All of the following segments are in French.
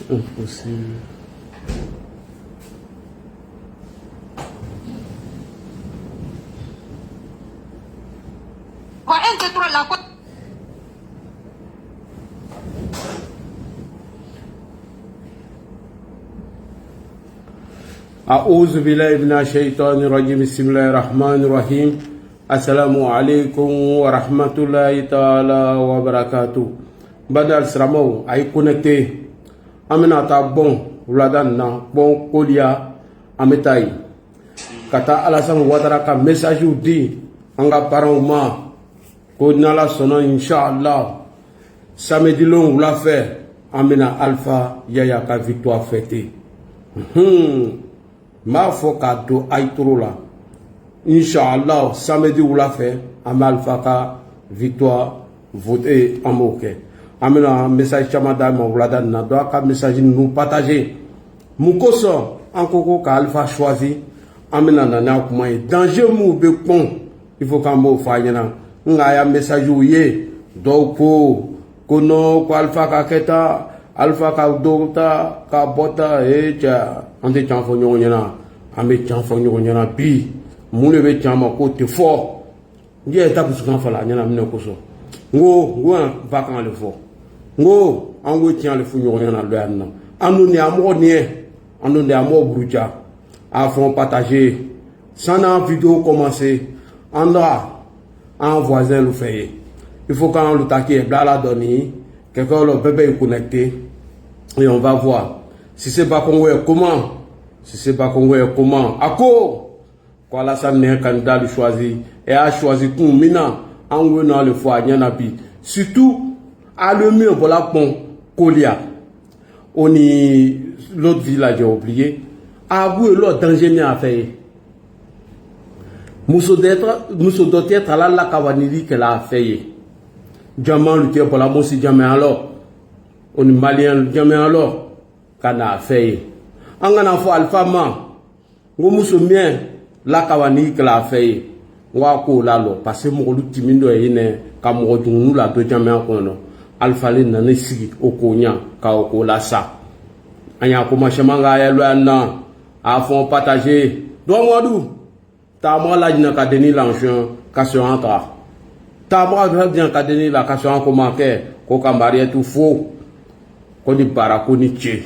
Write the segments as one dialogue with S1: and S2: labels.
S1: Impossible. أعوذ بالله من الشيطان الرجيم بسم الله الرحمن الرحيم السلام عليكم ورحمة الله تعالى وبركاته بدل سرمو أي connecté amena ta bon wuladan na bon kolia ametai kata Alassane Ouattara ka message di anga parents ma ko nala sono inshallah samedi long wula fait amena Alpha Yaya ka victoire fêtée ma fo ka do aytoro la inshallah samedi wula fait am Alpha ka victoire voté amoke amena message chamada ma wulada na do ka message nous partager mukoso ankoko ka Alpha choisi amena na kuma danger mu be pon il faut ka mo fa nyana nga ya message uye do ko no ko Alpha ka keta Alpha ka dota ka bota ja ante chan fo nyonya na ame chan fo nyonya na bi mule be chan ma ko te fo ndiye ta busu kan fala nyana mne ko so ngo va kan le fo ngo ango tian le fu nyonya na lo anna anu ni amo ni anu ni amo bruja a fond partager sans en vidéo commencer andra un voisin le fait il faut quand le taquer bla la donner quelqu'un le bébé est connecté et on va voir si c'est pas Congo comment si c'est pas Congo comment ako quoi la ça n'est candidat le choisi et a choisi pour mina en venant le fois nyanabi surtout à le mieux voilà pont Kolia on y l'autre village j'ai oublié a vous l'autre danger ni à faire muso d'être là la kawanili qu'elle a fait diamant lutter pour la mosi diamant alors on est malien diamant alors kana fait angana fo Alpha ma ngo muso mien la kawani qu'elle a fait wa ko la lo parce que mo lu timindo ene ka mo dunu la do diamant ko no Alpha le na sigi okonya ka ko la sa anya ko ma chamanga ya lo na a fond partager do modou ta mo la dina ka deni l'enchant ka se entra ta mo ga bien ka deni la ka se en commentaire ko ka marié tout faux ko di bara ko ni che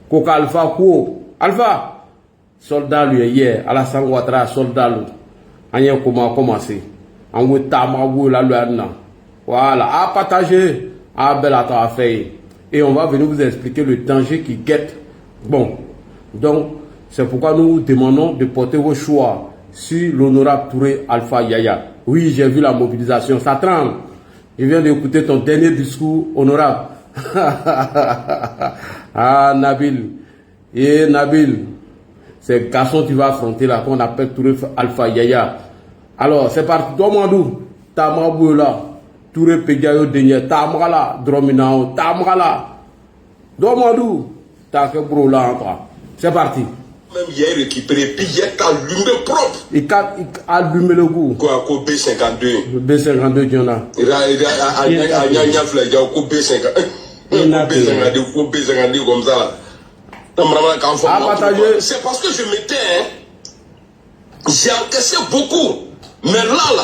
S1: ko ka Alpha ko Alpha soldat lui hier Alassane Ouattara soldat lui anya ko ma commencer en wo ta ma wo la lo na voilà à partager à belle à faire et on va venir vous expliquer le danger qui guette bon donc c'est pourquoi nous demandons de porter vos choix sur l'honorable Touré Alpha Yaya. Oui, j'ai vu la mobilisation, ça tremble. Je viens d'écouter ton dernier discours, honorable. Ah, Nabil. Et Nabil, c'est le garçon que tu vas affronter là, qu'on appelle Touré Alpha Yaya. Alors, c'est parti. Domandou, Tamabou là, Touré Pédiayo Denye, Tamrala, Drominao, Tamrala. Domandou, Takebro là, c'est parti.
S2: Même hier récupéré, puis hier allumé propre.
S1: Il a allumé le goût.
S2: Quoi, B52.
S1: B52, il y en a.
S2: Il a B52 comme ça. C'est parce que je m'étais, j'ai encaissé beaucoup. Mais là,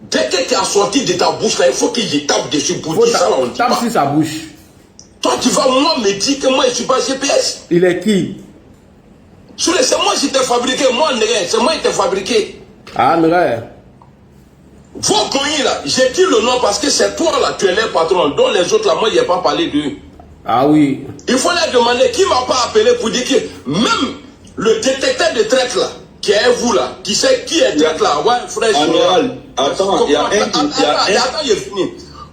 S2: dès que tu as sorti de ta bouche, là, il faut qu'il y tape dessus pour dire ça.
S1: Tape sur sa bouche.
S2: Toi, tu vas moi me dire que moi, je ne suis pas GPS.
S1: Il est qui?
S2: C'est moi qui t'ai fabriqué, moi, c'est moi qui t'ai fabriqué.
S1: Ah, mais
S2: vos poignées là, j'ai dit le nom parce que c'est toi là, tu es le patron, dont les autres là, moi, je n'ai pas parlé d'eux.
S1: Ah oui.
S2: Il faut leur demander qui ne m'a pas appelé pour dire que même le détecteur de traite là, qui est vous là, qui sait qui est traite là, ouais, frère.
S3: Amiral, attends, il y a un.
S2: Attends, il est fini.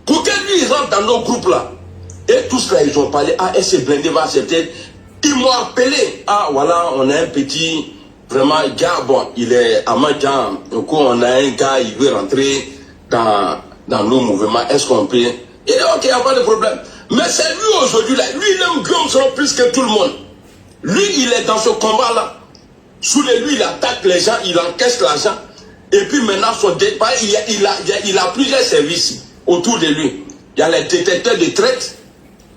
S2: Pour que lui, il rentre dans nos groupes là, et tous là, ils ont parlé, ah, est-ce que Blindé va accepter? Ils m'ont appelé. Ah, voilà, on a un petit, vraiment, gars, bon, il est à Madjan. Donc, on a un gars, il veut rentrer dans nos mouvements. Est-ce qu'on peut? Il dit, ok, il n'y a pas de problème. Mais c'est lui aujourd'hui, là. Lui, il aime Guillaume Soro plus que tout le monde. Lui, il est dans ce combat-là. Sous lui, il attaque les gens, il encaisse l'argent. Et puis maintenant, son départ, il a plusieurs services autour de lui. Il y a les détecteurs de traite.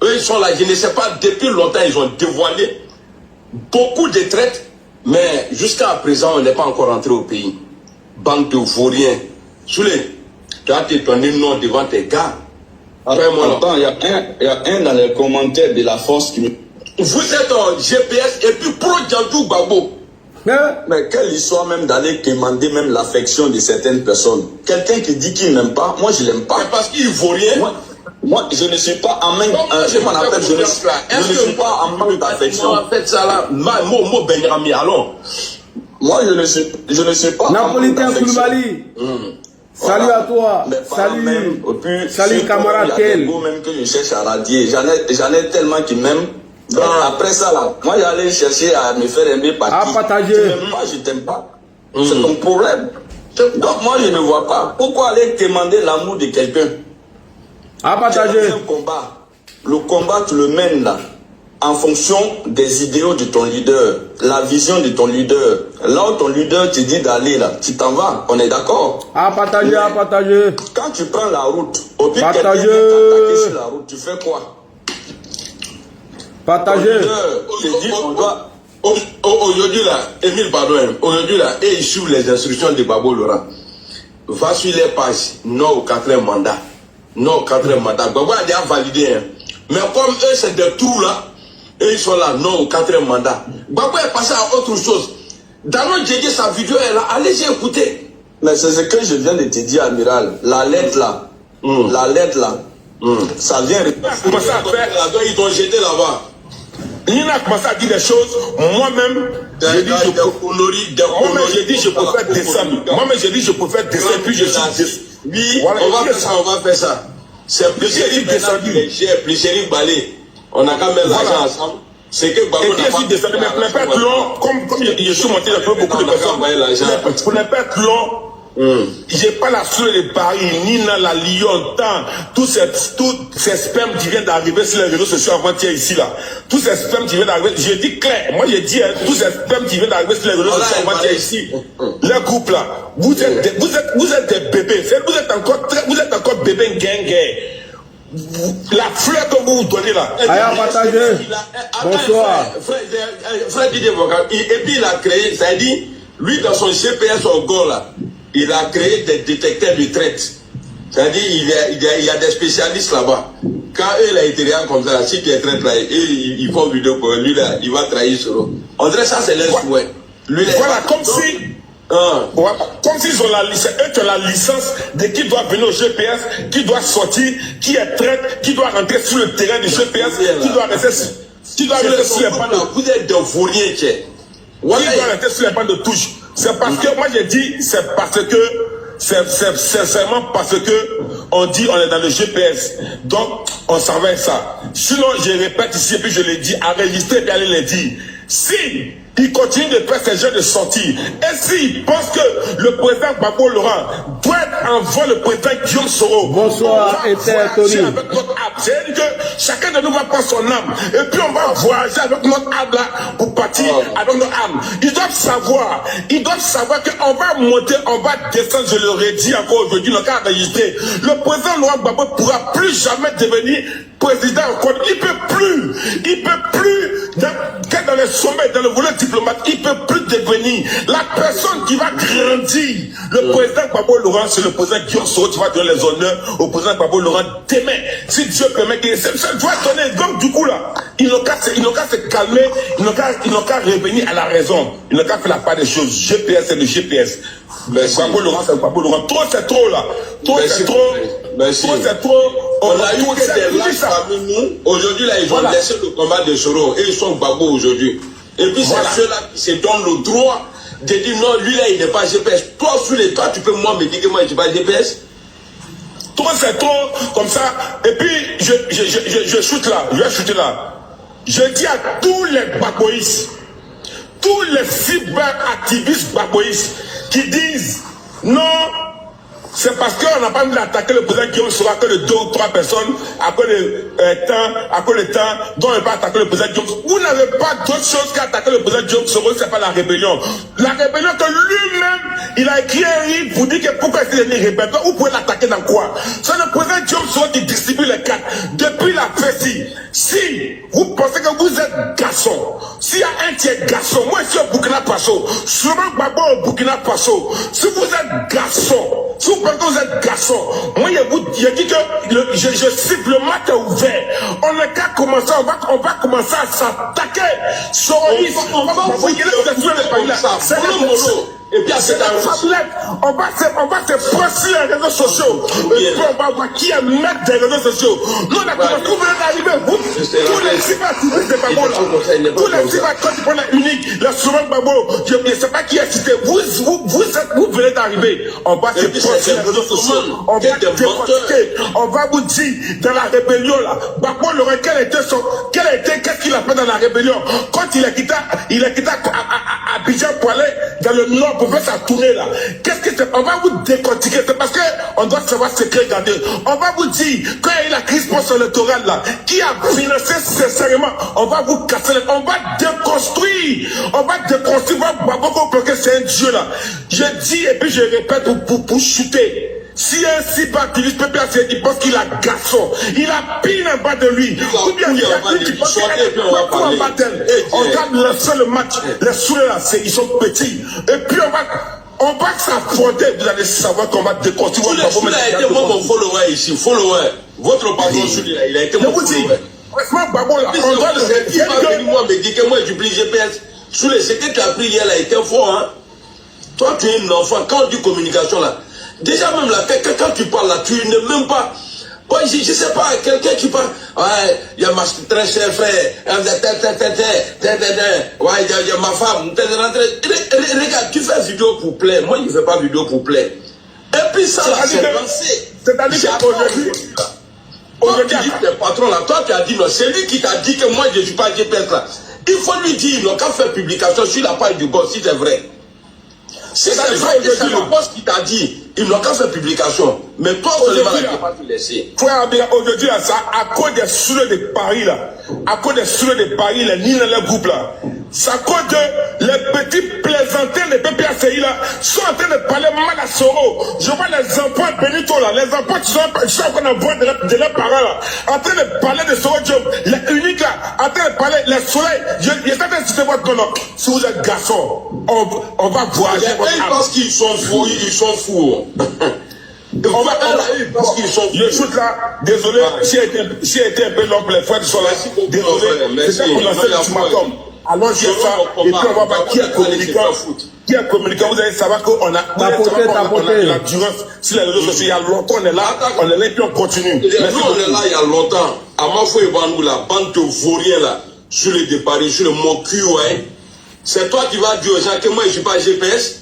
S2: Eux, ils sont là, je ne sais pas, depuis longtemps, ils ont dévoilé beaucoup de traites, mais jusqu'à présent, on n'est pas encore rentré au pays. Bande de vauriens. Soulé, tu as t'étonné non devant tes gars.
S3: Attends, il y a un dans les commentaires de la force qui me...
S2: Vous êtes en GPS et puis pro Djandou Gbagbo.
S3: Mais quelle histoire même d'aller demander même l'affection de certaines personnes. Quelqu'un qui dit qu'il n'aime pas, moi je l'aime pas.
S2: C'est parce qu'il vaut rien.
S3: Moi, je ne suis pas en même... je ne suis pas en manque d'affection.
S2: En fait, ça là, moi, Benjamin, allons.
S3: Moi, je ne suis pas
S1: Napolitain Koulibaly. Salut à toi. Salut.
S3: Même,
S1: salut camarade Kel.
S3: Même que je cherche à radier. J'en ai tellement qui m'aiment. Donc après ça là, moi j'allais chercher à me faire aimer par qui.
S1: À partager.
S3: Tu m'aimes pas, je t'aime pas. C'est ton problème. Donc moi je ne vois pas. Pourquoi aller demander l'amour de quelqu'un?
S1: À partager.
S3: Le combat tu le mènes là en fonction des idéaux de ton leader, la vision de ton leader. Là où ton leader te dit d'aller là, tu t'en vas, on est d'accord?
S1: À partager, à partager.
S3: Quand tu prends la route, au pire
S1: quelqu'un vient
S3: t'attaquer sur la route, tu fais quoi?
S1: Partager.
S2: Aujourd'hui là, Émile pardon, aujourd'hui là, et il suit les instructions de Babo Laurent. Va sur les pages, non au 4e mandat. Non au 4e mandat. Babo a déjà validé. Hein. Mais comme eux, c'est des trous là, et ils sont là, non au 4e mandat. Babo est passé à autre chose. Dans notre GG, sa vidéo est là, allez-y écouter.
S3: Mais c'est ce que je viens de te dire, amiral. La lettre là, ça vient...
S2: Ils t'ont jeté là-bas.
S4: Il a commencé à dire des choses. Moi-même, j'ai dit je préfère descendre. Moi-même, j'ai dit je préfère descendre. Puis je suis descendu.
S2: Oui, voilà, on va faire ça. C'est plus descendu. J'ai plus Balé. On a quand même l'argent ensemble. C'est que Babo n'a pas
S4: descendu. Mais pour ne pas être long, comme je suis monté avec beaucoup de personnes, pour ne pas être long, j'ai pas la sueur de Paris, ni dans la Lyon, tous ces spermes qui viennent d'arriver sur les réseaux sociaux avant-hier ici là. Tous ces spermes qui viennent d'arriver, je dis clair, moi j'ai dit, tous ces spermes qui viennent d'arriver sur les réseaux sociaux avant-hier ici, le groupe là, vous êtes des bébés, vous êtes encore bébé gang. La fleur que vous donnez là.
S1: Allez, partager. Bonsoir.
S2: Frère Didier Vocal, et puis il a créé, ça dit, lui dans son GPS au Go là, il a créé des détecteurs de traite. C'est-à-dire, il y a des spécialistes là-bas. Quand eux, il a été rien comme ça, si tu es traite là, ils font vidéo pour lui là, il va trahir sur eux. On dirait ça, c'est leur souhait.
S4: Voilà, comme si. Comme s'ils ont la licence, eux qui ont la licence de qui doit venir au GPS, qui doit sortir, qui est traite, qui doit rentrer sur le terrain du GPS, qui doit rester sur les bandes.
S2: Vous êtes de vauriens,
S4: qui doit rester sur les bandes de touche. C'est parce que, moi j'ai dit, c'est parce que, c'est seulement parce que on dit on est dans le GPS. Donc, on s'en va avec ça. Sinon, je répète ici, et puis je l'ai dit, enregistrez et allez le dire. Si il continue de faire ces jeux de sortie, et s'il pense que le président Gbagbo Laurent doit être en vol le président Guillaume Soro,
S1: bonsoir, Tony.
S4: C'est-à-dire que chacun de nous va prendre son âme, et puis on va voyager avec notre âme là pour partir avec notre âme. Ils doivent savoir qu'on va monter, on va descendre, je leur ai dit encore aujourd'hui, le cas enregistré. Le président Laurent Gbagbo ne pourra plus jamais devenir président encore. Il peut plus, dans les sommets, dans le volet diplomate, il peut plus devenir la personne qui va grandir. Le président Gbagbo Laurent, c'est le président Guillaume Soro qui va donner les honneurs au président Gbagbo Laurent demain. Si Dieu permet que ça doit donner. Donc du coup là, ils n'ont qu'à se calmer, ils n'ont qu'à revenir à la raison. Ils n'ont qu'à faire la part des choses. GPS, c'est le GPS. Gbagbo Laurent, c'est Gbagbo Laurent. Trop c'est trop là. Trop c'est trop. Trop c'est trop.
S2: On a eu que des lâches parmi nous. Aujourd'hui, là, ils ont laissé le combat de Soro et ils sont Gbagbo aujourd'hui. Et puis, c'est ceux-là qui se donnent le droit de dire non, lui là, il n'est pas GPS. Toi, sur les toits, tu peux moi me dire que moi, je ne suis pas GPS.
S4: Trop, c'est trop, comme ça. Et puis, je shoot là, je vais shooter là. Je dis à tous les Gbagboïstes, tous les cyber-activistes Gbagboïstes qui disent non, C'est parce qu'on n'a pas mis d'attaquer le président Guillaume Soro à cause de 2 ou 3 personnes, à cause de temps, dont on ne va pas attaquer le président Guillaume Soro. Vous n'avez pas d'autre chose qu'à attaquer le président Guillaume Soro, c'est pas la rébellion. La rébellion que lui-même, il a écrit un livre pour dire que pourquoi il est devenu rebelle. Vous pouvez l'attaquer dans quoi? C'est le président Guillaume Soro qui distribue les cartes. Depuis la fête, si vous pensez que vous êtes garçon, s'il y a un tiers garçon, moi je suis au Burkina Faso, souvent Babo au Burkina Faso, si vous êtes garçon, si vous pensez que vous êtes garçon, moi je dis que je cible le match est ouvert. On n'a qu'à commencer, on va commencer à s'attaquer. Soroïs, on va envoyer c'est et puis c'est la fablette. On va se passer les réseaux sociaux. Et puis on va voir qui est maître des réseaux sociaux. Nous on a commencé, vous venez d'arriver, vous, tous les cybactivistes de Babo là, tous les cybactivistes quand ils unique, le souvent Babo, je ne sais pas qui est cité, vous venez d'arriver. On va se passer les réseaux sociaux. On va décortiquer. On va vous dire dans la rébellion là, Babo Laurent, qu'est-ce qu'il a fait dans la rébellion? Quand il a quitté à Abidjan pour aller dans le nord pour faire sa tournée là. Qu'est-ce que c'est? On va vous décortiquer. C'est parce qu'on doit savoir ce qu'il y a. On va vous dire, quand il y a eu la crise post-électorale là, qui a financé sincèrement, on va vous casser, on va déconstruire. On va déconstruire. Babo bloquer, c'est un dieu là. Je dis et puis je répète pour shooter. Si un cybactiviste peut passer, il pense qu'il a garçon, il a pile en bas de lui. Ou bien il a dit qu'il pense qu'il a en bas d'elle. On va lancer le match. Les soulets là, ils sont petits. Et puis on va s'affronter. Vous allez savoir qu'on va déconstruire.
S2: Souley a été mon follower ici. Follower. Votre patron Souley là, il a été mon follower.
S4: Franchement, Babo là, on doit le
S2: dire. Il va venir moi me dire que moi j'utilise GPS. Souley, ce que tu as pris hier là était fort, hein. Toi, tu es un enfant. Quand on dit communication là, déjà même là, quand tu parles là, tu n'es même pas. Ouais, je sais pas, quelqu'un qui parle. Ouais, il y a ma très chère frère. Ouais, il y a ma femme. Regarde, tu fais vidéo pour plaire. Moi, je ne fais pas vidéo pour plaire. Et puis ça là, c'est lancé.
S4: C'est-à-dire qu'aujourd'hui,
S2: tu dis que le patron là, toi tu as dit non, c'est lui qui t'a dit que moi je ne suis pas GPS là. Il faut lui dire, non, quand faire publication sur la page du boss, si c'est vrai. Si c'est vrai que c'est le boss qui t'a dit, ils n'ont qu'à faire publication. Mais toi, seulement, tu ne peux pas te laisser.
S4: Frère, aujourd'hui, ça, à cause des soulets de Paris, là, à cause des soulets de Paris, les lignes dans le groupe, là, c'est à cause de les petits plaisantins de PPACI, là, sont en train de parler mal à Soro. Je vois les enfants Benito, là, les enfants qui sont en train de voir de leurs parents, là, en train de parler de Soro Diop, les uniques, là, en train de parler, les soleils. Je suis en train de citer votre nom. Si vous êtes garçon, on va voyager.
S2: Ils pensent qu'ils sont fous, ils sont fous.
S4: On va parce qu'ils sont. Je shoot là, désolé, si elle était un peu long pour les frères de Soleil, désolé, c'est ça qu'on a fait l'ultimatum. Allons dire ça, et puis on va voir qui est communicant. Qui est communicant, vous allez savoir qu'on a l'endurance sur les réseaux sociaux. Il y a longtemps, on est là, et puis on continue.
S2: Nous, on est là il y a longtemps. À Mafou et Bandou, la bande de vauriens là, sur les départs, sur le mot cul, ouais. C'est toi qui vas dire aux gens que moi je ne suis pas GPS.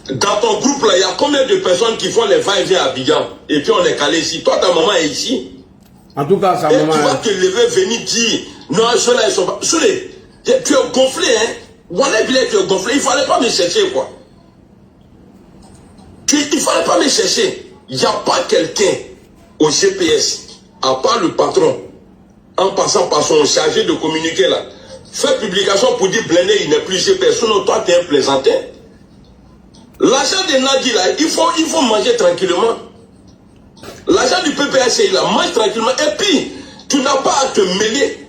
S2: Dans ton groupe là, il y a combien de personnes qui font les va-et-vient à Abidjan? Et puis on est calé ici. Toi, ta maman est ici.
S1: En tout cas, sa
S2: et
S1: maman.
S2: Tu vas te lever, venir dire non, ceux-là ils sont pas. Souley, tu es gonflé, hein? Voilà, tu es gonflé. Il ne fallait pas me chercher, quoi. Il ne fallait pas me chercher. Il n'y a pas quelqu'un au GPS, à part le patron, en passant par son chargé de communiquer là. Fait publication pour dire Blindé, il n'est plus GPS. Sinon, toi, tu es un plaisantin. L'argent de Nadi là, il faut manger tranquillement. L'argent du PPACI là, mange tranquillement. Et puis, tu n'as pas à te mêler.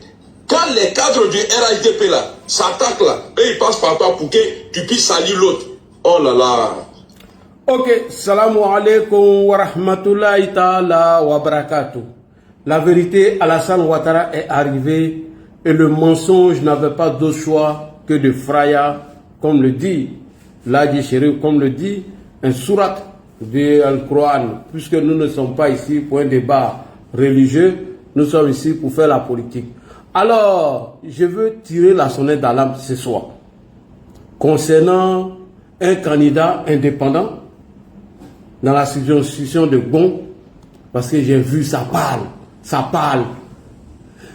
S2: Quand les cadres du RHDP là s'attaquent là, et ils passent par toi pour que tu puisses salir l'autre. Oh là là.
S1: Ok, salam alaikum wa rahmatullahi ta'ala wa barakatuh. La vérité, Alassane Ouattara est arrivé et le mensonge n'avait pas d'autre choix que de fraya, comme le dit Ladi Chérif, comme le dit un surat de Al-Qur'an, puisque nous ne sommes pas ici pour un débat religieux, nous sommes ici pour faire la politique. Alors, je veux tirer la sonnette d'alarme ce soir concernant un candidat indépendant dans la circonscription de Gon, parce que j'ai vu, ça parle,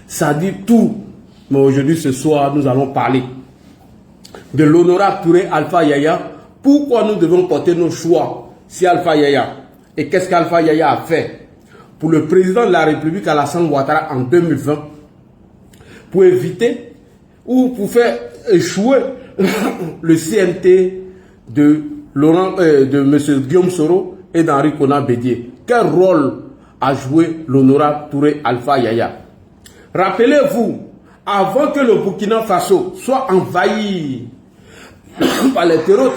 S1: ça dit tout. Mais aujourd'hui, ce soir, nous allons parler de l'honorable Touré Alpha Yaya. Pourquoi nous devons porter nos choix si Alpha Yaya. Et qu'est-ce qu'Alpha Yaya a fait pour le président de la République Alassane Ouattara en 2020 pour éviter ou pour faire échouer le CNT de M. Guillaume Soro et d'Henri Konan Bédié. Quel rôle a joué l'honorable Touré Alpha Yaya? Rappelez-vous, avant que le Burkina Faso soit envahi par les terreaux,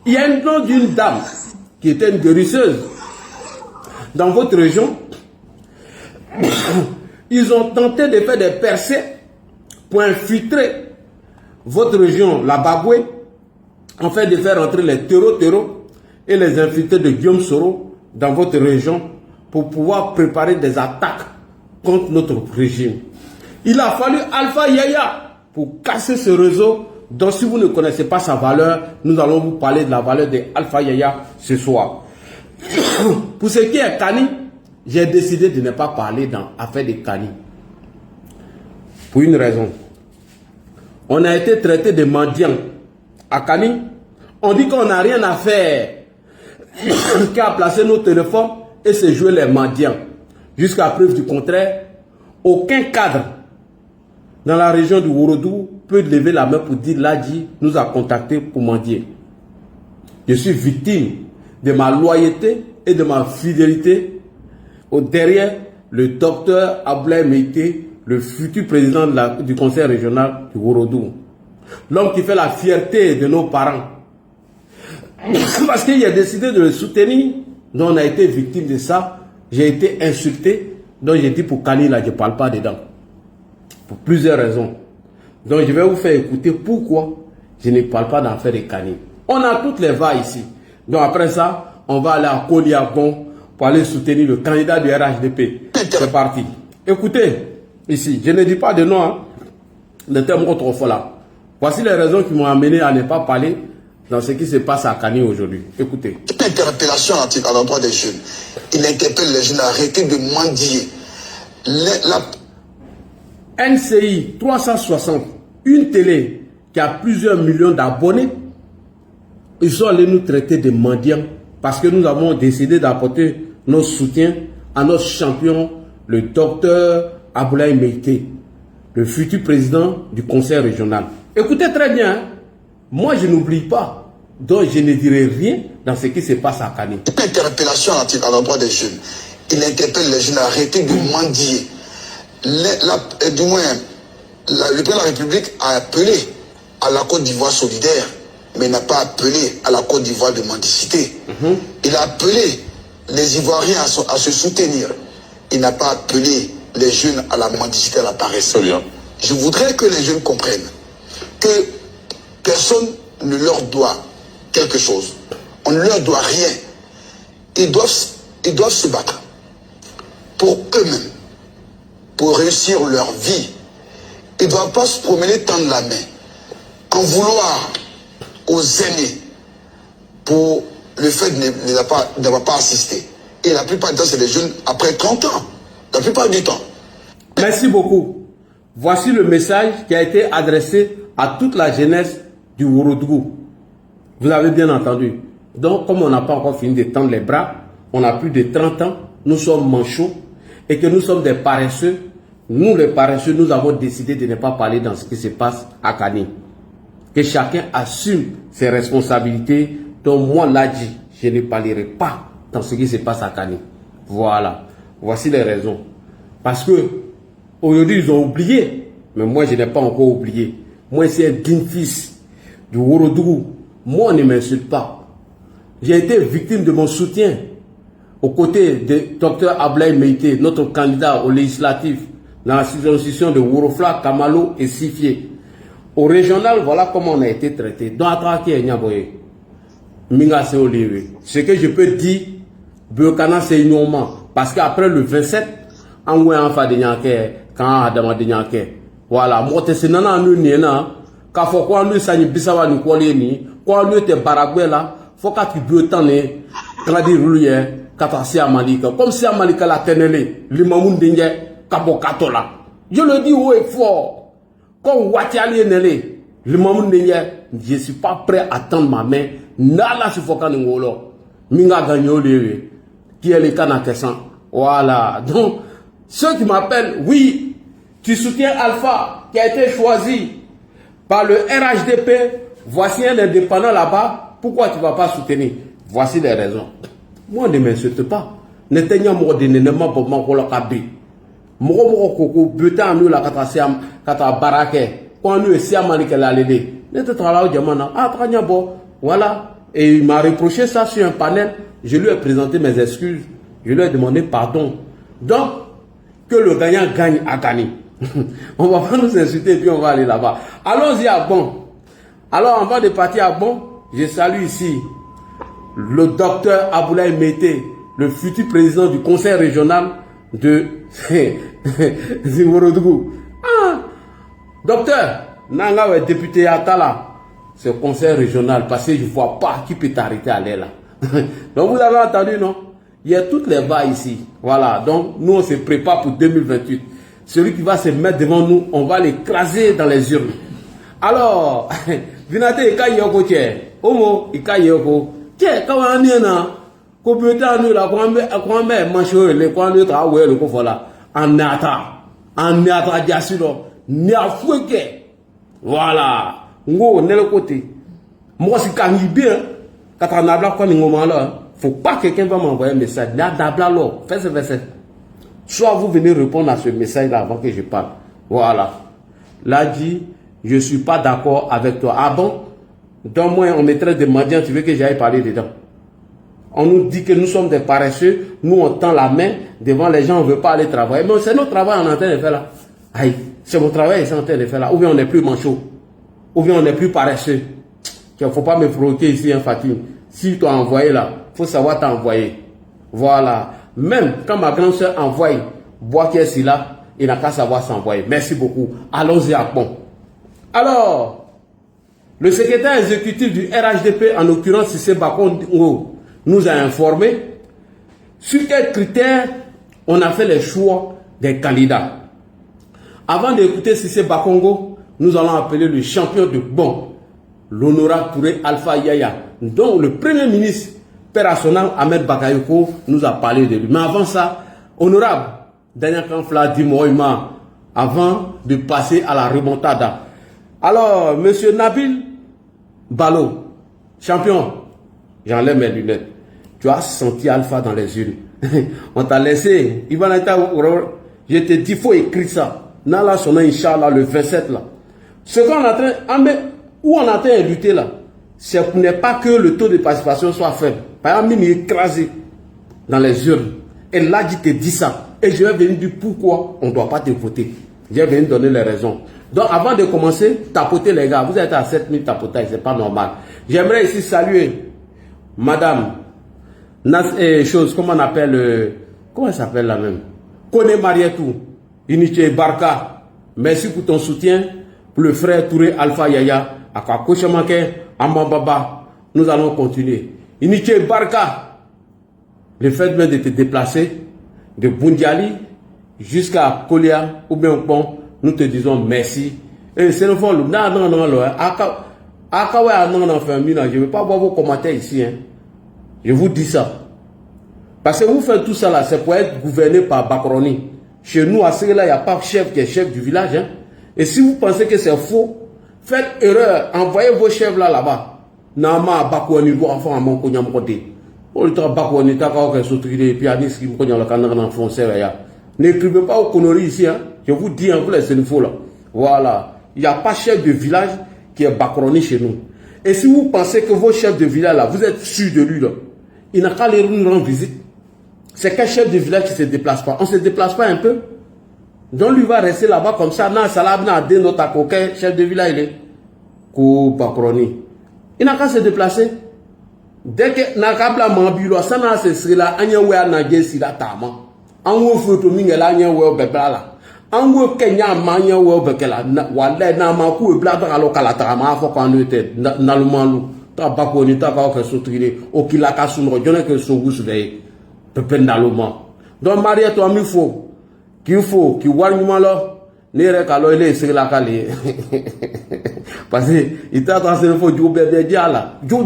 S1: il y a un nom d'une dame qui était une guérisseuse dans votre région. Ils ont tenté de faire des percées pour infiltrer votre région, la Baboué, en fait de faire entrer les terreaux et les infiltrés de Guillaume Soro dans votre région pour pouvoir préparer des attaques contre notre régime. Il a fallu Alpha Yaya pour casser ce réseau. Donc si vous ne connaissez pas sa valeur, nous allons vous parler de la valeur de Alpha Yaya ce soir. Pour ce qui est Kani, j'ai décidé de ne pas parler dans l'affaire de Kani. Pour une raison. On a été traité de mendiants à Kani. On dit qu'on n'a rien à faire qu'à placer nos téléphones et se jouer les mendiants. Jusqu'à preuve du contraire, aucun cadre dans la région du Ourodougou peut lever la main pour dire Ladji nous a contactés pour mendier. Je suis victime de ma loyauté et de ma fidélité derrière le docteur Abdoulaye Meïté, le futur président du conseil régional du Ourodougou. L'homme qui fait la fierté de nos parents. Parce qu'il a décidé de le soutenir, donc on a été victime de ça. J'ai été insulté, donc j'ai dit pour Kani, là, je ne parle pas dedans. Pour plusieurs raisons. Donc je vais vous faire écouter pourquoi je ne parle pas d'affaires de Kani. On a toutes les va ici. Donc après ça, on va aller à Koliabon pour aller soutenir le candidat du RHDP. C'est parti. Écoutez, ici, je ne dis pas de nom, hein, de termes autrefois là. Voici les raisons qui m'ont amené à ne pas parler dans ce qui se passe à Kani aujourd'hui. Écoutez.
S5: Une interpellation à l'endroit des jeunes. Il interpelle les jeunes à arrêter de mendier.
S1: NCI 360, une télé qui a plusieurs millions d'abonnés, ils sont allés nous traiter de mendiants parce que nous avons décidé d'apporter notre soutien à notre champion, le docteur Abdoulaye Meïté, le futur président du conseil régional. Écoutez très bien, hein? Moi je n'oublie pas, donc je ne dirai rien dans ce qui se passe à Kani.
S5: Une interpellation à l'endroit des jeunes. Il interpelle les jeunes à arrêter de mendier. Du moins, le président de la République a appelé à la Côte d'Ivoire solidaire, mais n'a pas appelé à la Côte d'Ivoire de mendicité. Il a appelé les Ivoiriens à se soutenir. Il n'a pas appelé les jeunes à la mendicité, à la paresse. Je voudrais que les jeunes comprennent que personne ne leur doit quelque chose. On ne leur doit rien. Ils doivent se battre pour eux-mêmes, pour réussir leur vie. Ils ne doivent pas se promener, tendre la main, en vouloir aux aînés pour le fait de n'avoir pas assisté. Et la plupart du temps, c'est les jeunes après 30 ans. La plupart du temps.
S1: Merci beaucoup. Voici le message qui a été adressé à toute la jeunesse du Ourodougou. Vous avez bien entendu. Donc, comme on n'a pas encore fini de tendre les bras, on a plus de 30 ans, nous sommes manchots et que nous sommes des paresseux. Nous, les paresseux, nous avons décidé de ne pas parler dans ce qui se passe à Kani. Que chacun assume ses responsabilités. Donc, moi, Ladji, je ne parlerai pas dans ce qui se passe à Kani. Voilà. Voici les raisons. Parce que, aujourd'hui, ils ont oublié. Mais moi, je n'ai pas encore oublié. Moi, c'est un digne fils du Ourodougou. Moi, on ne m'insulte pas. J'ai été victime de mon soutien aux côtés de Dr Abdoulaye Meïté, notre candidat au législatif, dans la circonscription de Ourofla, Kamalo et Sifié. Au régional, voilà comment on a été traité. Dans ce que je peux dire, Burkana c'est ignorant. Parce qu'après le 27, on a fait des Nyanké, quand Adama de Nyanké. Voilà, moi, c'est nana nous niena, quand faut qu'on nous s'en bisawa nous coller ni, quand nous te baragoué là, faut qu'à tu peux t'en est, quand dit roulier, quand si à Malika, comme si à Malika la tenele, l'imamou d'ingue, kabokato là. Je le dis haut et fort, quand Watiali nele, l'imamou d'ingue, je suis pas prêt à tendre ma main, nala si faut qu'on nous Minga Gagnoli, qui est le Kanakessan. Voilà. Donc, ceux qui m'appellent, oui, tu soutiens Alpha, qui a été choisi par le RHDP, voici un indépendant là-bas, pourquoi tu ne vas pas soutenir? Voici les raisons. Moi, ne m'insulte pas. Ne t'aignons pas de n'éléments pour m'en cabri. Moi, koko, butin nous la kata barake. Quand nous essayons à manier la lélé. Ne te travaille au diamant. Ah, tranyabo. Voilà. Et il m'a reproché ça sur un panel. Je lui ai présenté mes excuses. Je lui ai demandé pardon. Donc, que le gagnant gagne à gagner. On va pas nous insulter et puis on va aller là-bas. Allons-y à Bon. Alors, avant de partir à Bon, je salue ici le docteur Aboulaye Mété, le futur président du conseil régional de Zimorodougou. Ah, docteur, Nanga est député à Tala, c'est le conseil régional, parce que je ne vois pas qui peut t'arrêter à l'air là. Donc vous avez entendu, non? Il y a toutes les bas ici. Voilà, donc nous on se prépare pour 2028. Celui qui va se mettre devant nous, on va l'écraser dans les urnes. Alors, Vinate Ika Yoko Tché, Omo Ika Yoko, Tché, Kawanina, Kobuta nous la Kwame, Mancho, le Kwame Traoué, le Kofola, Anata Diasulo, Niafouke. Voilà, Ngo, n'est le côté. Moi, c'est quand il bien, quand on a blanc, faut pas que quelqu'un va m'envoyer un message. Soit vous venez répondre à ce message-là avant que je parle. Voilà. Là, dit, je ne suis pas d'accord avec toi. Ah bon? Donc, moi, on me traite de mendiant, tu veux que j'aille parler dedans? On nous dit que nous sommes des paresseux, nous, on tend la main devant les gens, on ne veut pas aller travailler. Mais c'est notre travail, on est en train de faire là. Aïe, c'est mon travail, c'est en train de faire là. Ou bien on n'est plus manchot, ou bien on n'est plus paresseux. Il ne faut pas me provoquer ici, hein, Fatim. Si tu as envoyé là, il faut savoir t'envoyer. Voilà. Même quand ma grande soeur envoie, bois qui est ici là, il n'a qu'à savoir s'envoyer. Merci beaucoup. Allons-y à Bon. Alors, le secrétaire exécutif du RHDP, en l'occurrence Cissé Bakongo, nous a informé sur quels critères on a fait les choix des candidats. Avant d'écouter Cissé Bakongo, nous allons appeler le champion de Bon, l'honorable Touré Alpha Yaya, dont le premier ministre Père Assonam Ahmed Bakayoko nous a parlé de lui. Mais avant ça, honorable Daniel Kanfla Dimoïma, avant de passer à la remontada. Alors, monsieur Nabil Balo, champion, j'enlève mes lunettes. Tu as senti Alpha dans les urnes. On t'a laissé. Je te dis, il faut écrire ça. Nala Sona, Inch'Allah, le 27 là. Ce qu'on est en train, où on est en train de lutter là, ce n'est pas que le taux de participation soit faible. Par exemple, il est écrasé dans les urnes. Et là, je te dis ça. Et je vais venir dire pourquoi on ne doit pas te voter. Je vais venir donner les raisons. Donc, avant de commencer, tapotez les gars. Vous êtes à 7000 tapotages, ce n'est pas normal. J'aimerais ici saluer madame, comment on appelle, comment elle s'appelle la même? Kone Marietou, Iniche Barka. Merci pour ton soutien. Pour le frère Touré Alpha Yaya, à Koshamake, Ambambaba. Nous allons continuer. Iniche Barka, le fait même de te déplacer de Bundiali jusqu'à Kolia ou bien Pont, nous te disons merci. Et c'est le fond, je ne vais pas voir vos commentaires ici. Hein. Je vous dis ça. Parce que vous faites tout ça là, c'est pour être gouverné par Bakroni. Chez nous, à Sérila, il n'y a pas de chef qui est chef du village. Hein. Et si vous pensez que c'est faux, faites erreur, envoyez vos chefs là-bas. Nama Bakwani, vous enfants à mon cognac côté. On le travaille Bakwani, t'as qu'à s'autoriser, pianiste qui me cognac le canard en français. N'écrivez pas aux conneries ici. Hein. Je vous dis en plus, c'est une faux là. Voilà. Il n'y a pas chef de village qui est Bakroni chez nous. Et si vous pensez que vos chefs de village là, vous êtes sûr de lui là, il n'a qu'à aller nous rendre visite. C'est qu'un chef de village qui ne se déplace pas. On ne se déplace pas un peu. Donc lui va rester là-bas comme ça. Non, ça l'a amené notre coquin, chef de village, il est. Bakroni. Il n'a qu'à se déplacer. Dès que n'a qu'à bla mambilo, ça n'a se serait là, anya wea na gesi la tama. Anwo photo mingela anya wea bebla là. Anwo Kenya manya wea bekela. Wale na ma ku bla dans la kala tama fo quand était nalumalu. Ta Bakroni ta ka ke sotrile o kila ka sunro jone ke so gusbe. Pepe naluma. Donc Maria to ami fo. Qu'il faut, qu'il voit le malo, n'est qu'à l'oeil, c'est la calée. Parce qu'il t'a transféré, il faut du bébé là. Du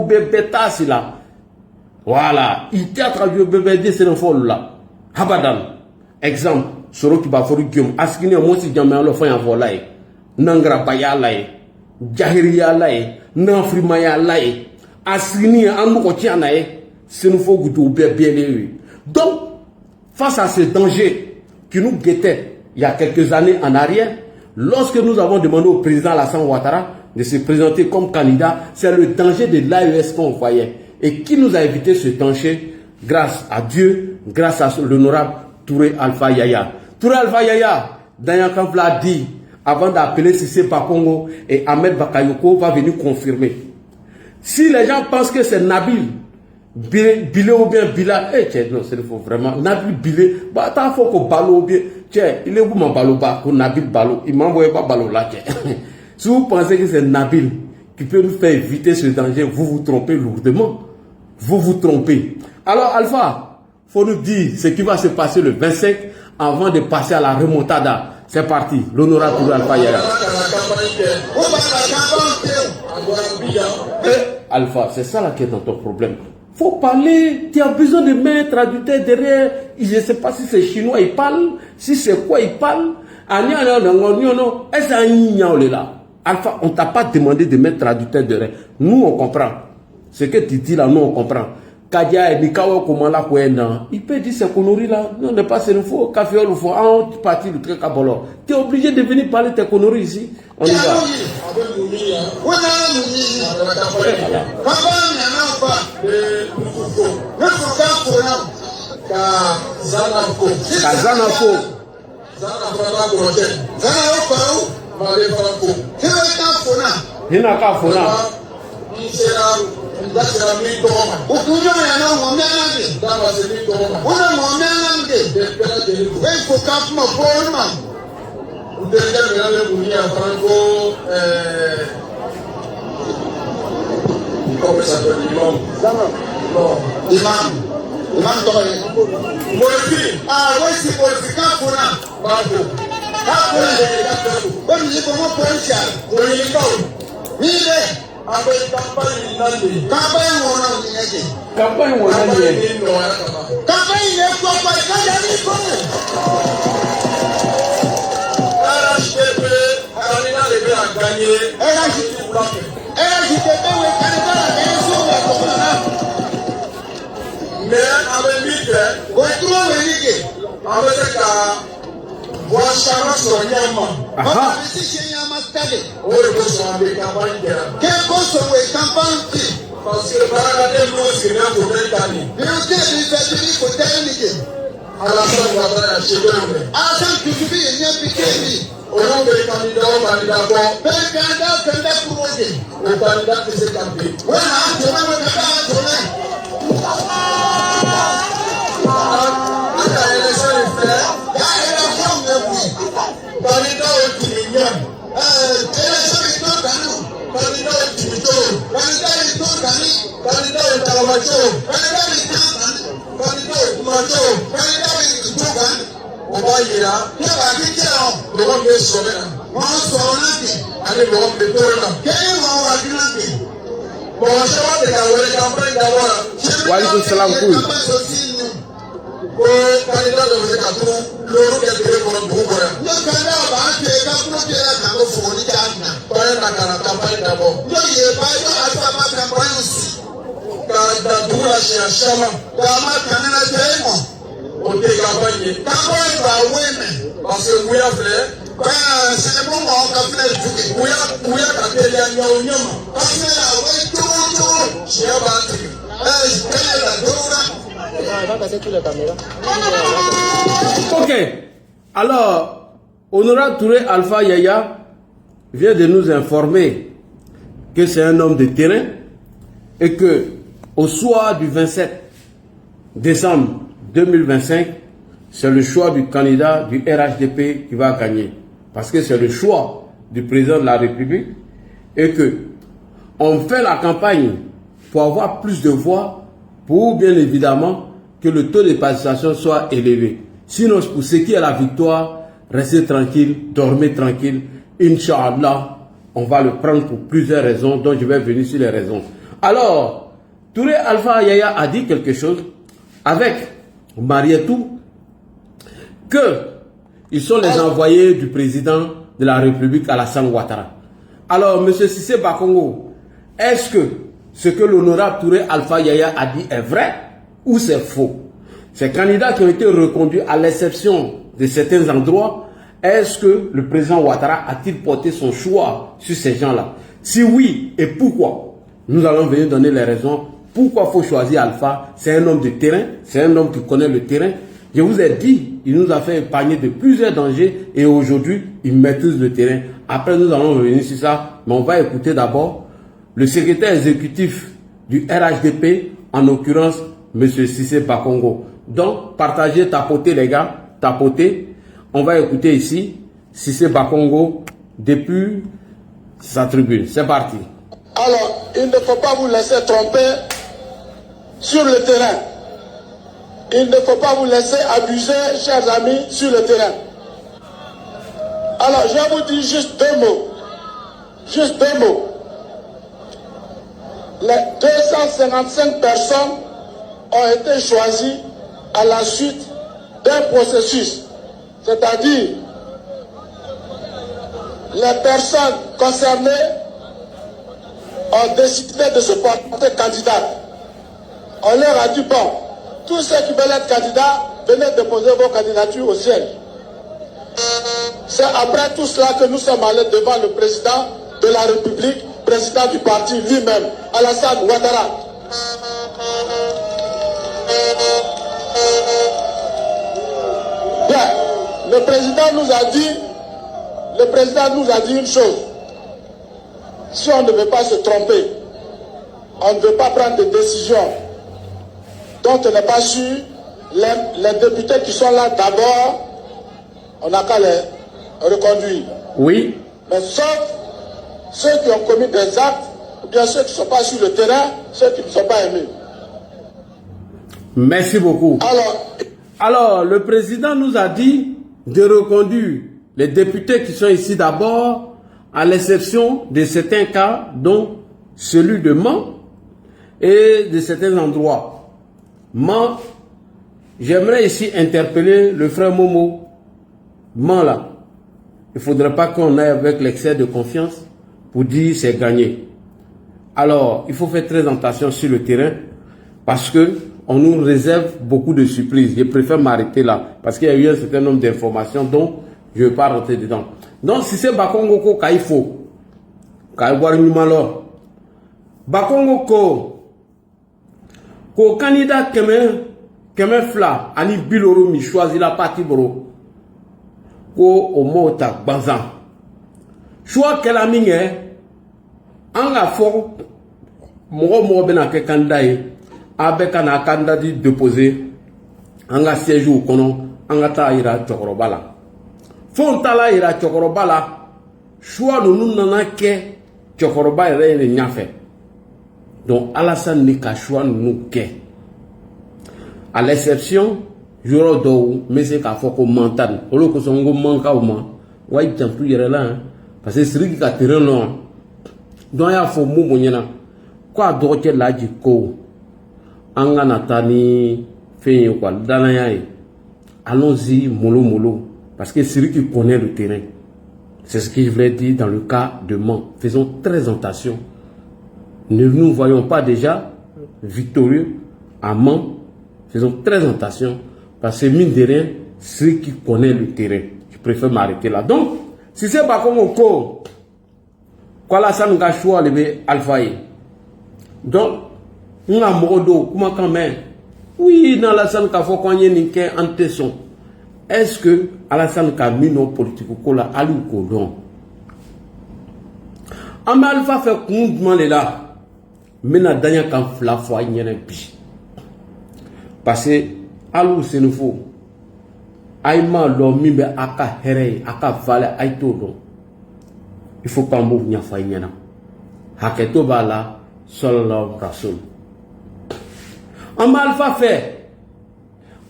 S1: bébé tassi là. Voilà. Il théâtre du BBD, c'est un folle là. Habadan. Exemple. Soro qui va faire Guillaume. Askine, moi, si jamais on le fait en volaille. Nangra Baya laye. Jahiriya laye. Nanfrimaya laye. Askine, Andou Tianaye. C'est nous faut goûter bien les. Donc, face à ce danger qui nous guettait il y a quelques années en arrière, lorsque nous avons demandé au président Alassane Ouattara de se présenter comme candidat, c'est le danger de l'AES qu'on voyait. Et qui nous a évité ce danger? Grâce à Dieu, grâce à l'honorable Touré Alpha Yaya. Touré Alpha Yaya, Danyakan l'a dit, avant d'appeler Sissé Bakongo et Ahmed Bakayoko va venir confirmer. Si les gens pensent que c'est Nabil, Bilé ou bien Bilal, non, c'est faux, vraiment. Nabil Bilé, bah, t'as faut qu'on balo ou bien, tiens, il est où mon balo bas, qu'on Nabil balo, il m'a envoyé pas balo là, tiens. Si vous pensez que c'est Nabil qui peut nous faire éviter ce danger, vous vous trompez lourdement. Vous vous trompez. Alors, Alpha, faut nous dire ce qui va se passer le 25 avant de passer à la remontada. C'est parti, l'honorable Touré Alpha Yaya. Alpha, c'est ça là qui est dans ton problème. Faut parler, tu as besoin de mettre traducteur derrière. Je ne sais pas si c'est chinois, il parle, si c'est quoi, il parle. Alpha, on ne t'a pas demandé de mettre traducteur derrière. Nous, on comprend. Ce que tu dis là, nous, on comprend. Kadia et Nikawa, comment là, il peut dire ces conneries là. Non, on n'est pas c'est faux. Café, il faut un parti de truc à bolo. Tu es obligé de venir parler tes conneries ici. On y va. Kazanako. Hina Kafona. Walaikum salam kuy. Ok, alors, honorable Touré Alpha Yaya vient de nous informer que c'est un homme de terrain et que au soir du 27 décembre 2025, c'est le choix du candidat du RHDP qui va gagner. Parce que c'est le choix du président de la République et que on fait la campagne pour avoir plus de voix pour bien évidemment que le taux de participation soit élevé. Sinon, pour ce qui est la victoire, restez tranquille, dormez tranquille. Inch'Allah, on va le prendre pour plusieurs raisons, dont je vais venir sur les raisons. Alors, Touré Alpha Yaya a dit quelque chose avec Marietou que ils sont les envoyés du président de la République Alassane Ouattara. Alors, M. Cissé Bakongo, est-ce que ce que l'honorable Touré Alpha Yaya a dit est vrai ou c'est faux? Ces candidats qui ont été reconduits à l'exception de certains endroits, est-ce que le président Ouattara a-t-il porté son choix sur ces gens-là? Si oui, et pourquoi? Nous allons venir donner les raisons. Pourquoi il faut choisir Alpha? C'est un homme de terrain, c'est un homme qui connaît le terrain. Je vous ai dit, il nous a fait épargner de plusieurs dangers et aujourd'hui, il maîtrise le terrain. Après, nous allons revenir sur ça, mais on va écouter d'abord le secrétaire exécutif du RHDP, en l'occurrence, M. Cissé Bakongo. Donc, partagez, tapotez les gars, tapotez. On va écouter ici Cissé Bakongo depuis sa tribune. C'est parti.
S6: Alors, il ne faut pas vous laisser tromper sur le terrain. Il ne faut pas vous laisser abuser, chers amis, sur le terrain. Alors, je vous dis juste deux mots. Juste deux mots. Les 255 personnes ont été choisies à la suite d'un processus. C'est-à-dire, les personnes concernées ont décidé de se porter candidat. On leur a dit, bon, tous ceux qui veulent être candidats, venez déposer vos candidatures au siège. C'est après tout cela que nous sommes allés devant le président de la République, président du parti lui-même, Alassane Ouattara. Bien, le président nous a dit une chose. Si on ne veut pas se tromper, on ne veut pas prendre de décisions dont on n'est pas sûr, les députés qui sont là d'abord, on n'a qu'à les reconduire.
S1: Oui.
S6: Mais sauf ceux qui ont commis des actes, ou bien ceux qui ne sont pas sur le terrain, ceux qui ne sont pas aimés.
S1: Merci beaucoup. Alors, le président nous a dit de reconduire les députés qui sont ici d'abord, à l'exception de certains cas, dont celui de Mans et de certains endroits. Mans, j'aimerais ici interpeller le frère Momo. Mans là, il ne faudrait pas qu'on aille avec l'excès de confiance pour dire c'est gagné. Alors, il faut faire très attention sur le terrain parce que on nous réserve beaucoup de surprises. Je préfère m'arrêter là parce qu'il y a eu un certain nombre d'informations dont je ne vais pas rentrer dedans. Donc, si c'est Bakongo ko kaifo, kaibwari malo, Bakongo ko candidat keme fla ani biloro mi choisi la partie bro ko o mota bazan. Choix que la minge anga fo mo bena ke candidat avec un candidat déposé anga siège au kono anga ta ira chokoroba la fon tala ira chokoroba la choix nous nana ke chokoroba ere ne nyafe donc Alassane ni ka choix nous ke à l'exception juro do mais c'est ka foko mental olo ko songo manka o ma way tantu yere la parce que siri ka terrain non donc ya fo mu monyana kwa do ke laji ko anga natani fait quoi allons-y mollo parce que celui qui connaît le terrain, c'est ce que je voulais dire dans le cas de Mans. Faisons très attention. Ne nous voyons pas déjà victorieux à Mans. Faisons très attention parce que mine de rien, celui qui connaît le terrain. Je préfère m'arrêter là. Donc, si c'est pas comme au cours, quoi ça nous a choisi Alpha. Donc, nous avons quand même. Oui, dans Alassane Kafo Kanye Ninke Anteson. Est-ce que Alassane Kamino politique ou la Alou Kodon? Ama Alpha fait koundman là. Mais na danya kan fla fois nyene bi. Parce que Alou c'est nouveau. Aïma lo mimbe aka here aka vale aito don. Il faut pas mou nya fa nyena. Haketo bala sallallahu rasul. En Alpha fait,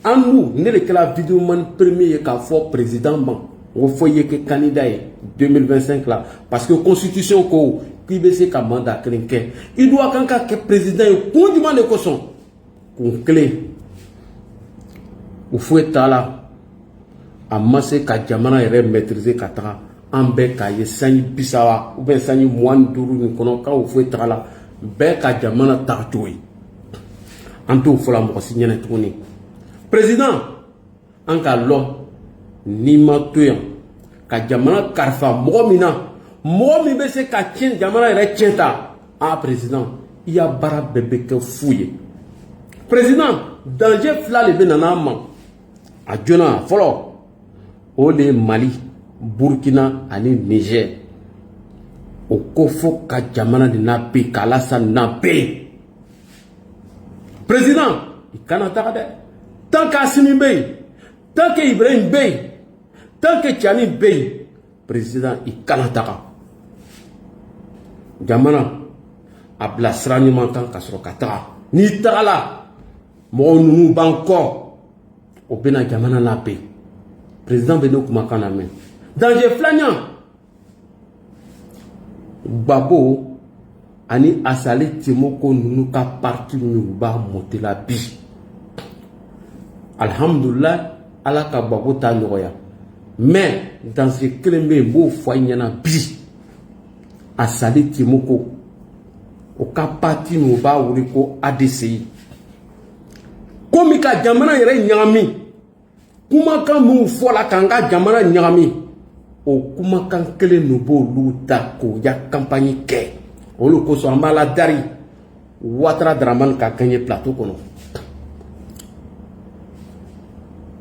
S1: en nous, nous sommes la vidéo premier qui a fait président, on foyer que candidat 2025 là, parce que la constitution k'i bɛ se ka mandat kelen kɛ i doit kan ka kɛ président ye kun jumɛn de kosɔn kun kelen u foyi t'a la a ma se ka jamana yɛrɛ maîtriser ka taga an bɛɛ k'a ye sanji 30 ou bien sanji 25 nin kɔnɔ k'aw foyi t'a la bɛɛ ka jamana taga cogo ye an t'o fɔla mɔgɔ si ɲɛna tuguni président an ka lɔ n'i ma to yan ka jamana kalifa mɔgɔ min na mɔgɔ min bɛ se ka tiɲɛ jamana yɛrɛ tiɲɛ ta président i ya baara bɛɛ bɛ kɛ fu ye président danger fila de bɛ nana an ma a joona fɔlɔ o de ye Mali Burkina ani Niger o ko fo ka jamana de na pe k'Alassane na pe président i kana taga dɛ tant que Assimi bɛ yen tant que Ibrahim bɛ yen tant que Tiani bɛ yen président i kana taga jamana a bila sira ɲuman kan ka sɔrɔ ka taga n'i tagala mɔgɔ ninnu b'an kɔ o bɛna jamana na pe président bɛ ne kumakan na mɛn danger filanan Gbagbo ani Asale Timoko ninnu ka parti ninnu b'a mɔtela bi alhamdulillah ala ka Gbagbo ta nɔgɔya mais danger kelen bɛ yen n b'o fɔ a ɲɛna bi Asale Timoko o ka parti ninnu b'a wele ko ADCI komi ka jamana yɛrɛ ɲagami kumakan minnu fɔla k'an ka jamana ɲagami o kumakan kelen ninnu b'olu ta k'o ya campagne kɛ olu kosɔn an b'a la dari Ouattara Dramane ka gagné plateau kɔnɔ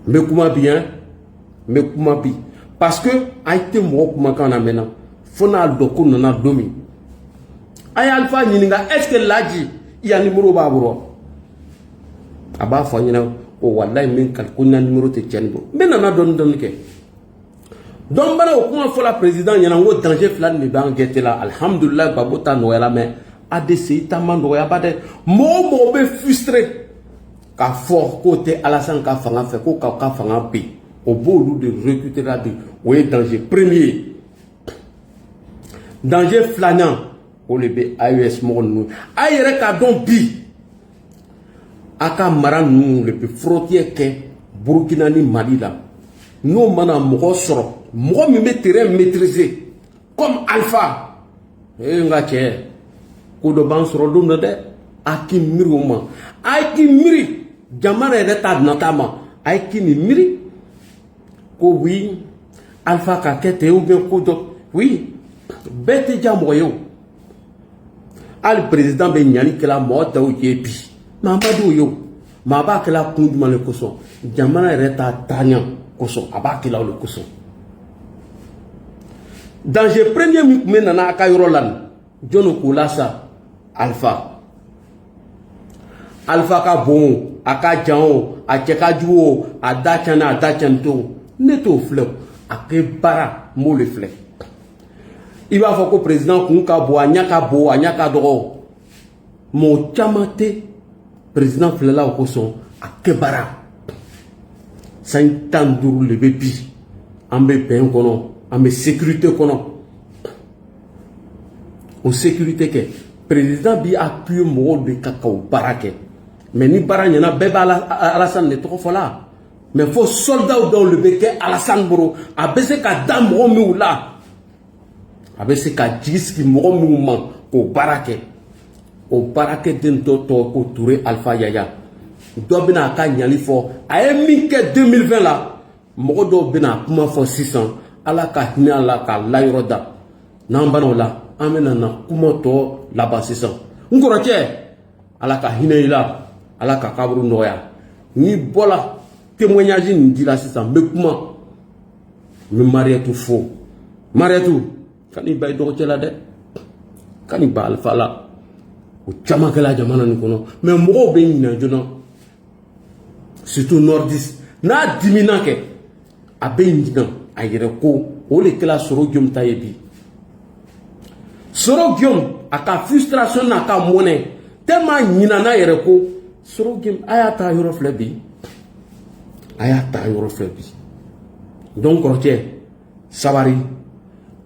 S1: n bɛ kuma bi n bɛ kuma bi parce que a tɛ mɔgɔ kumakan na mɛnna fo n'a dɔn ko nana don min a ye Alpha ɲininka est ce que Laji i ya numéro b'a bolo a b'a fɔ ɲɛna ko wallahi min kali ko n ka numéro tɛ cɛ nin bolo n bɛ nana dɔɔni dɔɔni kɛ donc bana o kuma fɔla président ɲɛna n ko danger fila nin de b'an gɛrɛ la alhamdulillah Gbagbo ta nɔgɔyara mais ADCI ta ma nɔgɔya ba dɛ mɔgɔ o mɔgɔ bɛ frustré k'a fɔ k'o tɛ Alassane ka fanga fɛ ko k'aw ka fanga ben o b'olu de recruter la bi o ye danger premier danger filanan o de bɛ AES mɔgɔ ninnu a yɛrɛ k'a dɔn bi a ka mara ninnu de bɛ frontière kɛ Burkina ni Mali la n'o mana mɔgɔ sɔrɔ mɔgɔ min bɛ terrain maîtriser comme Alpha n ka cɛ ko dɔ b'an sɔrɔ don dɔ dɛ a k'i miiri o ma a k'i miiri jamana yɛrɛ ta nata ma a k'i nin miiri ko oui Alpha ka kɛ ten ou bien ko dɔ oui bɛɛ tɛ diya mɔgɔ ye o hali président bɛ ɲani kɛla mɔgɔ tɔw ye bi mais a ma d'o ye o mais a b'a kɛla kun jumɛn de kosɔn jamana yɛrɛ ta taaɲa kosɔn a b'a kɛla o de kosɔn danger premier min tun bɛ nana a ka yɔrɔ la nin jɔnni k'o la sa Alpha ka bon a ka jan o a cɛ ka jugu o a da cɛnni a da cɛnni to ne t'o filɛ o a kɛ baara n b'o de filɛ i b'a fɔ ko président kun ka bon a ɲɛ ka bon a ɲɛ ka dɔgɔ mɔgɔ caman tɛ président filɛla o kosɔn a kɛ baara san 15 de bɛ bi an bɛ bɛn kɔnɔ an bɛ sécurité kɔnɔ o sécurité kɛ président bi appuyer mɔgɔw de ka o baara kɛ mais ni baara ɲɛna bɛɛ bɛ Alassane de tɔgɔ fɔ la mais fo soldat dɔw de bɛ kɛ Alassane bolo a bɛ se ka da mɔgɔ minnu la a bɛ se ka jigi sigi mɔgɔ minnu ma k'o baara kɛ o baarakɛden dɔ tɔgɔ ko Touré Alpha Yaya dɔ bɛna a ka ɲali fɔ a ye min kɛ 2020 la mɔgɔ dɔw bɛna a kuma fɔ sisan ala ka hinɛ a la k'a layɔrɔ da n'an banna o la an bɛna na kuma tɔ laban sisan n kɔrɔkɛ ala ka hinɛ i la ala ka kaburu nɔgɔya n'i bɔla témoignage nin dira sisan n bɛ kuma n bɛ Mariétou fo Mariétou kan'i ba i dɔgɔcɛ la dɛ kan'i ba Alpha la o caman kɛla jamana nin kɔnɔ mais mɔgɔw bɛ ɲinɛ joona surtout nordiste n'a dimina kɛ a bɛ ɲinɛ a yɛrɛ ko o de kɛla Soro Guillaume ta ye bi Soro Guillaume a ka frustration n'a ka mɔnɛ tellement ɲinɛ n'a yɛrɛ ko Soro Guillaume a y'a ta yɔrɔ filɛ bi a y'a ta yɔrɔ filɛ bi donc kɔrɔkɛ sabari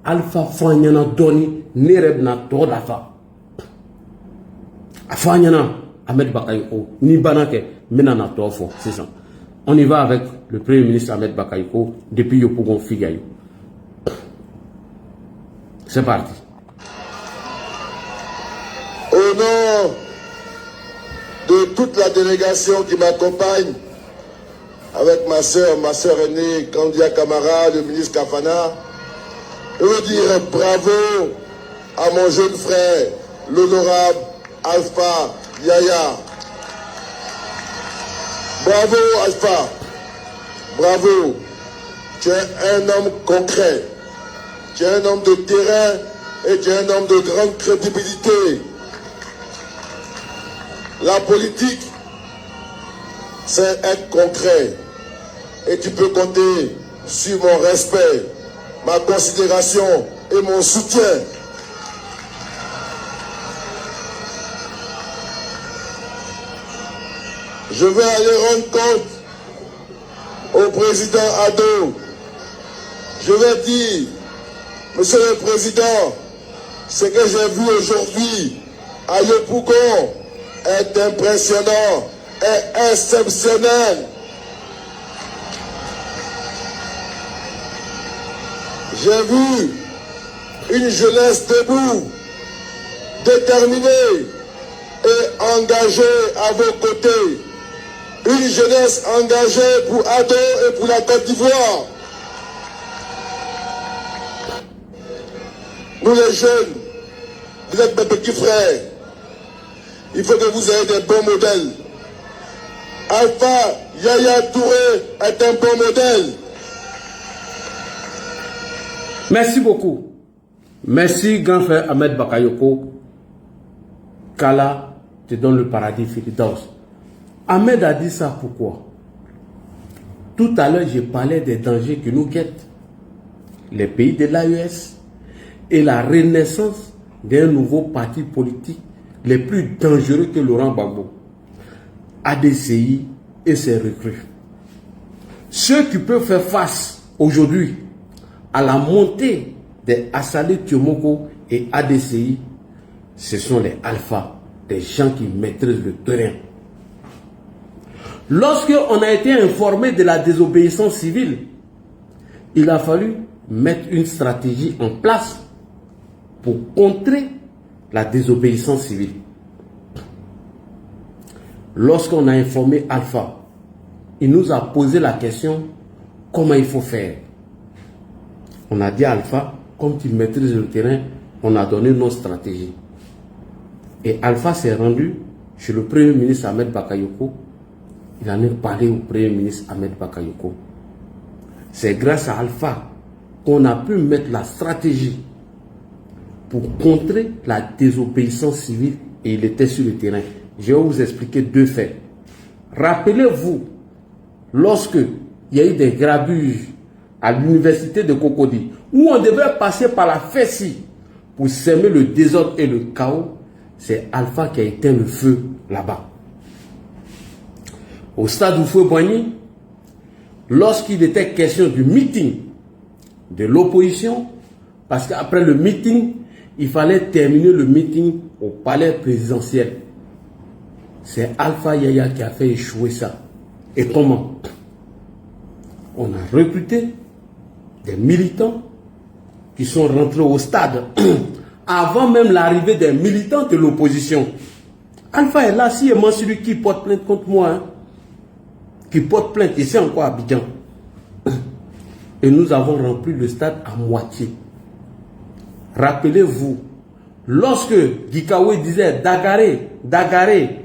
S1: Alpha Fanyana Doni Nerebna Todafa. Fanyana Ahmed Bakayoko, ni Banake, Menana Tofo, c'est ça. On y va avec le Premier ministre Ahmed Bakayoko depuis Yopougon Figayo. C'est parti.
S6: Au nom de toute la délégation qui m'accompagne, avec ma sœur aînée, Kandia Kamara, le ministre Kafana, je veux dire bravo à mon jeune frère, l'honorable Alpha Yaya. Bravo Alpha, bravo. Tu es un homme concret, tu es un homme de terrain et tu es un homme de grande crédibilité. La politique, c'est être concret. Et tu peux compter sur mon respect, ma considération et mon soutien. Je vais aller rendre compte au président Ado. Je vais dire, Monsieur le Président, ce que j'ai vu aujourd'hui à Yopougon est impressionnant, est exceptionnel. J'ai vu une jeunesse debout, déterminée et engagée à vos côtés. Une jeunesse engagée pour Ado et pour la Côte d'Ivoire. Nous les jeunes, vous êtes mes petits frères. Il faut que vous ayez des bons modèles. Alpha Yaya Touré est un bon modèle.
S1: Merci beaucoup. Merci, grand frère Ahmed Bakayoko. Kala te donne le paradis Firdaus. Ahmed a dit ça pourquoi? Tout à l'heure, je parlais des dangers qui nous guettent. Les pays de l'AES et la renaissance d'un nouveau parti politique les plus dangereux que Laurent Gbagbo. ADCI et ses recrues. Ceux qui peuvent faire face aujourd'hui à la montée des Assalé Tiomoko et ADCI, ce sont les alphas, des gens qui maîtrisent le terrain. Lorsqu'on a été informé de la désobéissance civile, il a fallu mettre une stratégie en place pour contrer la désobéissance civile. Lorsqu'on a informé Alpha, il nous a posé la question comment il faut faire. On a dit à Alpha, comme tu maîtrises le terrain, on a donné nos stratégies. Et Alpha s'est rendu chez le Premier ministre Ahmed Bakayoko. Il en a parlé au Premier ministre Ahmed Bakayoko. C'est grâce à Alpha qu'on a pu mettre la stratégie pour contrer la désobéissance civile et il était sur le terrain. Je vais vous expliquer deux faits. Rappelez-vous, lorsque il y a eu des grabuges à l'université de Cocody, où on devait passer par la Fessi pour semer le désordre et le chaos, c'est Alpha qui a éteint le feu là-bas. Au stade Houphouët-Boigny, lorsqu'il était question du meeting de l'opposition, parce qu'après le meeting, il fallait terminer le meeting au palais présidentiel. C'est Alpha Yaya qui a fait échouer ça. Et comment? On a recruté des militants qui sont rentrés au stade avant même l'arrivée des militants de l'opposition. Alpha est là, si moi celui qui porte plainte contre moi, hein, qui porte plainte ici encore à Abidjan. Et nous avons rempli le stade à moitié. Rappelez-vous, lorsque Gikawe disait Dagaré,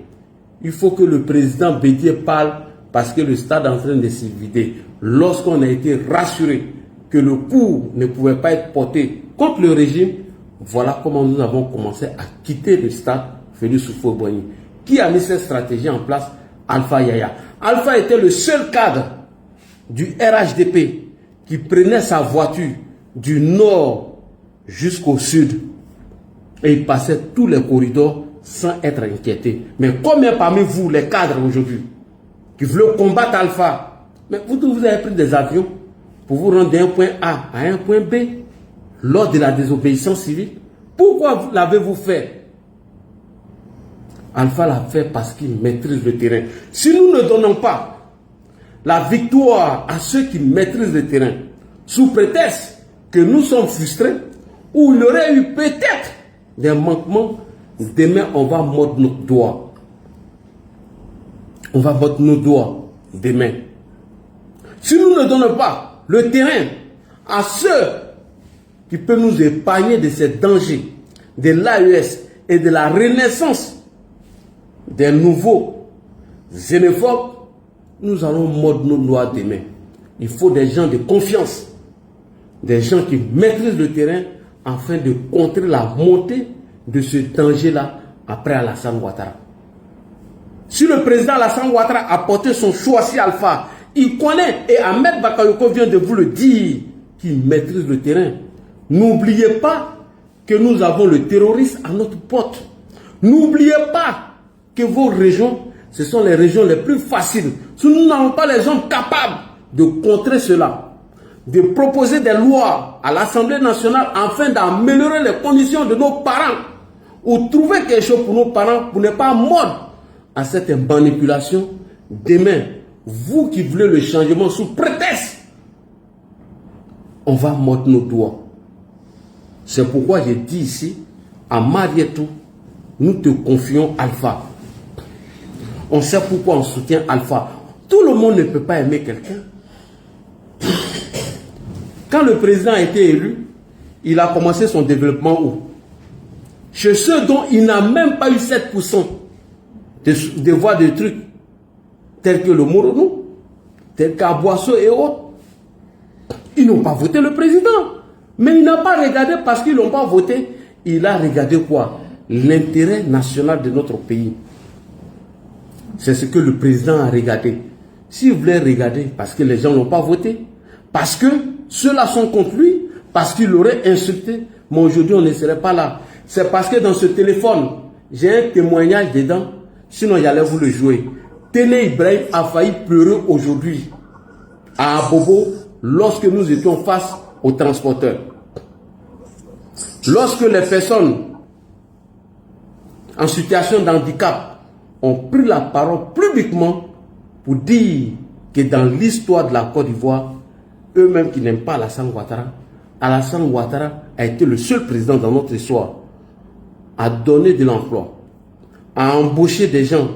S1: il faut que le président Bédié parle parce que le stade est en train de se vider. Lorsqu'on a été rassuré que le coup ne pouvait pas être porté contre le régime, voilà comment nous avons commencé à quitter le stade Félix Houphouët-Boigny. Qui a mis cette stratégie en place? Alpha Yaya. Alpha était le seul cadre du RHDP qui prenait sa voiture du nord jusqu'au sud et il passait tous les corridors sans être inquiété. Mais combien parmi vous, les cadres aujourd'hui, qui veulent combattre Alpha, mais vous avez pris des avions pour vous rendre d'un point A à un point B. lors de la désobéissance civile. Pourquoi l'avez-vous fait? Alpha l'a fait parce qu'il maîtrise le terrain. Si nous ne donnons pas la victoire à ceux qui maîtrisent le terrain, sous prétexte que nous sommes frustrés, ou il y aurait eu peut-être des manquements, demain on va mordre nos doigts. On va mordre nos doigts demain. Si nous ne donnons pas le terrain à ceux qui peuvent nous épargner de ces dangers, de l'AES et de la renaissance des nouveaux xénophobes, nous allons mordre nos doigts demain. Il faut des gens de confiance, des gens qui maîtrisent le terrain afin de contrer la montée de ce danger-là après Alassane Ouattara. Si le président Alassane Ouattara a porté son choix sur Alpha, il connaît, et Ahmed Bakayoko vient de vous le dire, qu'il maîtrise le terrain. N'oubliez pas que nous avons le terroriste à notre porte. N'oubliez pas que vos régions, ce sont les régions les plus faciles. Si nous n'avons pas les hommes capables de contrer cela, de proposer des lois à l'Assemblée nationale afin d'améliorer les conditions de nos parents, ou trouver quelque chose pour nos parents pour ne pas mordre à cette manipulation, demain, vous qui voulez le changement sous prétexte, on va mordre nos doigts. C'est pourquoi j'ai dit ici, à Marietou, nous te confions Alpha. On sait pourquoi on soutient Alpha. Tout le monde ne peut pas aimer quelqu'un. Quand le président a été élu, il a commencé son développement où? Chez ceux dont il n'a même pas eu 7% de voix de trucs, tels que le Moronou, tels qu'Aboisseau et autres. Ils n'ont pas voté le président. Mais il n'a pas regardé parce qu'ils n'ont pas voté. Il a regardé quoi? L'intérêt national de notre pays. C'est ce que le président a regardé. S'il voulait regarder parce que les gens n'ont pas voté, parce que ceux-là sont contre lui, parce qu'il aurait insulté, mais aujourd'hui on ne serait pas là. C'est parce que dans ce téléphone, j'ai un témoignage dedans, sinon j'allais vous le jouer. Télé Ibrahim a failli pleurer aujourd'hui à Abobo lorsque nous étions face aux transporteurs. Lorsque les personnes en situation de handicap ont pris la parole publiquement pour dire que dans l'histoire de la Côte d'Ivoire, eux-mêmes qui n'aiment pas Alassane Ouattara a été le seul président dans notre histoire à donner de l'emploi, à embaucher des gens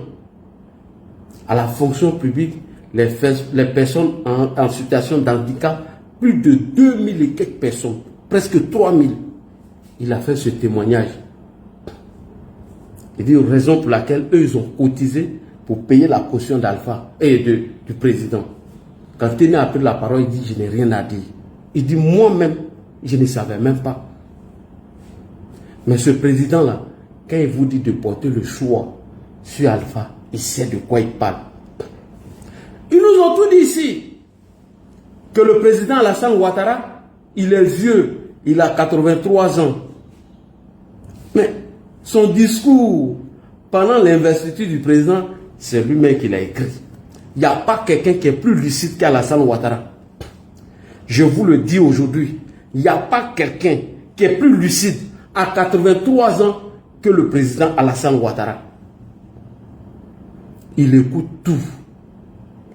S1: à la fonction publique, les personnes en situation de handicap, plus de 2000 et quelques personnes, presque 3000. Il a fait ce témoignage. Il dit raison pour laquelle eux, ils ont cotisé pour payer la caution d'Alpha et du président. Quand Téné a pris la parole, il dit je n'ai rien à dire. Il dit moi-même, je ne savais même pas. Mais ce président-là, quand il vous dit de porter le choix sur Alpha, il sait de quoi il parle. Ils nous ont tout dit ici. Que le président Alassane Ouattara, il est vieux, il a 83 ans. Mais son discours pendant l'investiture du président, c'est lui-même qui l'a écrit. Il n'y a pas quelqu'un qui est plus lucide qu'Alassane Ouattara. Je vous le dis aujourd'hui, il n'y a pas quelqu'un qui est plus lucide à 83 ans que le président Alassane Ouattara. Il écoute tout.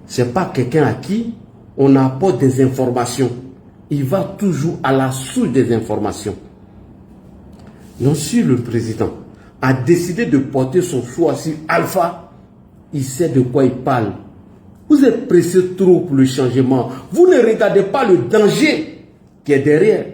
S1: Ce n'est pas quelqu'un à qui on apporte des informations. Il va toujours à la source des informations. Donc si le président a décidé de porter son choix sur Alpha, il sait de quoi il parle. Vous êtes pressé trop pour le changement. Vous ne regardez pas le danger qui est derrière.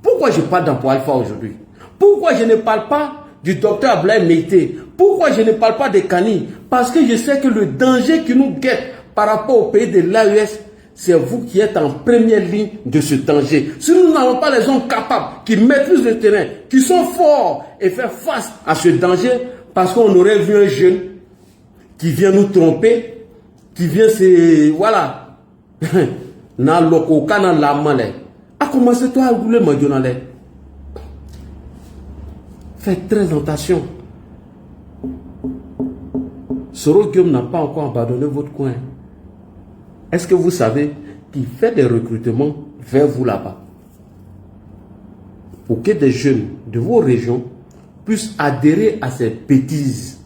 S1: Pourquoi je parle d'emploi Alpha aujourd'hui? Pourquoi je ne parle pas du docteur Ablaye Meïté? Pourquoi je ne parle pas des Kani? Parce que je sais que le danger qui nous guette par rapport au pays de l'AES, c'est vous qui êtes en première ligne de ce danger. Si nous n'avons pas les hommes capables, qui maîtrisent le terrain, qui sont forts et faire face à ce danger, parce qu'on aurait vu un jeune qui vient nous tromper, qui vient se... Voilà. Na loko kana la male. A commencé toi à rouler ma djonale. Faites très attention. Soro Guillaume n'a pas encore abandonné votre coin. Est-ce que vous savez qu'il fait des recrutements vers vous là-bas? pour que des jeunes de vos régions puissent adhérer à ces bêtises.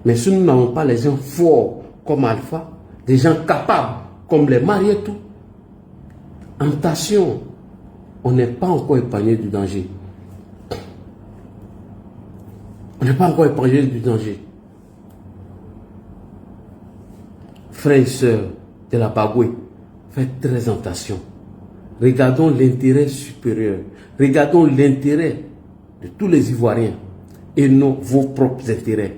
S1: Mais si nous n'avons pas les gens forts comme Alpha, des gens capables comme les Marietou, en tentation, on n'est pas encore épargné du danger. On n'est pas encore épargné du danger. Frères et sœurs de la Bagoué, faites très attention. Regardons l'intérêt supérieur. Regardons l'intérêt de tous les Ivoiriens et non vos propres intérêts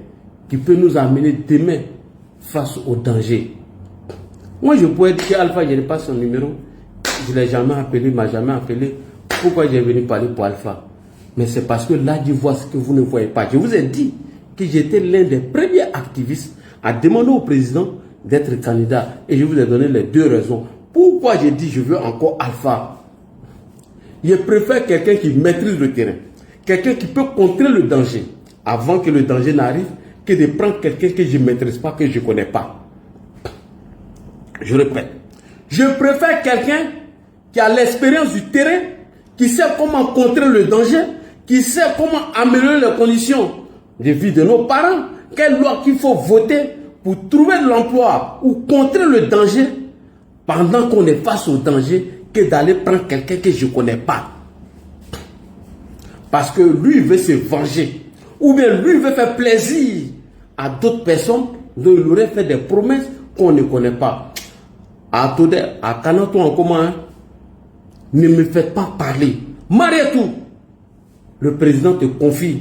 S1: qui peuvent nous amener demain face au danger. Moi, je pourrais dire qu'Alpha, je n'ai pas son numéro. Je ne l'ai jamais appelé, il ne m'a jamais appelé. Pourquoi j'ai venu parler pour Alpha? Mais c'est parce que là, je vois ce que vous ne voyez pas. Je vous ai dit que j'étais l'un des premiers activistes à demander au président d'être candidat. Et je vous ai donné les deux raisons. Pourquoi j'ai dit je veux encore Alpha? Je préfère quelqu'un qui maîtrise le terrain. Quelqu'un qui peut contrer le danger avant que le danger n'arrive, que de prendre quelqu'un que je ne maîtrise pas, que je ne connais pas. Je répète. Je préfère quelqu'un qui a l'expérience du terrain, qui sait comment contrer le danger, qui sait comment améliorer les conditions de vie de nos parents, quelle loi qu'il faut voter pour trouver de l'emploi ou contrer le danger pendant qu'on est face au danger, que d'aller prendre quelqu'un que je ne connais pas. Parce que lui veut se venger. Ou bien lui veut faire plaisir à d'autres personnes dont il aurait fait des promesses qu'on ne connaît pas. À Todé, à Kanato en commun, ne me faites pas parler. Marietou, le président te confie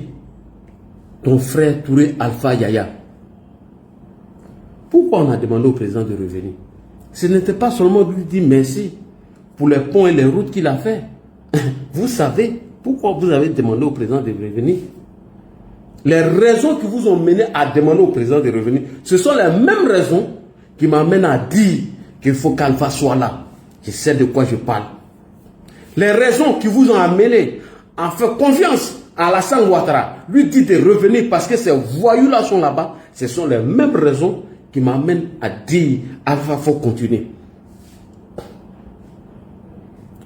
S1: ton frère Touré Alpha Yaya. Pourquoi on a demandé au président de revenir? Ce n'était pas seulement de lui dire merci pour les ponts et les routes qu'il a fait. Vous savez pourquoi vous avez demandé au président de revenir? Les raisons qui vous ont mené à demander au président de revenir, ce sont les mêmes raisons qui m'amènent à dire qu'il faut qu'Alpha soit là. Je sais de quoi je parle. Les raisons qui vous ont amené à faire confiance à Alassane Ouattara, lui dit de revenir parce que ces voyous-là sont là-bas, ce sont les mêmes raisons qui m'amènent à dire Alpha faut continuer.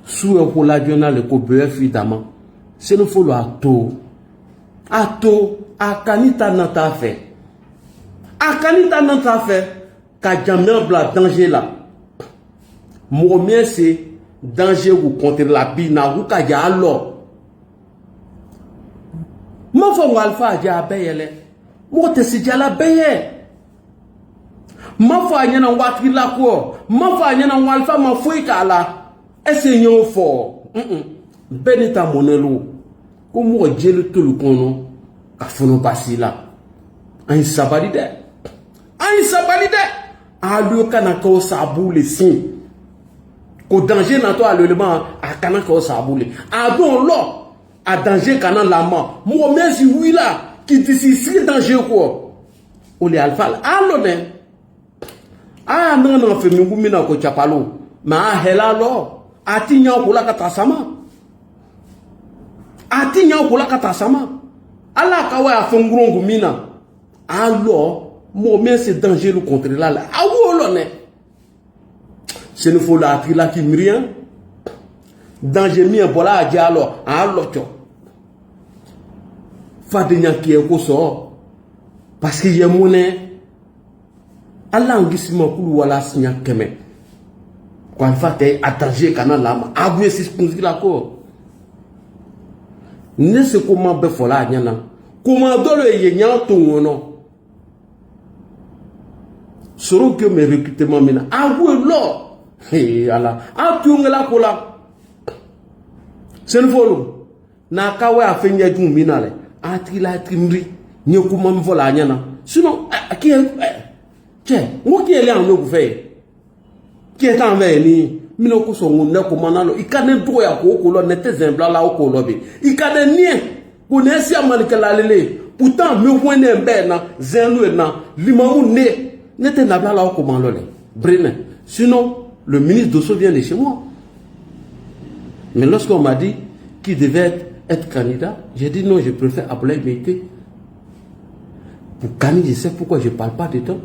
S1: Sous un colladionnal le COBEF évidemment, c'est le faut l'ato. Ato, akanita nanta fait. Akanita nanta fait, kajamien bla danger là. Mon mien c'est danger ou contre la bina ou kaja alors. Mon fond Alpha aja abeyele. Mon te si jala beye. Mon fond nyana watri la ko. Mon fond nyana Alpha ma foi kala. Ese nyon fort. Benita monelo. Comme on dit le tout le kono. Kafono pasi là. Ain sabalide. Ain sabalide. A lui kanako sabu le sin. Ko danger na to allemand a kanako sabu le. A don lo. A danger kanan lama. Mo mesi oui là qui d'ici si danger quoi. O le Alpha. Allo ne. Ah non non fe mi na ko chapalo. Ma hela lo. Ati nya ko la katasama. Ati nya ko la katasama. Ala kawa afongrongo mina. Alors, mo men c'est dangereux contre là. Ah oui, ne. C'est ne faut la là qui mrien. Danger mi en bola a alors, alors cho. Fa de nya ki ko so. Parce que y a monnaie. Ala ngisimo kulu wala sinya keme. Quand fait attaché canal là, aboué si pour la ko. Ne se comment be fola nyana. Comment do le yenyan ton non. Soro que mes recrutements mina. Aboué lo. Hey ala. A tuungela ko la. Sen folo. Na kawe afenye dum mina le. Atri la trimri. Nye kuma mvola nyana. Sinon qui tiens, moi qui est en nous faire. Qui est en veni mino ko so ngunne ko manalo ikane do ya ko ko lo nete zembla la ko lo bi ikane nie ko ne si amalika la lele pourtant me wone mbe na zenu na limamu nete na bla la ko manlo le brene sinon le ministre Dosso vient de chez moi. Mais lorsqu'on m'a dit qu'il devait être candidat, j'ai dit non, je préfère Abdoulaye Meïté. Pour Kani, je sais pourquoi je ne parle pas de temps.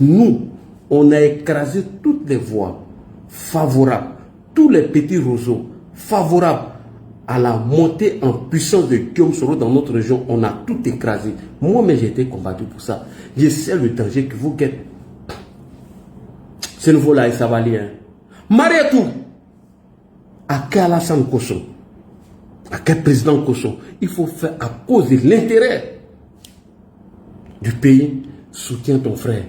S1: Nous, on a écrasé toutes les voix favorables, tous les petits roseaux favorable à la montée en puissance de Guillaume Soro dans notre région. On a tout écrasé. Moi-même, j'ai été combattu pour ça. Je sais le danger que vous guette. Ce niveau-là, ça va aller. Marietou, à quel Alassane Kosso, à quel président Kosso, il faut faire à cause de l'intérêt du pays, soutiens ton frère.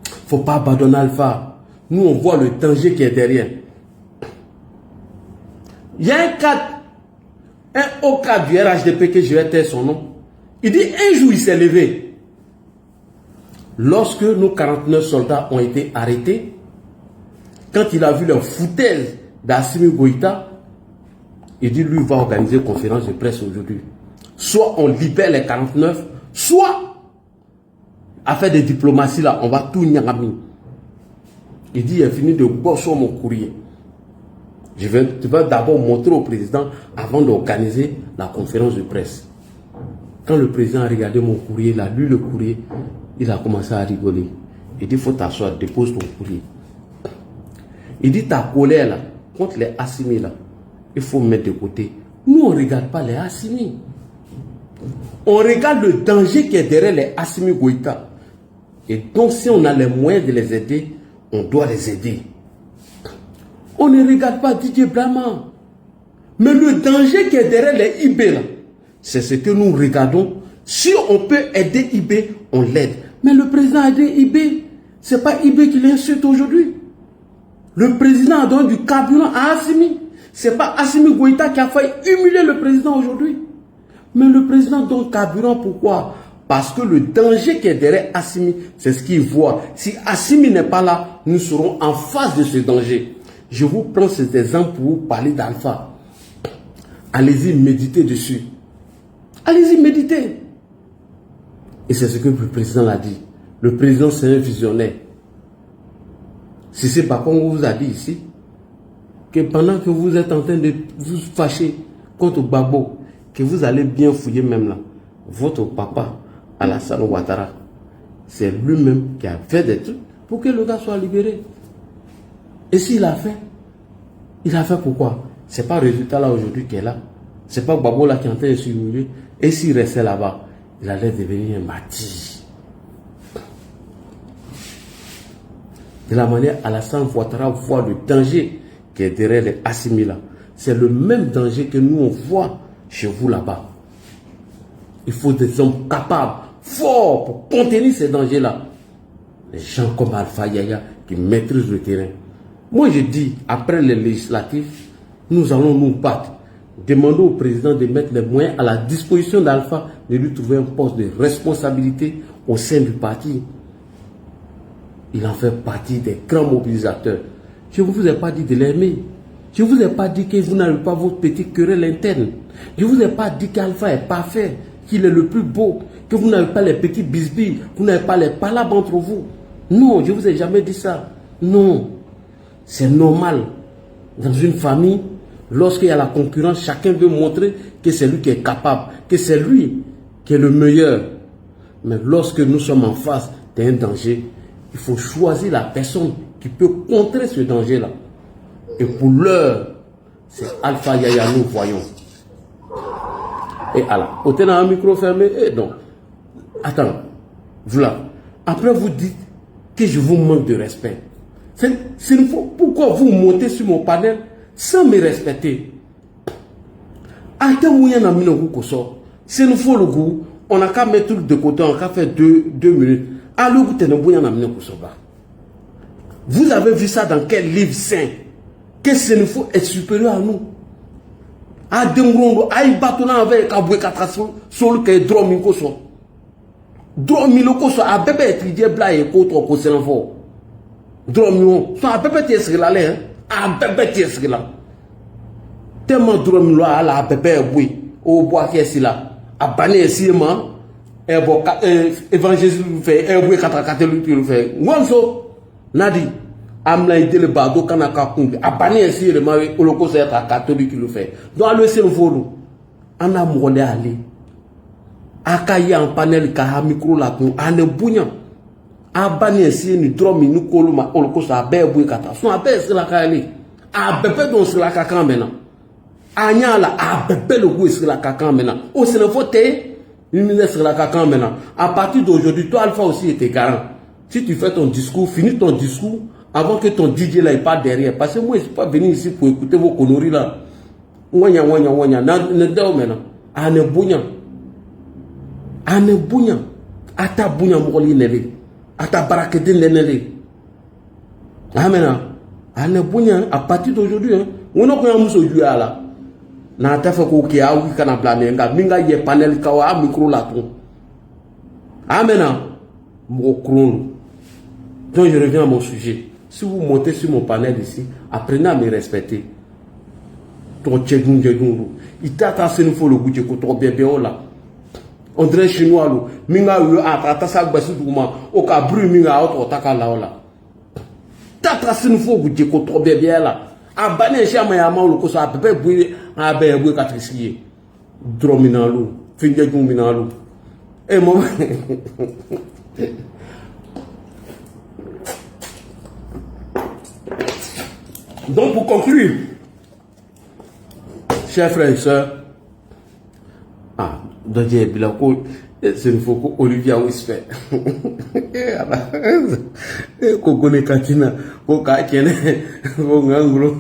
S1: Il ne faut pas abandonner Alpha. Nous, on voit le danger qui est derrière. Il y a un haut cadre du RHDP que je vais taire son nom. Il dit un jour il s'est levé. Lorsque nos 49 soldats ont été arrêtés, quand il a vu leur foutaise d'Assimi Goïta, il dit lui va organiser une conférence de presse aujourd'hui. Soit on libère les 49, soit à faire des diplomaties là, on va tout nyagami. Il dit il a fini de bosser mon courrier. Je vais d'abord montrer au président avant d'organiser la conférence de presse. Quand le président a regardé mon courrier, il a lu le courrier, il a commencé à rigoler. Il dit, il faut t'asseoir, dépose ton courrier. Il dit, ta colère là, contre les Assimi là, il faut mettre de côté. Nous, on ne regarde pas les Assimi. On regarde le danger qui est derrière les Assimi Goïta. Et donc, si on a les moyens de les aider, on doit les aider. On ne regarde pas Didier Blama. Mais le danger qui est derrière les IB là, c'est ce que nous regardons. Si on peut aider IB, on l'aide. Mais le président a aidé IB. Ce n'est pas IB qui l'insulte aujourd'hui. Le président a donné du carburant à Assimi. Ce n'est pas Assimi Goïta qui a failli humilier le président aujourd'hui. Mais le président donne carburant, pourquoi? Parce que le danger qui est derrière Assimi, c'est ce qu'il voit. Si Assimi n'est pas là, nous serons en face de ce danger. Je vous prends cet exemple pour vous parler d'Alpha. Allez-y méditer dessus. Allez-y méditer. Et c'est ce que le président l'a dit. Le président, c'est un visionnaire. Si c'est pas comme on vous a dit ici, que pendant que vous êtes en train de vous fâcher contre Gbagbo, que vous allez bien fouiller même là, votre papa, Alassane Ouattara, c'est lui-même qui a fait des trucs pour que le gars soit libéré. Et s'il a fait, il a fait pourquoi? C'est pas le résultat là aujourd'hui qui est là. C'est pas Gbagbo là qui est en train de s'humilier. Et s'il restait là-bas, il allait devenir un martyr. De la manière Alassane Ouattara voit le danger qui est derrière les Assimi là. C'est le même danger que nous on voit chez vous là-bas. Il faut des hommes capables, forts pour contenir ces dangers-là. Les gens comme Alpha Yaya qui maîtrisent le terrain. Moi je dis, après les législatives, nous allons nous battre. Demandons au président de mettre les moyens à la disposition d'Alpha, de lui trouver un poste de responsabilité au sein du parti. Il en fait partie des grands mobilisateurs. Je ne vous ai pas dit de l'aimer. Je ne vous ai pas dit que vous n'avez pas votre petite querelle interne. Je ne vous ai pas dit qu'Alpha est parfait, qu'il est le plus beau, que vous n'avez pas les petits bisbilles, que vous n'avez pas les palabres entre vous. Non, je ne vous ai jamais dit ça. Non. C'est normal. Dans une famille, lorsqu'il y a la concurrence, chacun veut montrer que c'est lui qui est capable, que c'est lui qui est le meilleur. Mais lorsque nous sommes en face d'un danger, il faut choisir la personne qui peut contrer ce danger-là. Et pour l'heure, c'est Alpha Yaya, nous voyons. Et alors, au un micro fermé, et donc, attends, voilà. Après, vous dites que je vous manque de respect. Pourquoi vous montez sur mon panel sans me respecter? C'est nous faut le goût. On n'a qu'à mettre tout de côté, on n'a qu'à faire 2 minutes. Vous avez vu ça dans quel livre saint? Que ce ne faut être supérieur à nous. A Demrondo, a Ibatona avec Aboué Katrason, Sol que Drominkoso. Dromilokoso, a bébé étudié Bla et Koto au Sénavo. Dromio, so a bébé Tiesrila, a bébé Tiesrila. Tellement Dromilo à la bébé oui, au bois qui est là. A Bané Sima, évangile fait, Eboué Katrakatelu qui le fait. Wanso, Nadi. Amna ide le bado kanaka kumbi abani esi le mawe oloko se ta catholique qui le fait donc le sen volu ana mole ali akayi en panel ka ha micro la ko ane bunya abani esi ni dromi ni koluma oloko sa be bu kata so abe esi la kali A bébé donc sur la cacan maintenant. Anya là, a bébé le goût sur la cacan maintenant. Au Sénégal, il est sur la cacan maintenant. À partir d'aujourd'hui, toi Alpha aussi était garant. Si tu fais ton discours, finis ton discours avant que ton DJ là il parte derrière. Parce que moi je ne suis pas venu ici pour écouter vos conneries là. Wanya. Ne dao maintenant. Ane bounya. Ata bounya mokoli nele. Ata barakete nele. Amena. Ane bounya à partir d'aujourd'hui. On a quand même ce lieu là. Na ta fait ko ki awi kana blâmer nga minga ye panel kawa micro là tout. Amena. Mokron. Donc je reviens à mon sujet. Si vous montez sur mon panel ici, apprenez à me respecter. Ton tchèdou, il t'a tassé nous faut le goût de ton bébé là. On dirait chinois là. Minga eu à tassa basu douma. Au cas bru minga autre taka là là. T'a tassé nous faut le goût de ton bébé là. A bané chama ya ma ko sa bébé boué a bé boué katrisier. Drominalo, finge dominalo. Et moi donc pour conclure, chers frères et sœurs, c'est une fois qu'Olivier Wisper. Kokone Katina, Kokakene, Nganglo.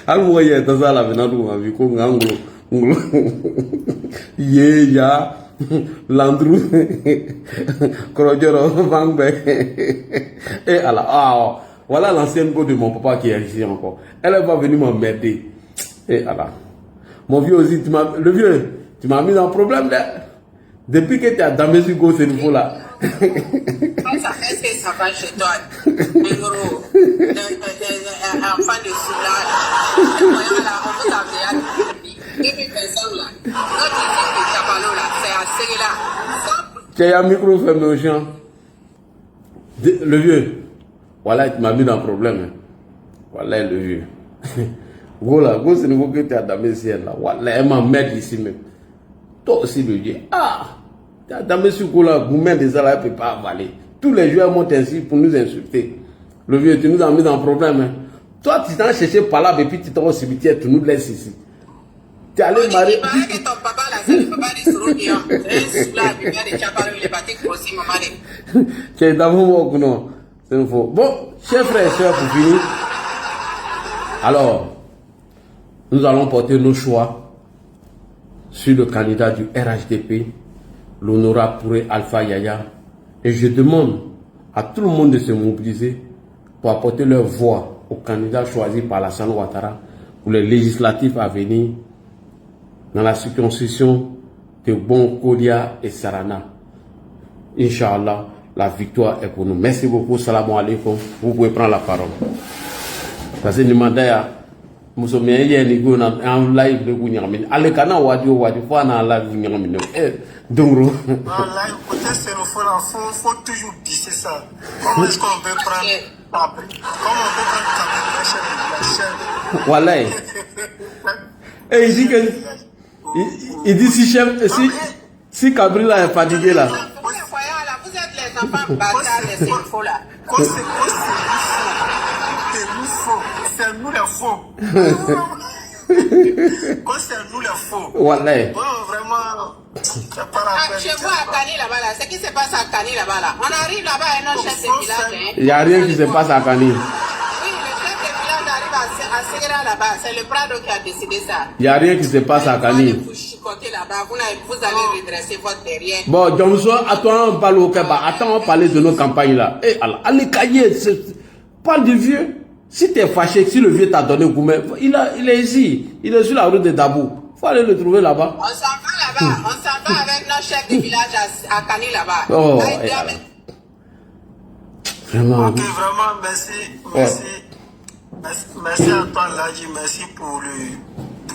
S1: Almoye Tazala Venaduma, Vico Nganglo. Ya. Landru Krojero Vangbe. Et alors, voilà l'ancienne go de mon papa qui est ici encore. Elle va venir m'emmerder. Et alors, mon vieux aussi, le vieux, tu m'as mis dans le problème là. Depuis que tu as damé sur go, ce niveau-là.
S7: Ça fait ce que ça va chez toi. Enfant de soulard. Voilà, on vous a fait. Depuis personne là. Notre idée de Chabalo là, c'est assez là.
S1: Tu as un micro fermé au champ. Le vieux. Voilà, tu m'as mis dans le problème. Voilà le vieux. Voilà, go c'est nouveau que tu as damé ciel là. Voilà, elle m'emmerde ici même. Toi aussi le vieux. Ah, tu as damé sur quoi là, vous-même des salariés ne peuvent pas avaler. Tous les joueurs montent ainsi pour nous insulter. Le vieux, tu nous as mis dans le problème. Hein. Toi, tu t'en cherché par là et puis tu t'en au cimetière, tu nous laisses ici. Tu es allé marier.
S7: Il paraît que ton papa là, c'est le papa de Souroubian. C'est un soulard, il vient de Chabalo, il est parti aussi, maman.
S1: Tu es dans mon non. C'est une fois. Bon, chers frères et sœurs, pour finir. Alors, nous allons porter nos choix sur le candidat du RHDP, l'honorable Touré Alpha Yaya. Et je demande à tout le monde de se mobiliser pour apporter leur voix au candidat choisi par Alassane Ouattara pour les législatifs à venir dans la circonscription de Bon-Kolia et Sarana. Inch'Allah, la victoire est pour nous. Merci beaucoup. Salam alaikum. Vous pouvez prendre la parole. Parce que nous demandons nous sommes en live de Gounyamine. Allez, quand on a dit, faut en live Gounyamine. Donc,
S6: en live, peut-être c'est le faux l'enfant, il faut toujours disser ça. Comment est-ce qu'on peut prendre après? Comment on peut prendre la chaîne?
S1: Voilà. Et il dit que. Il dit si Cabrila est fatigué là.
S7: Vous êtes les enfants bâtards, les infos là.
S6: C'est nous les faux. C'est nous les faux.
S1: Voilà.
S6: Bon, vraiment, c'est pas la peine.
S7: Chez vous à Kani là-bas, là, ce qui se passe à Kani là-bas, là. On arrive là-bas et notre chef de village.
S1: Il n'y a rien qui se passe à Kani.
S7: Oui, le chef de village arrive à Séguéra là-bas. C'est le Prado qui a décidé ça.
S1: Il n'y a rien qui se passe à Kani.
S7: Vous chicotez là-bas, vous allez redresser votre derrière.
S1: Bon, Johnson, attends, on parle au Kaba. Attends, on parle de nos campagnes là. Eh, alors, allez, cahier, parle du vieux. Si tu es fâché, si le vieux t'a donné Goumé, il est ici. Il est sur la route de Dabou. Il faut aller le trouver là-bas.
S7: On s'en va là-bas. On s'en va avec notre chef de village à Kani là-bas.
S1: Oh, vraiment.
S6: Ok, vraiment, merci. Merci à toi, Ladji. Merci pour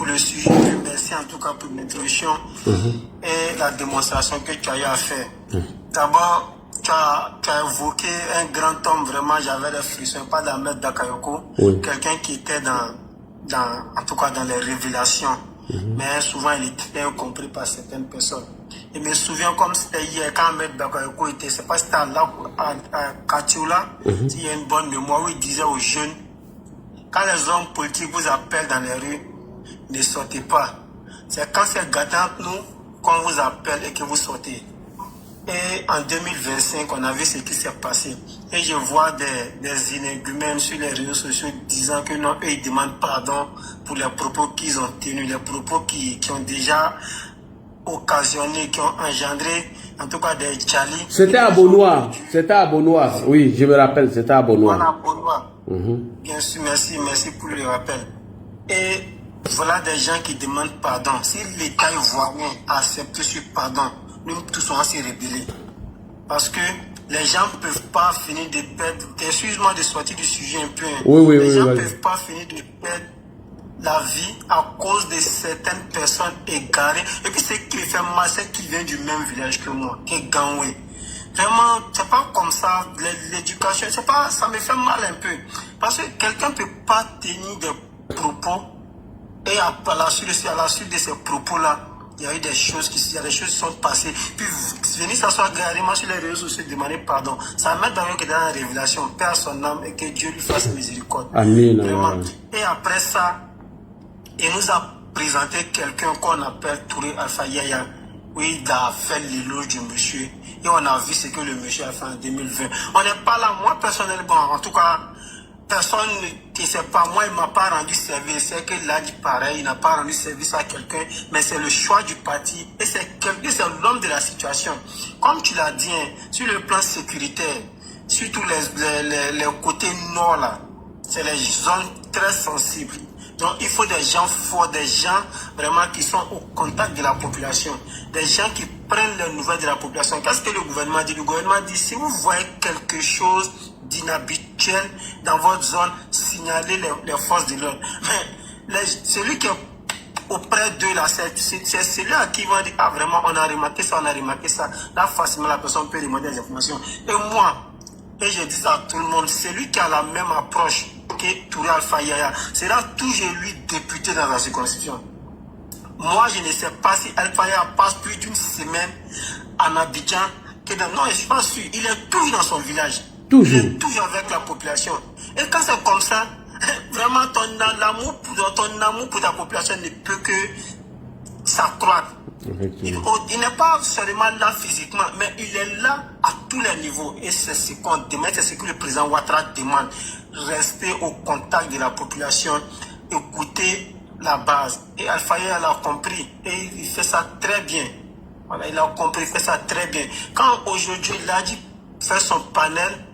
S6: le sujet. Merci en tout cas pour l'introduction et la démonstration que tu as eu à faire. D'abord, tu as évoqué un grand homme, vraiment, j'avais des frissons, pas d'Ahmed Bakayoko, quelqu'un qui était en tout cas dans les révélations, mais souvent il était incompris par certaines personnes. Je me souviens comme c'était hier, quand Ahmed Bakayoko était, c'est pas si c'était à Katioula, il y a une bonne mémoire, où il disait aux jeunes
S8: Quand les hommes politiques vous appellent dans les rues, ne sortez pas. C'est quand c'est gâtant nous qu'on vous appelle et que vous sortez. Et en 2025, on a vu ce qui s'est passé. Et je vois des énergumènes sur les réseaux sociaux disant que non, eux, ils demandent pardon pour les propos qu'ils ont tenus, les propos qui ont déjà occasionné, qui ont engendré, en tout cas des tchalis.
S1: C'était à Beaunois. C'était à Beaunois. Oui, je me rappelle, c'était à Beaunois.
S8: Voilà, Beaunois. Bien sûr, merci pour le rappel. Et voilà des gens qui demandent pardon. Si l'État ivoirien accepte ce pardon, nous tous on va se rébeller. Parce que les gens ne peuvent pas finir de perdre, excuse-moi de sortir du sujet un peu. Les gens ne peuvent pas finir de perdre la vie à cause de certaines personnes égarées. Et puis ce qui me fait mal, c'est qu'il vient du même village que moi, qui est Gangway. Vraiment, c'est pas comme ça, l'éducation, c'est pas, ça me fait mal un peu. Parce que quelqu'un ne peut pas tenir des propos et à la suite de ces propos-là, il y a eu des choses qui sont passées. Puis venir s'asseoir carrément sur les réseaux sociaux et demander pardon. Ça met dans la révélation, Père à son âme et que Dieu lui fasse miséricorde.
S1: Amen.
S8: Vraiment. Et après ça, il nous a présenté quelqu'un qu'on appelle Touré Alpha Yaya. Oui, il a fait l'éloge du monsieur. Et on a vu ce que le monsieur a fait en 2020. On n'est pas là, moi personnellement, en tout cas, personne qui sait pas, moi il ne m'a pas rendu service. C'est qu'il a dit pareil, il n'a pas rendu service à quelqu'un, mais c'est le choix du parti. Et c'est l'homme de la situation. Comme tu l'as dit, hein, sur le plan sécuritaire, surtout les côtés nord là, c'est les zones très sensibles. Donc il faut des gens forts, des gens vraiment qui sont au contact de la population, des gens qui prennent les nouvelles de la population. Qu'est-ce que le gouvernement dit? Le gouvernement dit, si vous voyez quelque chose d'inhabituel dans votre zone, signalez les forces de l'ordre. Mais celui qui est auprès d'eux, là, c'est celui à qui vont dire, ah vraiment, on a remarqué ça, on a remarqué ça. Là, facilement, la personne peut demander des informations. Et moi, et je dis ça à tout le monde, celui qui a la même approche que Touré Alpha Yaya sera toujours lui député dans la circonscription. Moi, je ne sais pas si Alpha Yaya passe plus d'une semaine en Abidjan. Non, je ne suis pas sûr. Il est toujours dans son village.
S1: Toujours.
S8: Il est toujours avec la population. Et quand c'est comme ça, vraiment, ton amour pour ta population ne peut que s'accroître. Il n'est pas seulement là physiquement, mais il est là à tous les niveaux. Et c'est ce qu'on demande, c'est ce que le président Ouattara demande. Rester au contact de la population, écouter la base. Et Alpha Yaya l'a compris. Et il fait ça très bien. Voilà, il a compris, il fait ça très bien. Quand aujourd'hui il a dit faire son panel,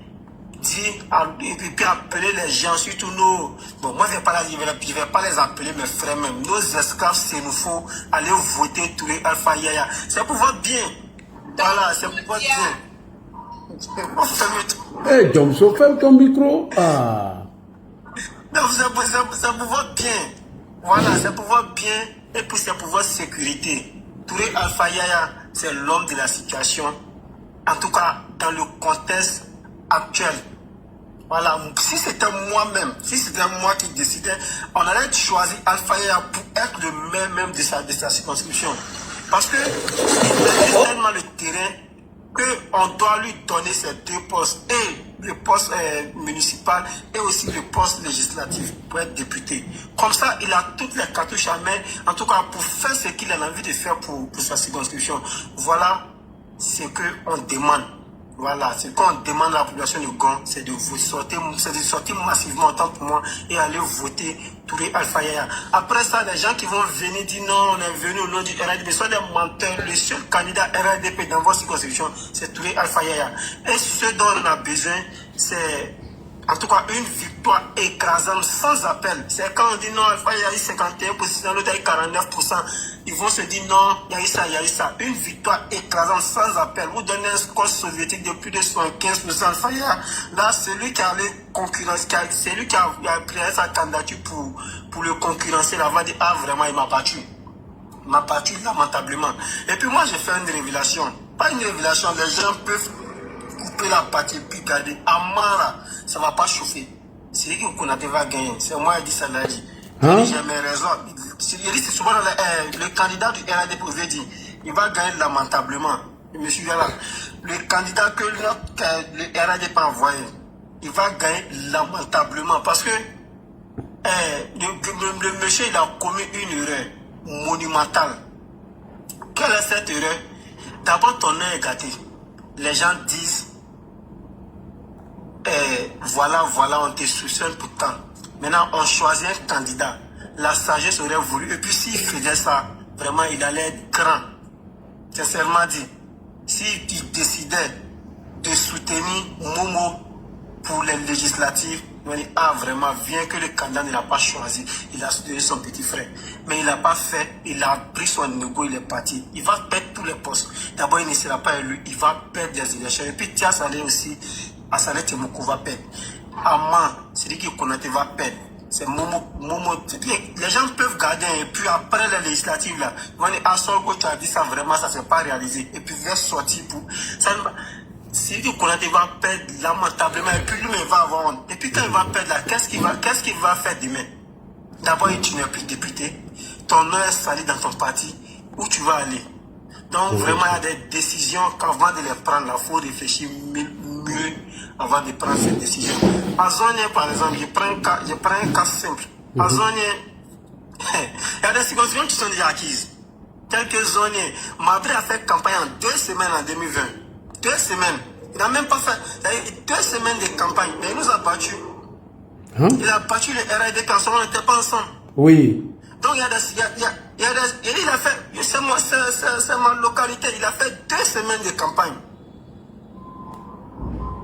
S8: et puis appeler les gens, surtout nos... Bon, moi je ne vais pas les appeler mes frères même. Nos esclaves, c'est nous faut aller voter tous les Alpha Yaya. C'est pour votre bien. Voilà, c'est pour votre bien.
S1: Eh, Jomso, ferme ton micro. Ah.
S8: Non, c'est pour votre bien. Voilà, c'est pour votre bien et puis c'est pour votre sécurité. Touré Alpha Yaya, c'est l'homme de la situation. En tout cas, dans le contexte actuel. Voilà, si c'était moi-même, si c'était moi qui décidais, on allait choisir Alpha Yaya pour être le maire même de sa circonscription. Parce que il a tellement le terrain qu'on doit lui donner ces deux postes, et le poste municipal et aussi le poste législatif pour être député. Comme ça, il a toutes les cartouches à main, en tout cas pour faire ce qu'il a envie de faire pour sa circonscription. Voilà ce qu'on demande. Voilà, ce qu'on demande à la population de Gand, c'est de sortir massivement autant pour moi et aller voter Touré Alpha Yaya. Après ça, les gens qui vont venir dire non, on est venu au nom du RDP, soit des menteurs. Le seul candidat RDP dans votre circonscription, c'est Touré Alpha Yaya. Et ce dont on a besoin, c'est en tout cas une victoire écrasante, sans appel. C'est quand on dit non, Alpha Yaya a eu 51%, l'autre a eu 49%. Ils vont se dire non, il y a eu ça, il y a eu ça. Une victoire écrasante sans appel. Vous donnez un score soviétique de plus de 75%. Alpha Yaya, là, celui qui a les concurrences, celui qui a pris sa candidature pour le concurrencer, là, va dire, ah, vraiment, il m'a battu. Il m'a battu lamentablement. Et puis moi, j'ai fait une révélation. Pas une révélation, les gens peuvent couper la partie et puis garder. Amara, ça ne va pas chauffer. C'est lui qu'on a va gagner. C'est moi qui ai dit ça là. J'ai mes raisons. C'est souvent le candidat du RDP veut dire, il va gagner lamentablement. Monsieur Yala, le candidat que le RDP a envoyé, il va gagner lamentablement parce que le monsieur il a commis une erreur monumentale. Quelle est cette erreur? D'abord, ton nom est gâté. Les gens disent voilà, on te soutient tout le temps. Maintenant, on choisit un candidat. La sagesse aurait voulu. Et puis, s'il faisait ça, vraiment, il allait être grand. Sincèrement dit, s'il décidait de soutenir Momo pour les législatives, on dit, ah, vraiment, bien que le candidat ne l'a pas choisi, il a soutenu son petit frère. Mais il n'a pas fait, il a pris son ego, il est parti. Il va perdre tous les postes. D'abord, il ne sera pas élu, il va perdre des élections. Et puis, Tia Saleh aussi, Assalé Temoko va perdre. Aman, c'est lui qui Konaté va perdre. C'est Momo. Les gens peuvent garder, et puis après les législatives, là, ils vont dire, ah, Sorgo, tu as dit ça, vraiment, ça ne s'est pas réalisé. Et puis, il va sortir pour. C'est lui qui Konaté va perdre lamentablement, et puis lui, il va avoir honte. Et puis, quand il va perdre là, qu'est-ce qu'il va faire demain? D'abord, tu n'es plus député, ton nom est sali dans ton parti, où tu vas aller? Donc, vraiment, il y a des décisions qu'avant de les prendre, il faut réfléchir mieux avant de prendre ces décisions. À Zonye, par exemple, je prends un cas simple. À Zonye, il y a des circonscriptions qui sont déjà acquises. Quelques Zonye, Mabré a fait campagne en 2 semaines en 2020. 2 semaines. Il n'a même pas fait 2 semaines de campagne, mais il nous a battus. Il a battu le RAD quand on n'était pas ensemble.
S1: Oui.
S8: Donc il a fait, c'est ma localité, il a fait 2 semaines de campagne.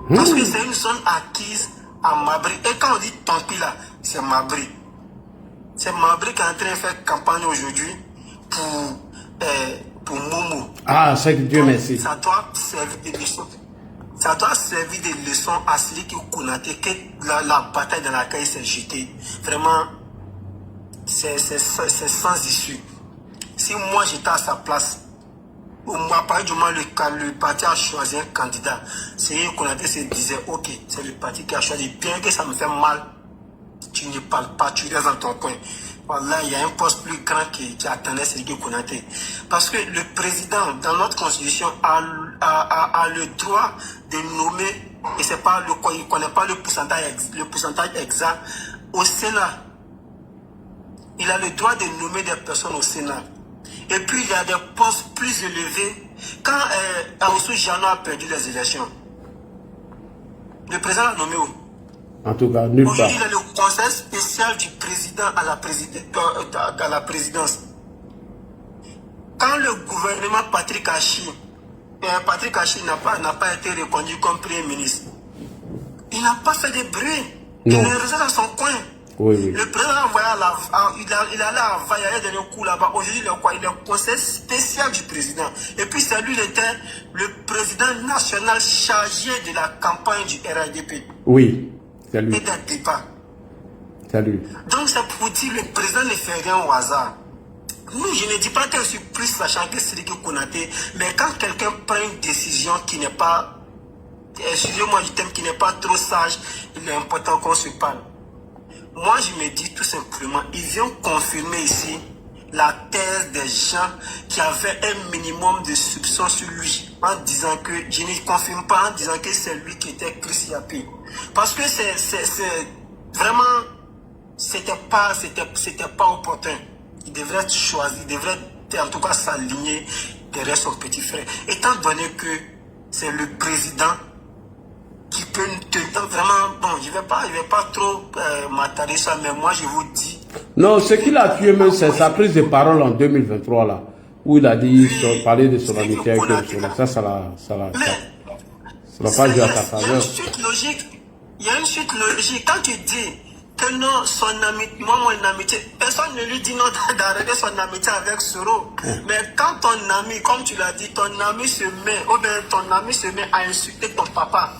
S8: Parce que c'est une zone acquise à Mabri. Et quand on dit Tampi là, c'est Mabri. C'est Mabri qui est en train de faire campagne aujourd'hui pour Momo.
S1: Ah, c'est que Dieu merci.
S8: Ça doit servir de leçon. Ça doit servir de leçon à celui qui connaît que la bataille dans laquelle il s'est jeté. Vraiment, c'est sans issue. Si moi j'étais à sa place, à partir du moment où le parti a choisi un candidat, c'est qu'on se disait, ok, c'est le parti qui a choisi, bien que ça me fait mal, tu ne parles pas, tu restes dans ton coin. Voilà, il y a un poste plus grand qui attendait Sergei Konaté. Parce que le président, dans notre constitution, a le droit de nommer, et c'est pas il ne connaît pas le pourcentage exact, au Sénat. Il a le droit de nommer des personnes au Sénat. Et puis il y a des postes plus élevés. Quand Aoussou Jano a perdu les élections, le président l'a nommé où?
S1: En tout cas, nulle part.
S8: Aujourd'hui, il est le conseil spécial du président à la présidence. Quand le gouvernement Patrick Hachi n'a pas été reconduit comme premier ministre, il n'a pas fait de bruit. Il est resté dans son coin.
S1: Oui.
S8: Le président il allait à Vaillare donner un coup là-bas. Aujourd'hui, il est le conseil spécial du président. Et puis, c'est lui qui était le président national chargé de la campagne du RADP.
S1: Oui, c'est lui.
S8: Et des débats.
S1: C'est lui.
S8: Donc, c'est pour dire que le président ne fait rien au hasard. Nous, je ne dis pas que je suis plus sachant que Sergei Konaté, mais quand quelqu'un prend une décision qui n'est pas, excusez-moi du thème, qui n'est pas trop sage, il est important qu'on se parle. Moi, je me dis tout simplement, il vient confirmer ici la thèse des gens qui avaient un minimum de soupçons sur lui, en disant que, je ne confirme pas, en disant que c'est lui qui était Chris Yapi. Parce que c'est vraiment, c'était pas opportun. Il devrait être choisi, il devrait en tout cas s'aligner derrière son petit frère. Étant donné que c'est le président qui peut nous tenir vraiment, bon, je vais pas trop m'attarder ça, mais moi je vous dis.
S1: Non, ce qu'il a tué même, c'est sa prise de parole en 2023 là, où il a dit, parler de son amitié avec le ça l'a pas joué à ta faveur.
S8: Il y a une suite logique. Quand tu dis que non, son amitié, moi mon amitié, personne ne lui dit non d'arrêter son amitié avec Soro. Mais quand ton ami, comme tu l'as dit, ton ami se met à insulter ton papa,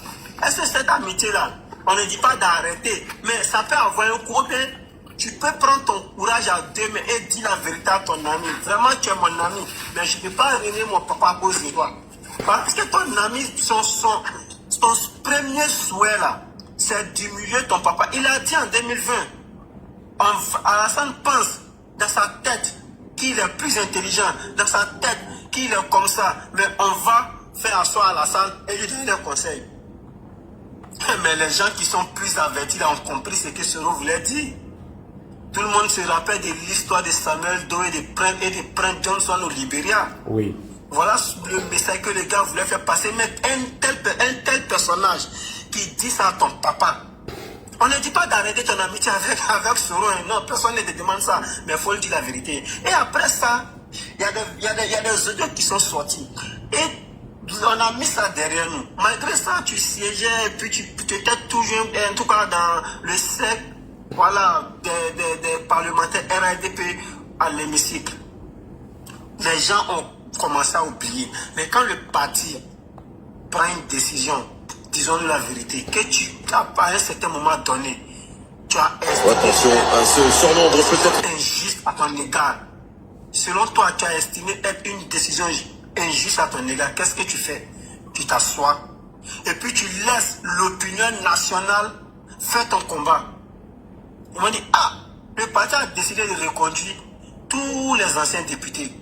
S8: est-ce que cette amitié-là, on ne dit pas d'arrêter, mais ça peut avoir un coup, tu peux prendre ton courage à deux mains et dire la vérité à ton ami. Vraiment, tu es mon ami, mais je ne peux pas renier mon papa à cause de toi. Parce que ton ami, son premier souhait là, c'est d'humilier ton papa. Il a dit en 2020, Alassane pense dans sa tête qu'il est plus intelligent, dans sa tête qu'il est comme ça, mais on va faire asseoir Alassane et lui donner des conseils. Mais les gens qui sont plus avertis là ont compris ce que Soro voulait dire. Tout le monde se rappelle de l'histoire de Samuel Doe et de Prince Johnson au Libéria.
S1: Oui.
S8: Voilà le message que les gars voulaient faire passer. Mais un tel personnage qui dit ça à ton papa. On ne dit pas d'arrêter ton amitié avec Soro. Non, personne ne te demande ça. Mais il faut le dire la vérité. Et après ça, il y a des audios qui sont sortis. Et on a mis ça derrière nous. Malgré ça, tu siégeais et puis tu étais toujours, en tout cas dans le cercle, voilà, des parlementaires RADP à l'hémicycle. Les gens ont commencé à oublier. Mais quand le parti prend une décision, disons-nous la vérité, que tu as à un certain moment donné, tu as
S3: attention à ce surnombre peut-être
S8: injuste à ton égard. Selon toi, tu as estimé être une décision injuste à ton égard. Qu'est-ce que tu fais? Tu t'assois et puis tu laisses l'opinion nationale faire ton combat. Ils m'ont dit, le parti a décidé de reconduire tous les anciens députés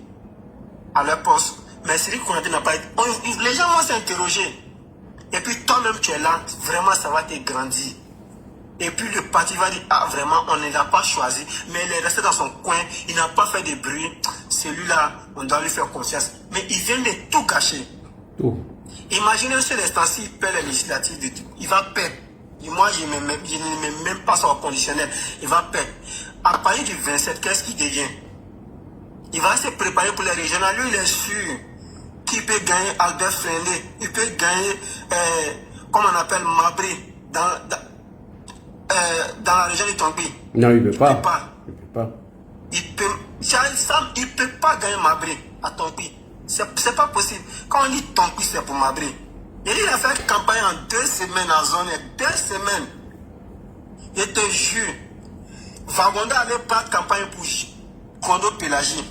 S8: à leur poste. Mais Siri Konaté n'a pas été... Les gens vont s'interroger. Et puis toi-même, tu es là. Vraiment, ça va te grandir. Et puis le parti va dire, vraiment, on ne l'a pas choisi. Mais il est resté dans son coin. Il n'a pas fait de bruit. Celui-là, on doit lui faire confiance. Mais il vient de tout gâcher.
S1: Tout.
S8: Imaginez ce instant-ci, il perd les législatives. Il va perdre. Et moi, je ne mets même pas son conditionnel. Il va perdre. À partir du 27, qu'est-ce qu'il devient? Il va se préparer pour les régionales. Lui, il est sûr qu'il peut gagner Albert Frendé. Il peut gagner, comment on appelle, Mabri, dans la région de Tongbi.
S1: Non, il ne peut pas.
S8: Il peut pas. Il peut pas gagner Mabri à Tongbi. C'est pas possible. Quand on dit Tongbi, c'est pour Mabri. Il a fait campagne en 2 semaines en zone. 2 semaines. Je te jure. Vagonda allait battre campagne pour Kondo Pélagie.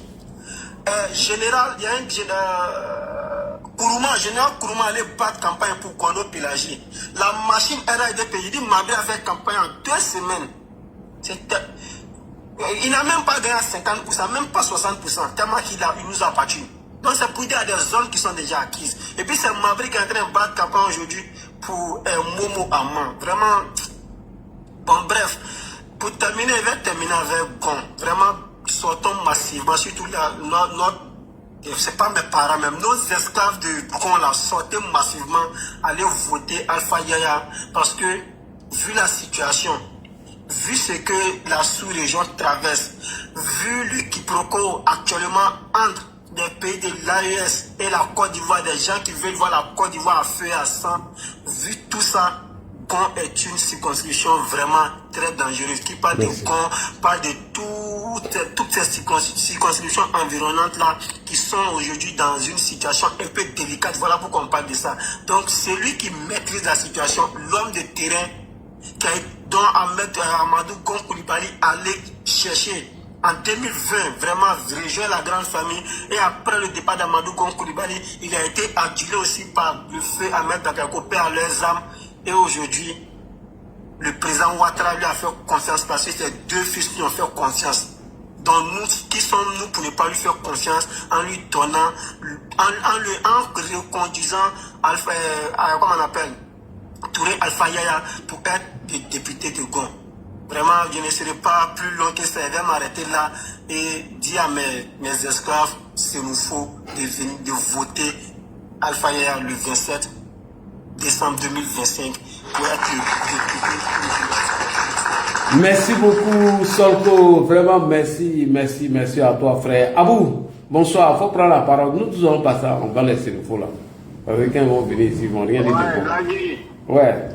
S8: Général, il y a un Kourouma, général Kourouma allait battre campagne pour Kondo Pélagie. La machine RADP, il dit Mabri a fait campagne en 2 semaines. Il n'a même pas gagné à 50%, même pas 60%, tellement qu'il nous a battus. Donc c'est pour dire à des zones qui sont déjà acquises. Et puis c'est Mabri qui est en train de battre campagne aujourd'hui pour Momo Amman. Vraiment, bon bref, pour terminer, je vais terminer avec Gon. Vraiment, sortons massivement, surtout notre, c'est pas mes parents même, nos esclaves de Gon là, sortez massivement, allez voter Alpha Yaya. Parce que, vu la situation, vu ce que la sous-région traverse, vu le quiproquo actuellement entre des pays de l'AES et la Côte d'Ivoire, des gens qui veulent voir la Côte d'Ivoire à feu et à sang, vu tout ça, Gon est une circonscription vraiment très dangereuse. Qui parle de Gon, parle de toutes ces circonscriptions environnantes là qui sont aujourd'hui dans une situation un peu délicate. Voilà pourquoi on parle de ça. Donc c'est lui qui maîtrise la situation, l'homme de terrain qui a donc Amadou Gon Coulibaly aller chercher en 2020, vraiment rejoindre la grande famille. Et après le départ d'Amadou Gon Coulibaly, il a été adulé aussi par le feu Ahmed Bakayoko, père à leurs âmes. Et aujourd'hui, le président Ouattara lui a fait confiance parce que ses 2 fils lui ont fait confiance. Donc nous, qui sommes-nous pour ne pas lui faire confiance en lui donnant, en reconduisant, comment on appelle, Touré Alpha Yaya pour être le député de Gon. Vraiment, je ne serai pas plus long que ça. Je vais m'arrêter là et dire à mes esclaves, c'est nous faut de voter Alpha Yaya le 27 décembre 2025 pour être le député.
S1: Merci beaucoup, Solko. Vraiment, merci à toi, frère. Abou, bonsoir. Il faut prendre la parole. Nous tous allons passer. On va laisser le faux là. Parce que quand ils vont venir ici, ils vont rien dire. Ouais.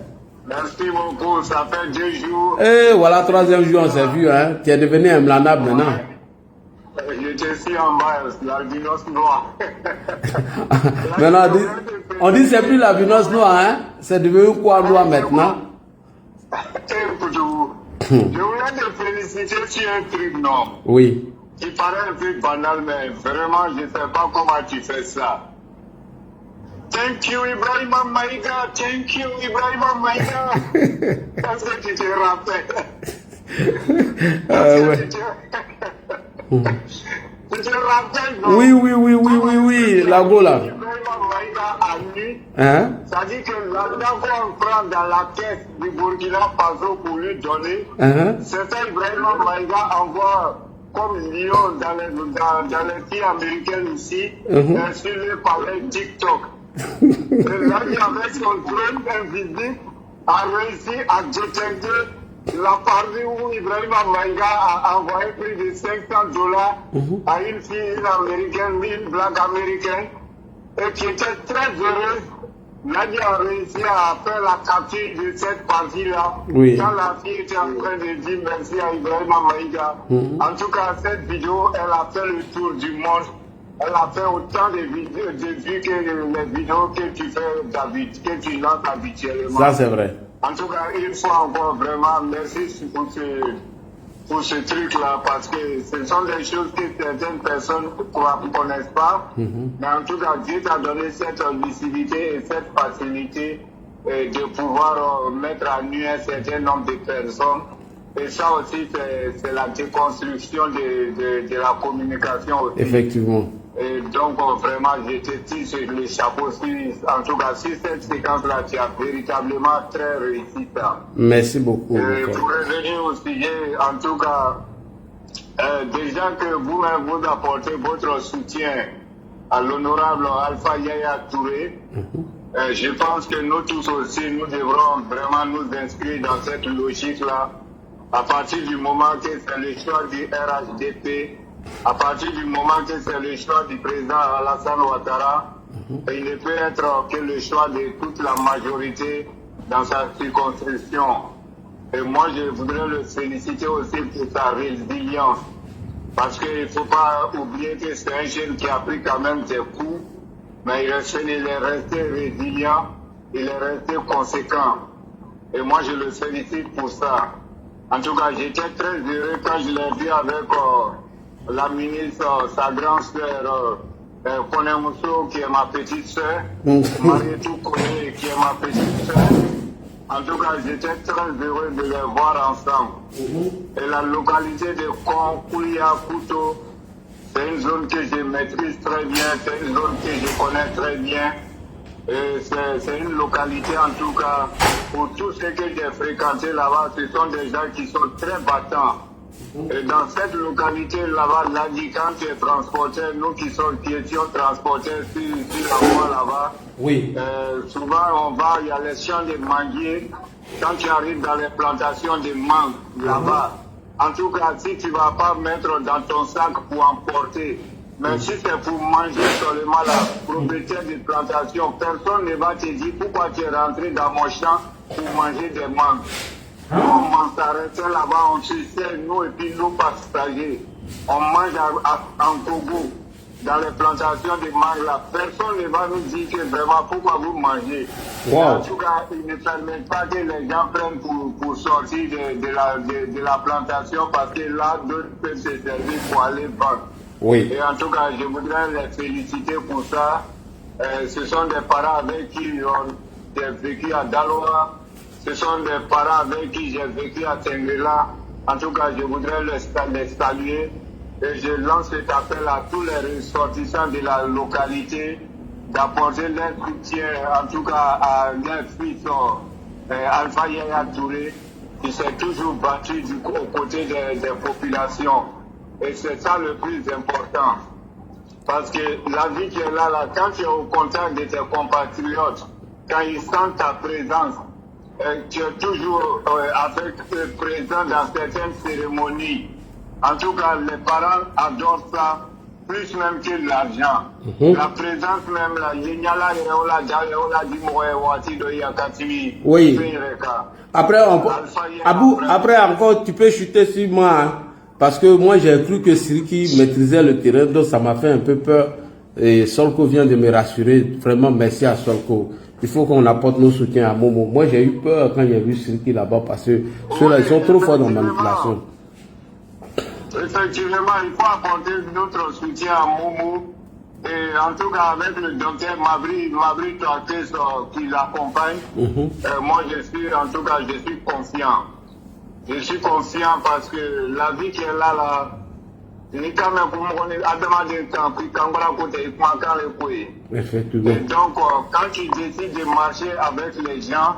S9: Merci beaucoup, ça fait 2 jours.
S1: Et voilà, 3e jour, on s'est vu, hein. Tu es devenu un blanable maintenant.
S9: Je te suis en bas, l'albinos noir.
S1: Maintenant, on dit c'est plus l'albinos noir, hein. C'est devenu quoi noir maintenant?
S9: Je voulais te féliciter sur un truc, non?
S1: Oui.
S9: Qui paraît un peu banal, mais vraiment, je ne sais pas comment tu fais ça. Thank you, Ibrahim Maïga. Thank you, Ibrahim Maïga. Est-ce que tu te rappelles?
S1: Ouais.
S9: Tu te rappelles, non?
S1: Oui, la Gola.
S9: Ibrahim Maïga a mis
S1: Hein?
S9: Ça dit que l'argent qu'on prend dans la caisse du Burkina Faso pour lui donner, c'est ça Ibrahim Maïga envoie comme Lyon dans les pays américains ici, insulé par les TikTok. Et là, avec son drone invisible, a réussi à détecter la partie où Ibrahim Maïga a envoyé plus de $500 à une fille, une américaine, une black américaine, et qui était très heureuse. Nadia a réussi à faire la capture de cette partie-là.
S1: Oui.
S9: Quand la fille était en train de dire merci à Ibrahim Maïga. En tout cas, cette vidéo, elle a fait le tour du monde. Elle a fait autant de vues que les vidéos que tu fais d'habitude, que tu lances habituellement.
S1: Ça, c'est vrai.
S9: En tout cas, une fois encore, vraiment, merci pour ce truc-là, parce que ce sont des choses que certaines personnes ne connaissent pas. Mais en tout cas, Dieu t'a donné cette lucidité et cette facilité de pouvoir mettre à nu un certain nombre de personnes. Et ça aussi, c'est la déconstruction de la communication aussi.
S1: Effectivement.
S9: Et donc, vraiment, je te tire le chapeau. En tout cas, sur cette séquence-là, tu as véritablement très réussi ça.
S1: Merci beaucoup.
S9: Pour revenir au sujet, en tout cas, déjà que vous-même vous apportez votre soutien à l'honorable Alpha Yaya Touré, je pense que nous tous aussi, nous devrons vraiment nous inscrire dans cette logique-là, à partir du moment que c'est le choix du RHDP, à partir du moment que c'est le choix du président Alassane Ouattara, il ne peut être que le choix de toute la majorité dans sa circonscription. Et moi, je voudrais le féliciter aussi pour sa résilience. Parce qu'il ne faut pas oublier que c'est un jeune qui a pris quand même des coups, mais il est resté résilient, il est resté conséquent. Et moi, je le félicite pour ça. En tout cas, j'étais très heureux quand je l'ai vu avec la ministre, sa grande sœur, Kone Mousso, qui est ma petite sœur, Marietou Kone, qui est ma petite sœur. En tout cas, j'étais très heureux de les voir ensemble. Et la localité de Konkouya Kouto, c'est une zone que je maîtrise très bien, c'est une zone que je connais très bien. Et c'est une localité, en tout cas, pour tous ceux que j'ai fréquentés là-bas, ce sont des gens qui sont très battants. Et dans cette localité là-bas, quand tu es transporteur, nous qui sommes étions transporteurs sur la voie là-bas,
S1: oui.
S9: Souvent on va, il y a les champs de manguiers. Quand tu arrives dans les plantations de mangue là-bas, en tout cas, si tu ne vas pas mettre dans ton sac pour emporter, mais si c'est pour manger seulement la propriétaire de plantation, personne ne va te dire pourquoi tu es rentré dans mon champ pour manger des mangues. On s'arrêtait là-bas, on se sert, nous et puis nous passagers. On mange en Togo, dans les plantations de mangue là. Personne ne va nous dire que vraiment pourquoi vous mangez.
S1: Wow.
S9: En tout cas, ils ne permettent pas que les gens prennent pour sortir de la plantation parce que là, d'autres peuvent se servir pour aller vendre.
S1: Oui.
S9: Et en tout cas, je voudrais les féliciter pour ça. Ce sont des parents avec qui j'ai vécu à Daloa. Ce sont des parents avec qui j'ai vécu à Tengrela. En tout cas, je voudrais les saluer. Et je lance cet appel à tous les ressortissants de la localité d'apporter leur soutien, en tout cas à leur fils Alpha Yaya Touré, qui s'est toujours battu aux côtés des populations. Et c'est ça le plus important. Parce que la vie qui est là, quand tu es au contact de tes compatriotes, quand ils sentent ta présence, tu es toujours avec eux présent dans certaines cérémonies. En tout cas, les parents adorent ça, plus même que l'argent. La présence même, là,
S1: oui. Après, après encore, tu peux chuter sur moi, hein, parce que moi j'ai cru que Siriki maîtrisait le terrain, donc ça m'a fait un peu peur. Et Solko vient de me rassurer. Vraiment, merci à Solko. Il faut qu'on apporte nos soutiens à Momo. Moi, j'ai eu peur quand j'ai vu Siriki là-bas parce que ceux-là, ils sont trop forts dans la manipulation.
S9: Effectivement, il faut apporter notre soutien à Momo. Et en tout cas, avec le docteur Mabri Tortes qui l'accompagne, moi, je suis confiant. Je suis confiant parce que la vie qui est là, Ni quand même pour me a demandé quand on va côté il manque les couilles.
S1: Effectivement.
S9: Et donc quand tu décides de marcher avec les gens,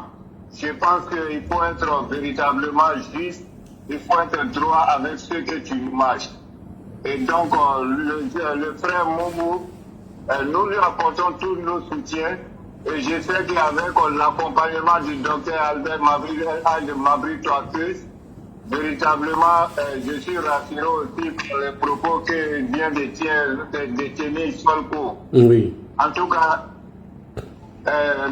S9: je pense qu'il faut être véritablement juste, il faut être droit avec ceux que tu marches. Et donc le frère Momo, nous lui apportons tous nos soutiens. Et je sais qu'avec l'accompagnement du docteur Albert Mabry Toakeus, véritablement, je suis rassuré aussi pour les propos que vient de tenir Solco.
S1: Oui.
S9: En tout cas,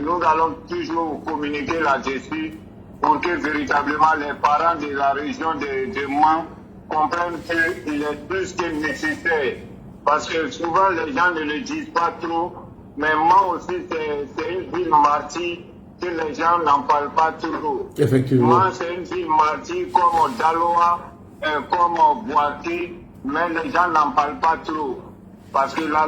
S9: nous allons toujours communiquer là-dessus pour que véritablement les parents de la région de Mans comprennent qu'il est plus que nécessaire. Parce que souvent les gens ne le disent pas trop. Mais moi aussi, c'est une ville martyre que les gens n'en parlent pas trop.
S1: Effectivement.
S9: Moi, c'est une ville martyre comme Daloa, comme Boaké, mais les gens n'en parlent pas trop. Parce que là,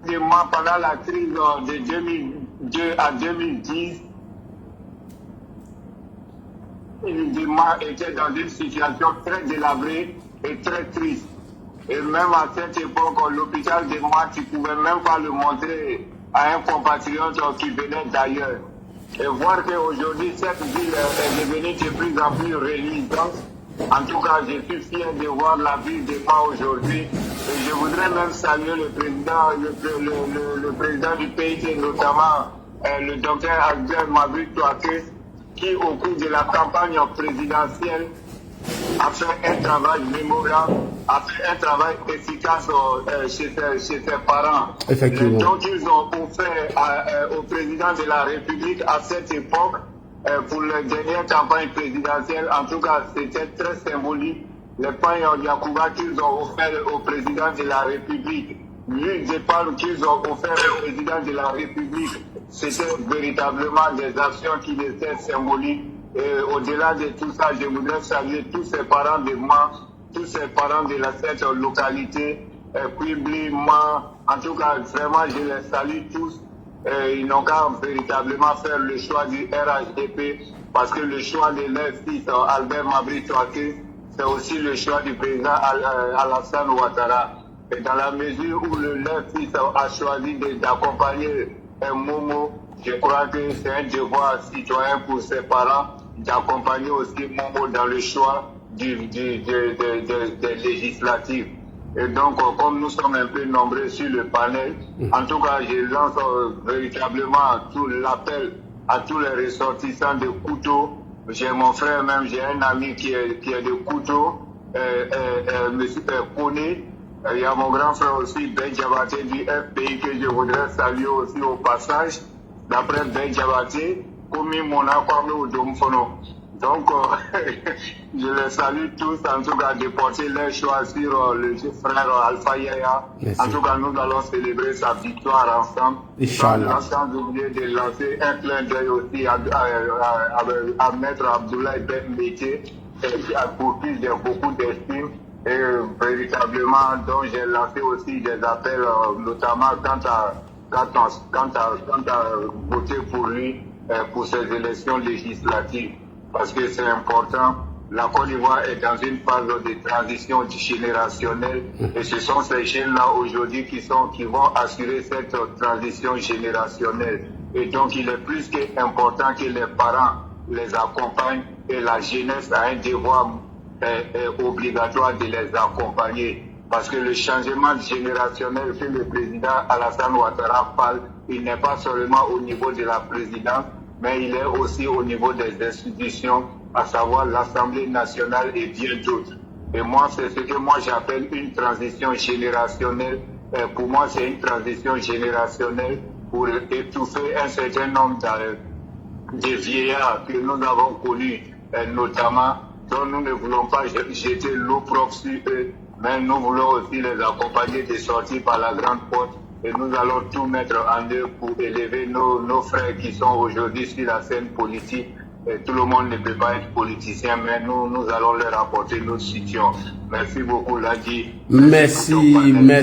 S9: pendant la crise de 2002 à 2010, l'événement était dans une situation très délabrée et très triste. Et même à cette époque, l'hôpital de moi, tu ne pouvais même pas le montrer à un compatriote qui venait d'ailleurs. Et voir qu'aujourd'hui, cette ville est devenue de plus en plus reluisante. En tout cas, je suis fier de voir la ville de moi aujourd'hui. Et je voudrais même saluer le président du pays, notamment le docteur Albert Mabry Toakeus, qui, au cours de la campagne présidentielle, a fait un travail mémorable, a fait un travail efficace chez ses parents.
S1: Effectivement.
S9: Donc ils ont offert au président de la République à cette époque, pour la dernière campagne présidentielle, en tout cas c'était très symbolique, les pains Yakuba qu'ils ont offert au président de la République, l'huile de palme qu'ils ont offert au président de la République, c'était véritablement des actions qui étaient symboliques. Et au-delà de tout ça, je voudrais saluer tous ces parents de moi, tous ces parents de cette localité, Puibli, en tout cas, vraiment, je les salue tous. Ils n'ont qu'à véritablement faire le choix du RHDP, parce que le choix de leur fils, Albert Mabry Toakeus, c'est aussi le choix du président Alassane Ouattara. Et dans la mesure où leur fils a choisi d'accompagner Momo, je crois que c'est un devoir citoyen pour ses parents d'accompagner aussi Momo dans le choix des législatives. Et donc, comme nous sommes un peu nombreux sur le panel, en tout cas, je lance véritablement tout l'appel à tous les ressortissants de Couteau. J'ai mon frère même, j'ai un ami qui est de Couteau, monsieur Pony. Il y a mon grand frère aussi, Ben Diabaté du FPI, que je voudrais saluer aussi au passage. D'après Ben Diabaté, comme mon accord au Domfono. Donc, je les salue tous, en tout cas, de porter leur choix sur le frère Alpha Yaya. En tout cas, nous allons célébrer sa victoire ensemble.
S1: Inch'Allah.
S9: Sans oublier de lancer un clin d'œil aussi à Maître Abdoulaye Ben Métier, pour qui j'ai beaucoup d'estime. Et véritablement, donc j'ai lancé aussi des appels, notamment quant à voter pour lui pour ces élections législatives. Parce que c'est important. La Côte d'Ivoire est dans une phase de transition générationnelle et ce sont ces jeunes-là aujourd'hui qui vont assurer cette transition générationnelle. Et donc il est plus qu'important que les parents les accompagnent et la jeunesse a un devoir obligatoire de les accompagner. Parce que le changement générationnel que le président Alassane Ouattara parle, il n'est pas seulement au niveau de la présidence, mais il est aussi au niveau des institutions, à savoir l'Assemblée nationale et bien d'autres. Et moi, c'est ce que moi j'appelle une transition générationnelle. Pour moi, c'est une transition générationnelle pour étouffer un certain nombre de vieillards que nous avons connus, notamment, dont nous ne voulons pas jeter l'opprobre sur eux, mais nous voulons aussi les accompagner de sortir par la grande porte. Et nous allons tout mettre en œuvre pour élever nos frères qui sont aujourd'hui sur la scène politique. Et tout le monde ne peut pas être politicien, mais nous allons leur apporter notre soutien. Merci beaucoup, Ladi.
S1: Merci.
S9: Et la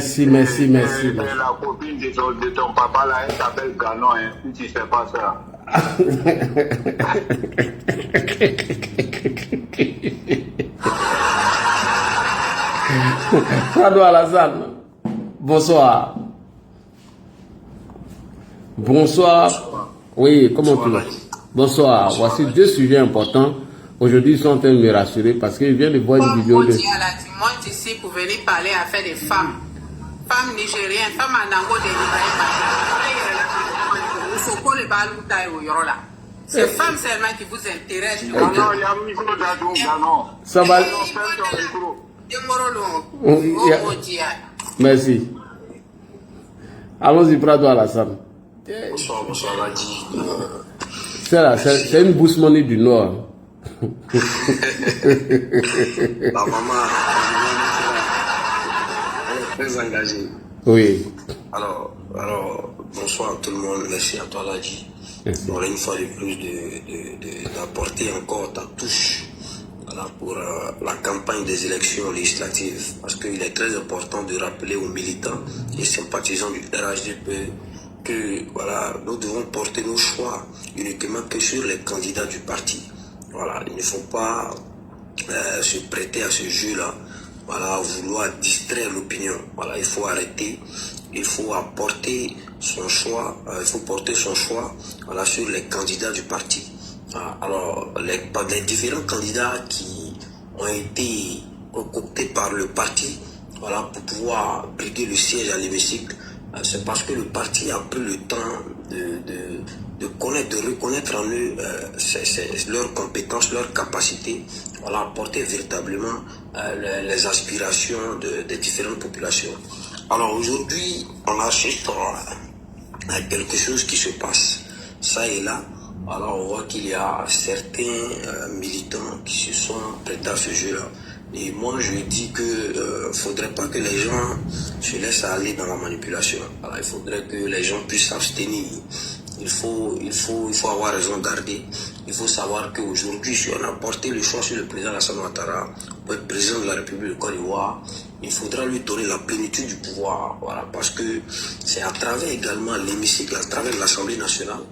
S9: copine de ton papa, là, elle s'appelle Ganon, hein, si tu ne sais pas ça.
S1: Prado Alassane, bonsoir. Bonsoir. Oui, comment tu vas? Bonsoir. Voici deux sujets importants. Aujourd'hui, ils sont en train de me rassurer parce qu'ils viennent de voir une vidéo de...
S7: Tu montes ici pour venir parler à faire des femmes. Femmes nigériennes, femmes anango de c'est femmes seulement qui vous intéressent.
S9: Non, il y a un micro d'adou, non.
S1: Ça va. Merci. Allons-y, Prado Alassane.
S10: Bonsoir, bonsoir, Ladi.
S1: C'est une bourse money du Nord.
S10: La maman, elle est très engagée.
S1: Oui.
S10: Alors, bonsoir à tout le monde. Merci à toi, Ladi. Voilà, une fois de plus d'apporter encore ta touche, voilà, pour la campagne des élections législatives. Parce qu'il est très important de rappeler aux militants et sympathisants du RHDP que voilà, nous devons porter nos choix uniquement que sur les candidats du parti. Voilà, il ne faut pas se prêter à ce jeu-là, voilà, vouloir distraire l'opinion. Voilà, il faut arrêter, il faut apporter son choix, il faut porter son choix, voilà, sur les candidats du parti. Alors, les différents candidats qui ont été concoctés par le parti, voilà, pour pouvoir briguer le siège à l'hémicycle, c'est parce que le parti a pris le temps de connaître, de reconnaître en eux leurs compétences, leurs capacités, voilà, à porter véritablement les aspirations des différentes populations. Alors aujourd'hui, on assiste à quelque chose qui se passe, ça et là. Alors on voit qu'il y a certains militants qui se sont prêtés à ce jeu-là. Et moi je dis que faudrait pas que les gens se laissent aller dans la manipulation. Alors, il faudrait que les gens puissent s'abstenir. Il faut avoir raison garder. Il faut savoir qu'aujourd'hui, si on a porté le choix sur le président Alassane Ouattara pour être président de la République de Côte d'Ivoire, il faudra lui donner la plénitude du pouvoir. Voilà, parce que c'est à travers également l'hémicycle, à travers l'Assemblée nationale,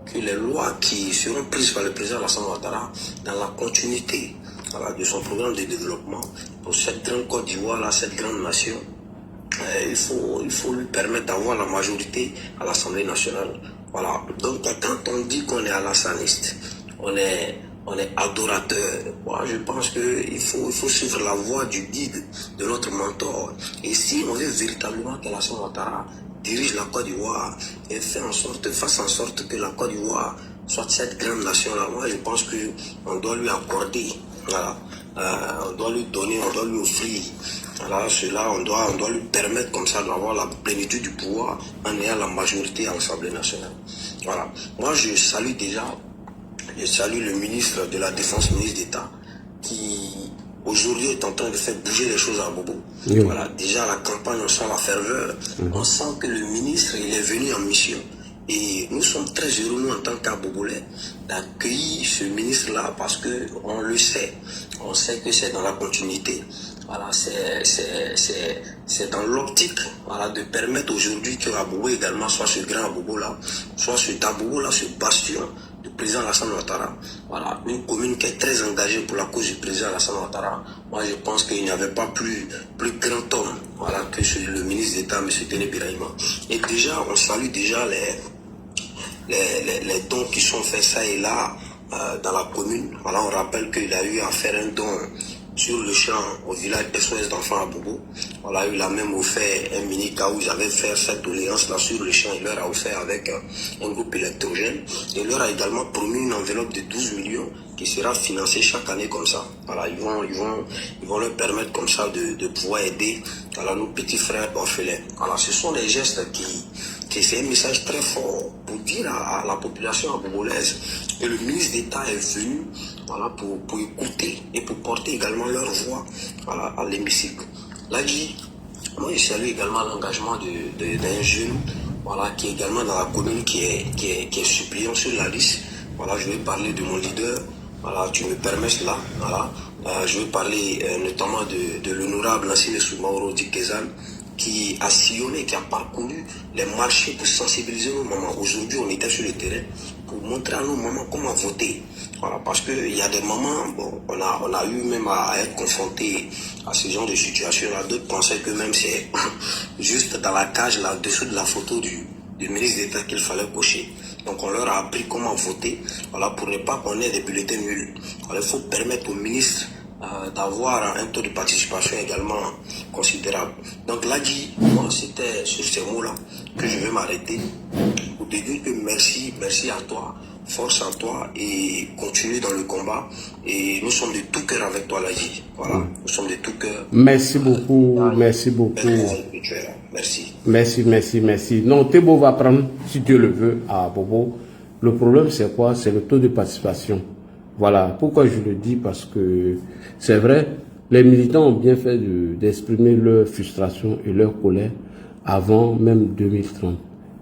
S10: que les lois qui seront prises par le président Alassane Ouattara dans la continuité, voilà, de son programme de développement pour cette grande Côte d'Ivoire, cette grande nation, il faut lui permettre d'avoir la majorité à l'Assemblée nationale. Voilà. Donc quand on dit qu'on est alassaniste, on est adorateur. Moi, je pense qu'il faut suivre la voie du guide de notre mentor. Et si on veut véritablement qu'Alassane Ouattara dirige la Côte d'Ivoire et fasse en sorte que la Côte d'Ivoire soit cette grande nation-là, moi je pense qu'on doit lui accorder, voilà, on doit lui donner, on doit lui offrir, voilà, cela, on doit lui permettre comme ça d'avoir la plénitude du pouvoir en ayant la majorité à l'Assemblée nationale. Voilà. Moi je salue le ministre de la Défense, ministre d'État, qui aujourd'hui est en train de faire bouger les choses à Bobo.
S1: Oui.
S10: Voilà, déjà la campagne, on sent la ferveur, on sent que le ministre il est venu en mission. Et nous sommes très heureux, nous, en tant qu'Abobolais, d'accueillir ce ministre-là parce qu'on le sait. On sait que c'est dans la continuité. Voilà, c'est dans l'optique, voilà, de permettre aujourd'hui que Abobo également soit ce grand Abobo-là, soit ce Abobo-là, ce bastion du président Alassane Ouattara. Voilà, une commune qui est très engagée pour la cause du président Alassane Ouattara. Moi, je pense qu'il n'y avait pas plus grand homme, voilà, que le ministre d'État, M. Téné Birahima. Et déjà, on salue déjà les dons qui sont faits ça et là dans la commune. Voilà, on rappelle qu'il a eu à faire un don sur le champ au village SOS d'enfants à Bobo. Voilà, il a même offert un mini cas où ils avaient fait cette doléance là sur le champ. Il leur a offert avec un groupe électrogène. Et il leur a également promis une enveloppe de 12 millions qui sera financée chaque année comme ça. Voilà, ils vont leur permettre comme ça de pouvoir aider, voilà, nos petits frères orphelins. Voilà, ce sont des gestes qui c'est un message très fort pour dire à la population bobolaise. Et le ministre d'État est venu, voilà, pour écouter et pour porter également leur voix, voilà, à l'hémicycle. Là, moi je salue également l'engagement d'un jeune, voilà, qui est également dans la commune, qui est suppléant sur la liste. Voilà, je vais parler de mon leader. Voilà, tu me permets cela. Voilà, je vais parler notamment de l'honorable Nassine Soumaoro Dikezan, qui a sillonné, qui a parcouru les marchés pour sensibiliser nos mamans. Aujourd'hui, on était sur le terrain pour montrer à nos mamans comment voter. Voilà, parce qu'il y a des mamans, bon, on a eu même à être confrontés à ce genre de situation-là. D'autres pensaient que même c'est juste dans la cage, là, dessous de la photo du ministre d'État qu'il fallait cocher. Donc on leur a appris comment voter, voilà, pour ne pas qu'on ait des bulletins nuls. Alors, il faut permettre au ministre d'avoir un taux de participation également considérable. Donc là, moi, c'était sur ces mots-là que je vais m'arrêter pour te dire que merci à toi, force à toi et continue dans le combat. Et nous sommes de tout cœur avec toi, Ladji. Voilà, nous sommes de tout cœur.
S1: Merci beaucoup, merci beaucoup. Merci. Non, Thébo va prendre, si Dieu le veut, à Bobo. Le problème, c'est quoi? C'est le taux de participation. Voilà, pourquoi je le dis, parce que c'est vrai, les militants ont bien fait d'exprimer leur frustration et leur colère avant même 2030.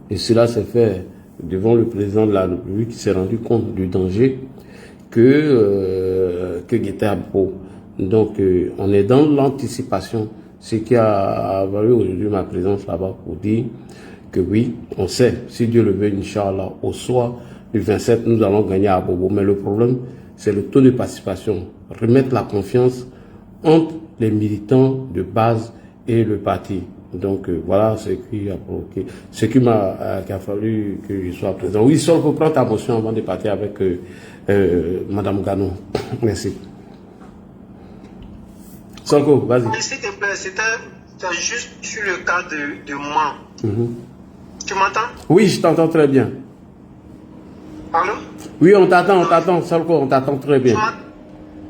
S1: Et cela s'est fait devant le président de la République qui s'est rendu compte du danger que guettait Abbo. Donc, on est dans l'anticipation, ce qui a valu aujourd'hui ma présence là-bas pour dire que oui, on sait, si Dieu le veut, Inch'Allah, au soir du 27, nous allons gagner à Bobo. Mais le problème, c'est le taux de participation. Remettre la confiance entre les militants de base et le parti. Donc voilà ce qui a provoqué, ce qui a fallu que je sois présent. Oui, Sol, faut prendre ta motion avant de partir avec Madame Gano. Merci. Solko, vas-y.
S8: S'il te plaît, c'était juste sur le cas de Mans. Tu m'entends?
S1: Oui, je t'entends très bien.
S8: Allô?
S1: Oui, on t'attend, Solko, on t'attend très bien.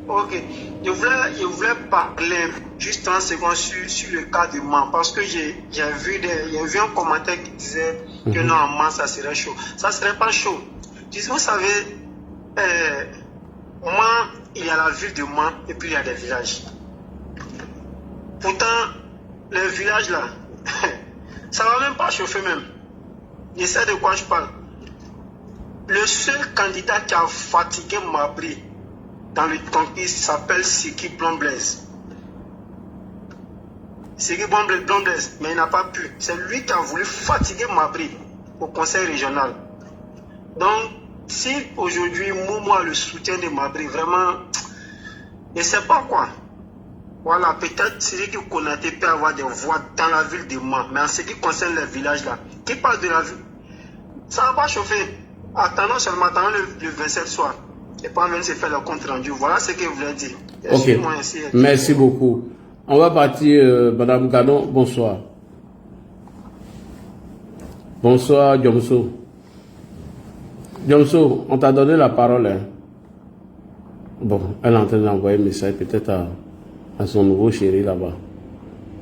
S8: Ok. Je voulais parler juste 30 secondes sur le cas de Mans, parce que j'ai vu un commentaire qui disait que non, à Mans, ça serait chaud. Ça serait pas chaud. Vous savez, Mans, il y a la ville de Mans et puis il y a des villages. Pourtant, les villages là, ça va même pas chauffer même. Je sais de quoi je parle. Le seul candidat qui a fatigué Mabri dans le conquis s'appelle Siki Blomblez. Siki Blomblez, mais il n'a pas pu. C'est lui qui a voulu fatiguer Mabri au conseil régional. Donc, si aujourd'hui Momo a le soutien de Mabri, vraiment, je ne sais pas quoi. Voilà, peut-être Siki Konaté peut avoir des voix dans la ville de Mans, mais en ce qui concerne les villages là, qui parle de la ville, ça va pas chauffer. Attendons seulement, le 27 soir. Et pas même se faire le compte rendu. Voilà ce que je voulais dire.
S1: Ok. Merci beaucoup. On va partir, Madame Gano. Bonsoir. Bonsoir, Jomso. Jomso, on t'a donné la parole. Hein? Bon, elle est en train d'envoyer un message peut-être à son nouveau chéri là-bas.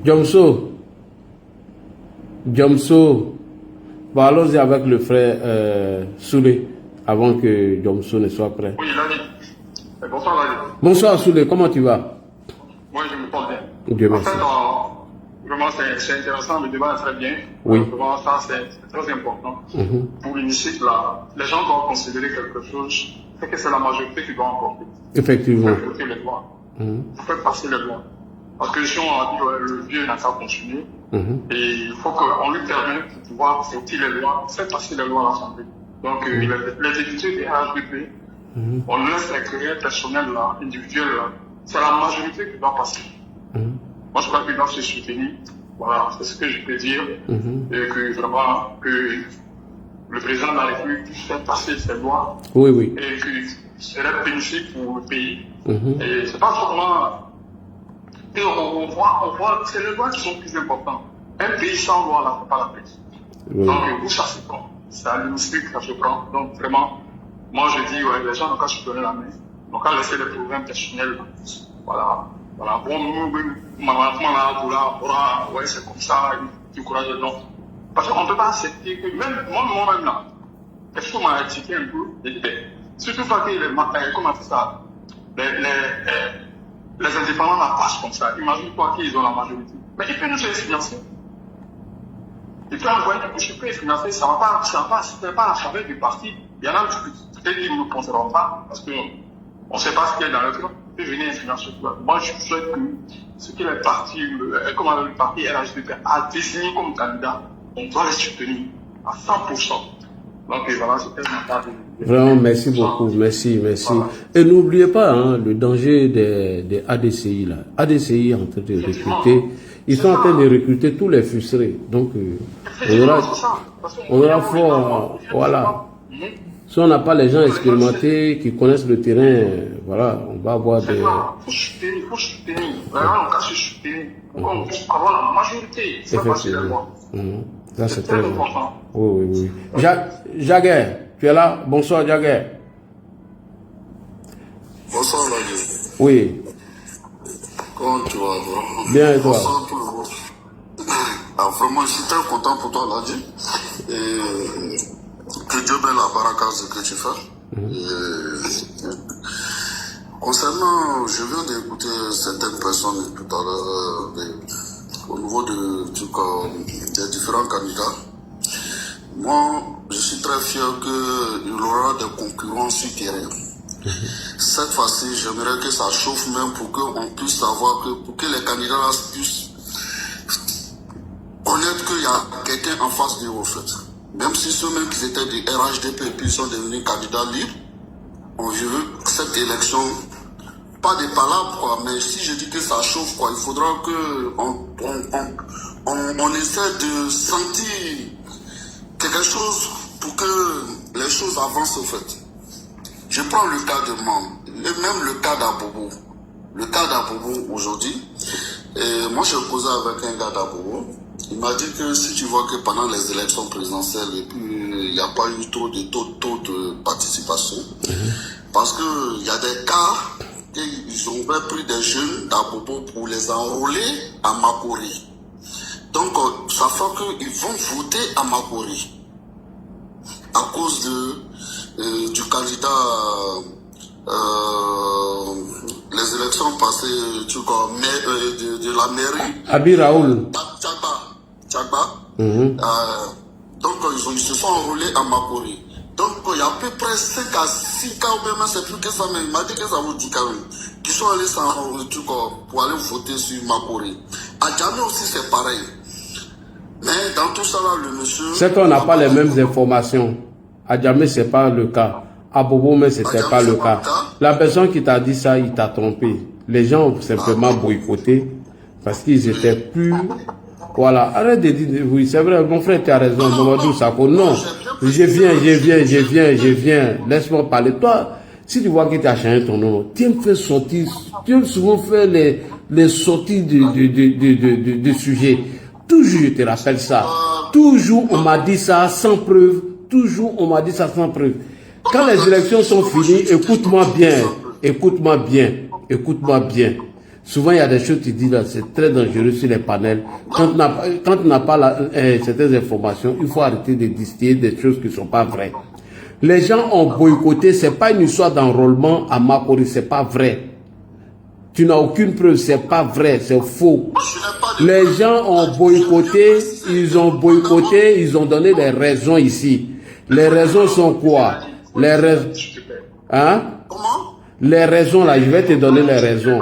S1: Jomso. Bon, allons-y avec le frère Soulé, avant que Jomso ne soit prêt.
S9: Oui, Lani. Bonsoir, Lani.
S1: Bonsoir, Soulé, comment tu vas?
S9: Moi, je me porte bien.
S1: Dieu merci.
S9: En fait, vraiment, c'est intéressant, le débat est très bien.
S1: Oui.
S9: Vraiment, ça, c'est très important. Pour l'hémicycle, là, les gens doivent considérer quelque chose, c'est que c'est la majorité qui doit emporter.
S1: Effectivement.
S9: Il faut voter les lois. Il faut faire passer les lois. Parce que si on a dit, ouais, le vieux n'a qu'à continuer, et il faut qu'on lui permette de pouvoir voter les lois, faire passer les lois à l'Assemblée. Donc, les députés des HDP, on laisse les carrières personnelles, là, individuelles, là. C'est la majorité qui doit passer. Moi, je crois qu'ils doivent se soutenir. Voilà, c'est ce que je peux dire. Et que vraiment, que le président de la République puisse faire passer ses lois.
S1: Oui, oui.
S9: Et que serait bénéfique pour le pays. Et c'est pas seulement. Et on voit, c'est les lois qui sont plus importantes. Un pays sans loi, là, c'est pas la paix. Donc, où ça se prend? C'est à l'hémicycle que ça se prend. Donc, vraiment, moi, je dis, ouais, les gens n'ont qu'à se donner la main. Donc, à laisser les problèmes personnels. Voilà. Bon, nous, ouais, c'est comme ça, du courage, non. Parce qu'on ne peut pas accepter que, même moi-même là, est-ce qu'on m'a expliqué un peu? Surtout parce que comment c'est ça? Les indépendants la passent comme ça. Imagine-toi qu'ils ont la majorité. Mais ils peuvent nous financer. Ils peuvent envoyer des bouches, ils peuvent financer. Ça ne va pas à travers du parti. Il y en a qui peut-être qu'ils ne nous penseront pas parce qu'on ne sait pas ce qu'il y a dans le truc. peut venir influencer toi. Moi, je souhaite que ce que les partis, comment le parti LHDP a désigné comme candidat, on doit les soutenir à 100%. Donc voilà, c'était ma part de...
S1: Vraiment, merci beaucoup, merci. Voilà. Et n'oubliez pas hein, le danger des ADCI là. ADCI est en train de recruter, ils sont en train de recruter tous les frustrés. Donc on aura fort, voilà. Si on n'a pas les gens expérimentés qui connaissent le terrain, voilà, on va avoir des...
S9: Il faut soutenir. Vraiment, on va se soutenir. Pour avoir la majorité.
S1: Effectivement. Ça, c'est très important. Oui. Jaguer, tu es là? Bonsoir, Jaguer.
S11: Bonsoir, Ladi.
S1: Oui.
S11: Comment tu vas,
S1: Bien, et toi?
S11: Bonsoir, tout le monde. Alors, vraiment, je suis très content pour toi, Ladi. Et que Dieu bénisse la baraka ce que tu fais. Concernant, je viens d'écouter certaines personnes tout à l'heure au niveau des différents candidats. Moi, je suis très fier qu'il y aura des concurrents sur terrain. Cette fois-ci, j'aimerais que ça chauffe même pour qu'on puisse savoir pour que les candidats puissent connaître qu'il y a quelqu'un en face d'eux, en fait. Même si ceux-mêmes qui étaient du RHDP et puis sont devenus candidats libres, on veut cette élection, pas des palabres, quoi, mais si je dis que ça chauffe, quoi, il faudra on essaie de sentir quelque chose pour que les choses avancent, en fait. Je prends le cas de Mam, même le cas d'Abobo. Le cas d'Abobo aujourd'hui, moi j'ai causé avec un gars d'Abobo. Il m'a dit que si tu vois que pendant les élections présidentielles, et puis il n'y a pas eu trop de taux de participation, parce qu'il y a des cas qu'ils ont pris des jeunes d'Abobo pour les enrôler à Makori. Donc ça fait qu'ils vont voter à Makori à cause du candidat les élections passées de la mairie.
S1: Abi Raoul.
S11: Tchagba. Donc ils se sont enrôlés à Makori. Donc il y a à peu près 5 à 6 cas, ou même c'est plus que ça, mais il m'a dit que ça vous dit quand même. Qui sont allés pour aller voter sur Makori. À Djamé aussi c'est pareil. Mais dans tout ça là, le monsieur...
S1: C'est qu'on n'a pas les mêmes informations. À Djamé c'est pas le cas. À Bobo mais c'était pas le cas. La personne qui t'a dit ça, il t'a trompé. Les gens ont simplement boycotté parce qu'ils étaient plus... Voilà, arrête de dire, oui, c'est vrai, mon frère, tu as raison, Mamadou Sakho, non, je viens, laisse-moi parler. Toi, si tu vois que tu as changé ton nom, tu aimes faire sortir, tu aimes souvent faire les sorties de sujets. Toujours, je te rappelle ça. Toujours, on m'a dit ça sans preuve. Quand les élections sont finies, écoute-moi bien. Souvent, il y a des choses que tu dis là, c'est très dangereux sur les panels. Quand tu n'as pas certaines informations, il faut arrêter de distiller des choses qui ne sont pas vraies. Les gens ont boycotté, c'est pas une histoire d'enrôlement à Makori, c'est pas vrai. Tu n'as aucune preuve, c'est pas vrai, c'est faux. Les gens ont boycotté, ils ont donné des raisons ici. Les raisons sont quoi? Les raisons... Hein? Les raisons là, je vais te donner les raisons.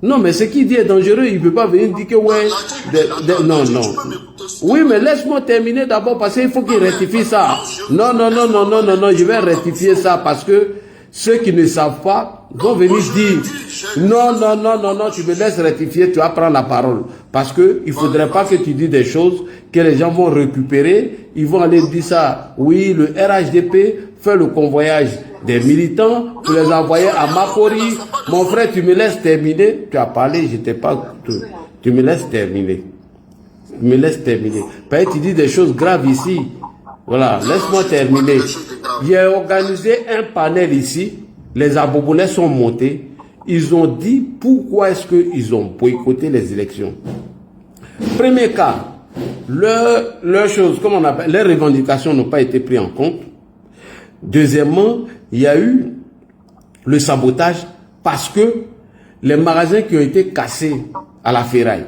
S1: Non, mais ce qu'il dit est dangereux, il ne peut pas venir dire que ouais, non. Oui, mais laisse-moi terminer d'abord parce qu'il faut qu'il rectifie ça. Non, je vais rectifier ça parce que ceux qui ne savent pas vont venir dire non, tu me laisses rectifier, tu vas prendre la parole. Parce que il faudrait pas que tu dises des choses que les gens vont récupérer, ils vont aller dire ça. Oui, le RHDP fait le convoyage des militants pour les envoyer à Makori. Mon frère, tu me laisses terminer. Tu as parlé, je t'ai pas... Tu me laisses terminer. Parce que tu dis des choses graves ici. Voilà, laisse-moi terminer. J'ai organisé un panel ici. Les Abobonais sont montés. Ils ont dit pourquoi est-ce qu'ils ont boycotté les élections. Premier cas, leurs choses, comment on appelle, les revendications n'ont pas été prises en compte. Deuxièmement, il y a eu le sabotage parce que les magasins qui ont été cassés à la ferraille,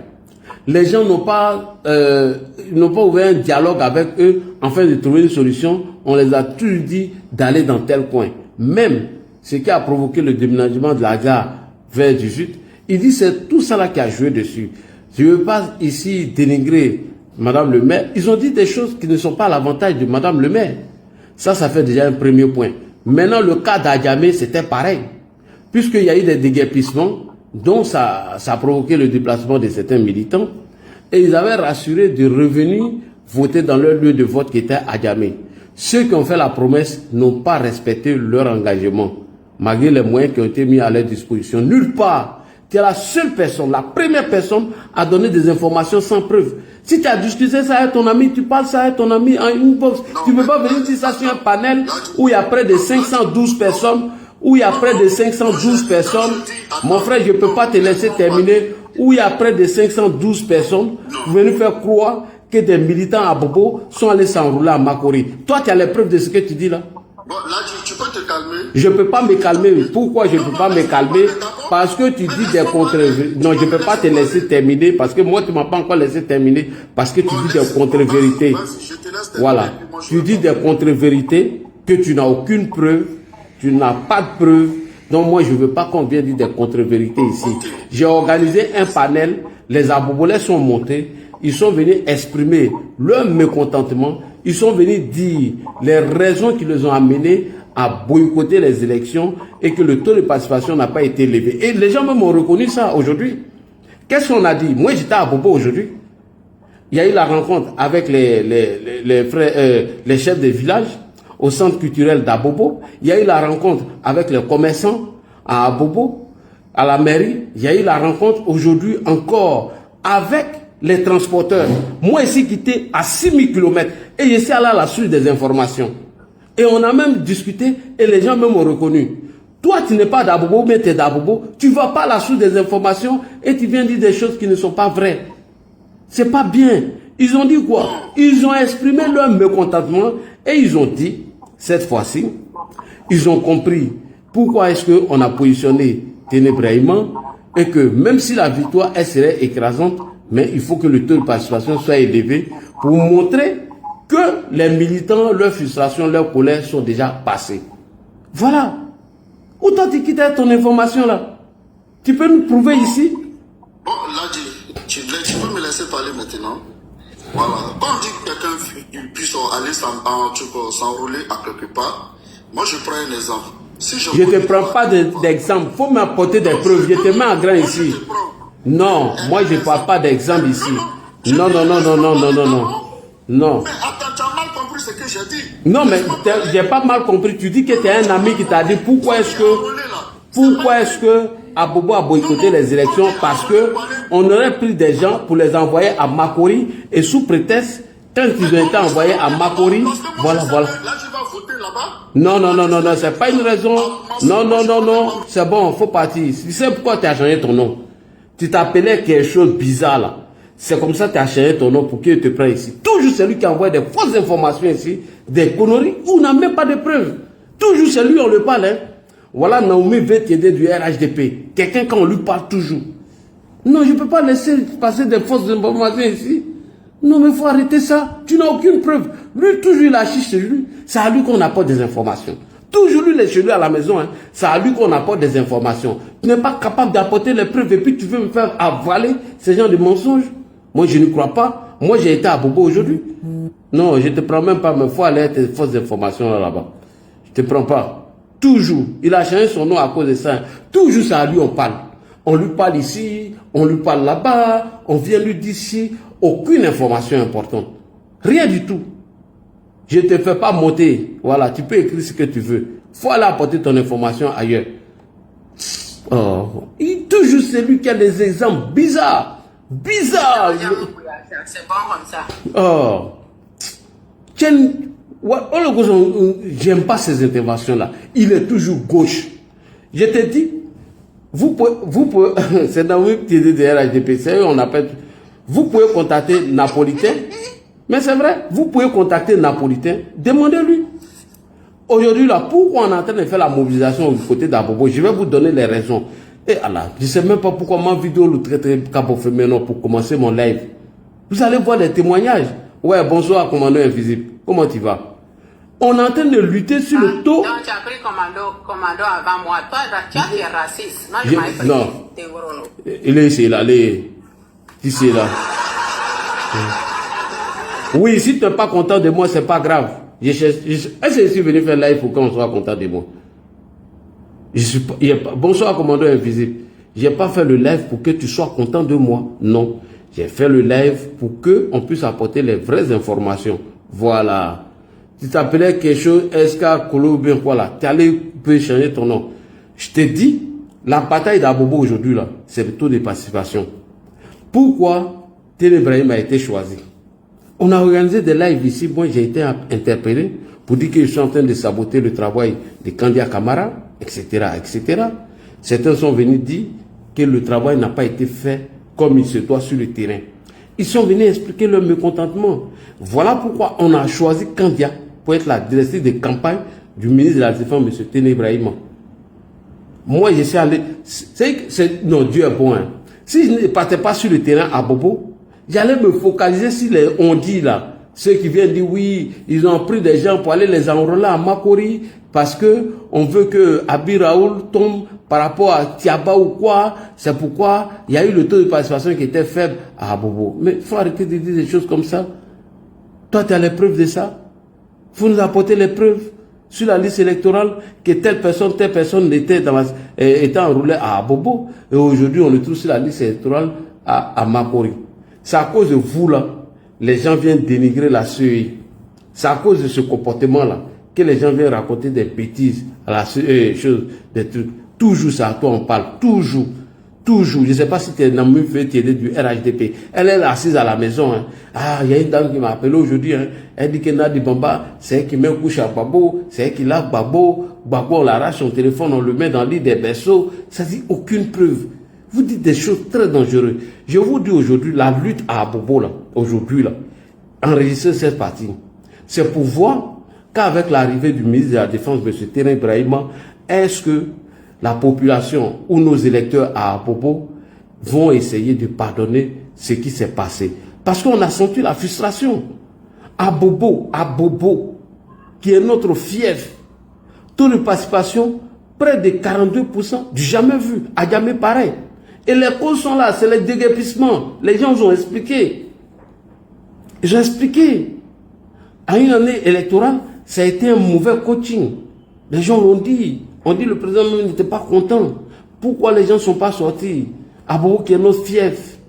S1: les gens n'ont pas ouvert un dialogue avec eux afin de trouver une solution. On les a tous dit d'aller dans tel coin. Même ce qui a provoqué le déménagement de la gare vers 18. Il dit c'est tout ça là qui a joué dessus. Je ne veux pas ici dénigrer Madame le maire. Ils ont dit des choses qui ne sont pas à l'avantage de Madame le maire. Ça fait déjà un premier point. Maintenant, le cas d'Adjamé, c'était pareil. Puisqu'il y a eu des déguerpissements, dont ça a provoqué le déplacement de certains militants, et ils avaient rassuré de revenir voter dans leur lieu de vote qui était à Djamé. Ceux qui ont fait la promesse n'ont pas respecté leur engagement, malgré les moyens qui ont été mis à leur disposition. Nulle part, tu es la seule personne, la première personne à donner des informations sans preuve. Si tu as discuté ça avec ton ami, tu parles ça avec ton ami en inbox. Tu ne peux pas venir dire ça sur un panel où il y a près de 512 personnes, Mon frère, je ne peux pas te laisser terminer, où il y a près de 512 personnes, vous venez faire croire que des militants à Bobo sont allés s'enrouler à Makori. Toi, tu as les preuves de ce que tu dis là.
S11: Bon, là, tu peux te calmer.
S1: Je ne peux pas me calmer. Pourquoi je ne peux pas me calmer? Parce que tu dis des contre-vérités. Non, je ne peux pas te laisser terminer parce que moi, tu ne m'as pas encore laissé terminer parce que tu dis des contre-vérités. Voilà. Tu dis des contre-vérités que tu n'as aucune preuve, tu n'as pas de preuve. Donc moi, je ne veux pas qu'on vienne dire des contre-vérités ici. J'ai organisé un panel, les Abobolais sont montés, ils sont venus exprimer leur mécontentement, ils sont venus dire les raisons qui les ont amenés à boycotter les élections et que le taux de participation n'a pas été élevé. Et les gens même ont reconnu ça aujourd'hui. Qu'est-ce qu'on a dit? Moi, j'étais à Bobo aujourd'hui. Il y a eu la rencontre avec les chefs de village au centre culturel d'Abobo. Il y a eu la rencontre avec les commerçants à Abobo, à la mairie. Il y a eu la rencontre aujourd'hui encore avec les transporteurs. Moi ici qui étais à 6000 km et je suis allé à la suite des informations. Et on a même discuté et les gens même ont reconnu. Toi tu n'es pas d'Abobo mais tu es d'Abobo. Tu ne vas pas à la suite des informations et tu viens dire des choses qui ne sont pas vraies. C'est pas bien. Ils ont dit quoi? Ils ont exprimé leur mécontentement et ils ont dit, cette fois-ci, ils ont compris pourquoi est-ce qu'on a positionné Ténébraïman et que même si la victoire elle serait écrasante, mais il faut que le taux de participation soit élevé pour montrer que les militants, leur frustration, leur colère sont déjà passés. Voilà. Où toi tu quittes ton information là? Tu peux nous prouver ici?
S11: Bon, là, tu peux me laisser parler maintenant. Voilà. Quand on dit que quelqu'un puisse aller s'enrouler à quelque part, moi je prends un exemple. Si je
S1: ne te prends pas d'exemple. Il faut m'apporter des preuves. Je te mets en grand ici. Non, moi je ne parle pas d'exemple ici. Non. Non.
S11: Mais attends, tu as mal compris ce que j'ai dit.
S1: Non, mais j'ai pas mal compris. Tu dis que tu es un ami qui t'a dit pourquoi est-ce que Abobo a boycotté les élections parce que on aurait pris des gens pour les envoyer à Makori et sous prétexte, quand ils ont été envoyés à Makori, voilà.
S11: Là, tu vas voter là-bas?
S1: Non, c'est pas une raison. Non, c'est bon, faut partir. Tu sais pourquoi tu as changé ton nom? Tu t'appelais quelque chose de bizarre là. C'est comme ça que tu as changé ton nom pour qu'il te prenne ici. Toujours celui qui envoie des fausses informations ici, des conneries où on n'a même pas de preuves. Toujours celui on le parle, hein. Voilà Naomi VTD du RHDP. Quelqu'un quand on lui parle toujours. Non, je ne peux pas laisser passer des fausses informations ici. Non, mais il faut arrêter ça. Tu n'as aucune preuve. Lui, toujours il affiche chez lui. C'est à lui qu'on apporte des informations. Toujours lui, il est chez lui à la maison. Hein. C'est à lui qu'on apporte des informations. Tu n'es pas capable d'apporter les preuves et puis tu veux me faire avaler ces gens de mensonges. Moi, je ne crois pas. Moi, j'ai été à Bobo aujourd'hui. Non, je ne te prends même pas, mais il faut aller avec tes fausses informations là-bas. Je ne te prends pas. Toujours. Il a changé son nom à cause de ça. Toujours, c'est à lui on parle. On lui parle ici, on lui parle là-bas, on vient lui dire ici. Aucune information importante. Rien du tout. Je ne te fais pas monter. Voilà, tu peux écrire ce que tu veux. Il faut aller apporter ton information ailleurs. Oh. Toujours celui qui a des exemples bizarres. Bizarres.
S7: C'est bon comme ça.
S1: Oh. J'aime pas ces interventions-là. Il est toujours gauche. Je te dis, vous pouvez c'est dans le petit de RHDP, c'est eux on appelle. Vous pouvez contacter Napolitain. Mais c'est vrai, vous pouvez contacter Napolitain. Demandez-lui. Aujourd'hui, là, pourquoi on est en train de faire la mobilisation du côté d'Abobo? Je vais vous donner les raisons. Et Allah, je ne sais même pas pourquoi ma vidéo le traite Cabofemeno pour commencer mon live. Vous allez voir des témoignages. Ouais, bonsoir, commandant invisible. Comment tu vas? On est en train de lutter sur le taux.
S7: Donc tu as pris commando avant moi. Toi, tu es raciste. Moi, je m'avais pris Teworono.
S1: Il est ici, là. Ici, là. Oui, si tu n'es pas content de moi, c'est pas grave. Est-ce que je suis venu faire live pour qu'on soit content de moi? Bonsoir, commandant invisible. Je n'ai pas fait le live pour que tu sois content de moi. Non. J'ai fait le live pour qu'on puisse apporter les vraies informations. Voilà. Tu t'appelais quelque chose, SK Kolo, bien voilà. Tu allais peut changer ton nom. Je te dis, la bataille d'Abobo aujourd'hui, là, c'est le taux de participation. Pourquoi Télé Ibrahim a été choisi? On a organisé des lives ici. Moi, j'ai été interpellé pour dire que je suis en train de saboter le travail de Kandia Kamara, etc., etc. Certains sont venus dire que le travail n'a pas été fait comme il se doit sur le terrain. Ils sont venus expliquer leur mécontentement. Voilà pourquoi on a choisi Kandia pour être la directrice de campagne du ministre de la Défense, M. Télé Ibrahim. Moi, je suis allé... Non, Dieu est bon. Hein. Si je ne partais pas sur le terrain à Bobo, j'allais me focaliser sur les on-dit là. Ceux qui viennent dire oui, ils ont pris des gens pour aller les enrôler à Makori parce que on veut que Abi Raoul tombe par rapport à Tiaba ou quoi. C'est pourquoi il y a eu le taux de participation qui était faible à Abobo. Mais il faut arrêter de dire des choses comme ça. Toi, tu as les preuves de ça. Il faut nous apporter les preuves sur la liste électorale que telle personne était enrôlée à Abobo. Et aujourd'hui, on le trouve sur la liste électorale à Makori. C'est à cause de vous là, les gens viennent dénigrer la CEI. C'est à cause de ce comportement-là que les gens viennent raconter des bêtises à la CEI, des trucs. Toujours ça, à toi on parle, toujours. Je ne sais pas si tu es une fait du RHDP. Elle est assise à la maison. Hein. Ah, il y a une dame qui m'a appelé aujourd'hui. Hein. Elle dit que Nadi Bamba, c'est elle qui met un couche à Babo, c'est elle qui lave Babo. Babo, on l'arrache son téléphone, on le met dans le lit des berceaux. Ça dit aucune preuve. Vous dites des choses très dangereuses. Je vous dis aujourd'hui, la lutte à Abobo, là, aujourd'hui, là, enregistrer cette partie, c'est pour voir qu'avec l'arrivée du ministre de la Défense, M. Télé Ibrahim, est-ce que la population ou nos électeurs à Abobo vont essayer de pardonner ce qui s'est passé. Parce qu'on a senti la frustration. Abobo, qui est notre fief, taux de participation, près de 42%, du jamais vu, à jamais pareil. Et les causes sont là, c'est les déguerpissements. Les gens ont expliqué. Ils ont expliqué. À une année électorale, ça a été un mauvais coaching. Les gens l'ont dit. On dit le président même n'était pas content. Pourquoi les gens ne sont pas sortis? Abobo qui est notre fief.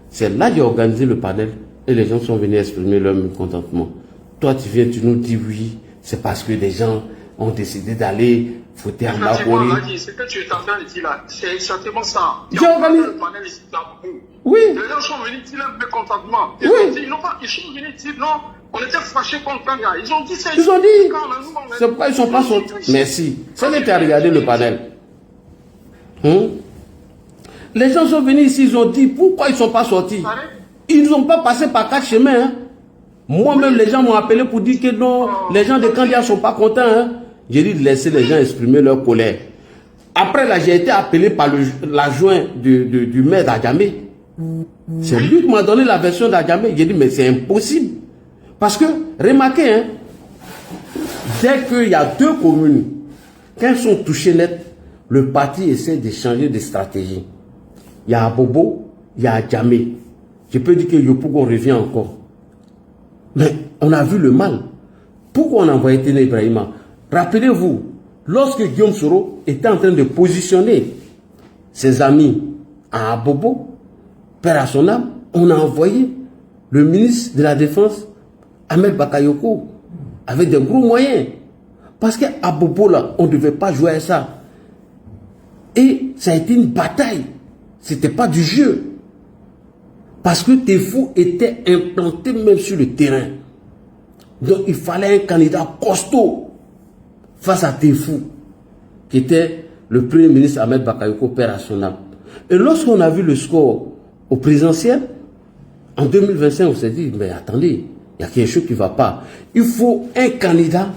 S1: C'est là que j'ai organisé le panel et les gens sont venus exprimer leur mécontentement. Toi, tu viens, tu nous dis oui, c'est parce que les gens ont décidé d'aller voter à Makori.
S9: Ce que tu es en train de dire là, c'est exactement ça.
S1: J'ai organisé
S9: le panel ici d'Abobo.
S1: Oui.
S9: Les gens sont venus dire leur mécontentement. Ils sont venus dire non, on était fâchés contre Kanga. Ils ont dit ça.
S1: Ils ont dit. C'est pourquoi ils ne sont pas sortis. Merci. Ça n'est qu'à regarder le panel. Les gens sont venus ici, ils ont dit pourquoi ils ne sont pas sortis. Ils n'ont pas passé par 4 chemins. Hein. Moi-même, les gens m'ont appelé pour dire que non, les gens de Kandia ne sont pas contents. Hein. J'ai dit de laisser les gens exprimer leur colère. Après, là, j'ai été appelé par l'adjoint du maire d'Adjamé. C'est lui qui m'a donné la version d'Adjamé. J'ai dit, mais c'est impossible. Parce que, remarquez, hein, dès qu'il y a 2 communes, quand elles sont touchées net, le parti essaie de changer de stratégie. Il y a Abobo, il y a Adjamé. Je peux dire que Yopougon revient encore. Mais on a vu le mal. Pourquoi on a envoyé Télé Ibrahim? Rappelez-vous, lorsque Guillaume Soro était en train de positionner ses amis à Abobo, père à son âme, on a envoyé le ministre de la Défense, Ahmed Bakayoko, avec des gros moyens. Parce qu'à Abobo, là, on ne devait pas jouer à ça. Et ça a été une bataille. Ce n'était pas du jeu. Parce que Tefou était implanté même sur le terrain. Donc il fallait un candidat costaud face à Tefou, qui était le premier ministre Ahmed Bakayoko, père à son âme. Et lorsqu'on a vu le score au présidentiel, en 2025, on s'est dit, mais attendez, il y a quelque chose qui ne va pas. Il faut un candidat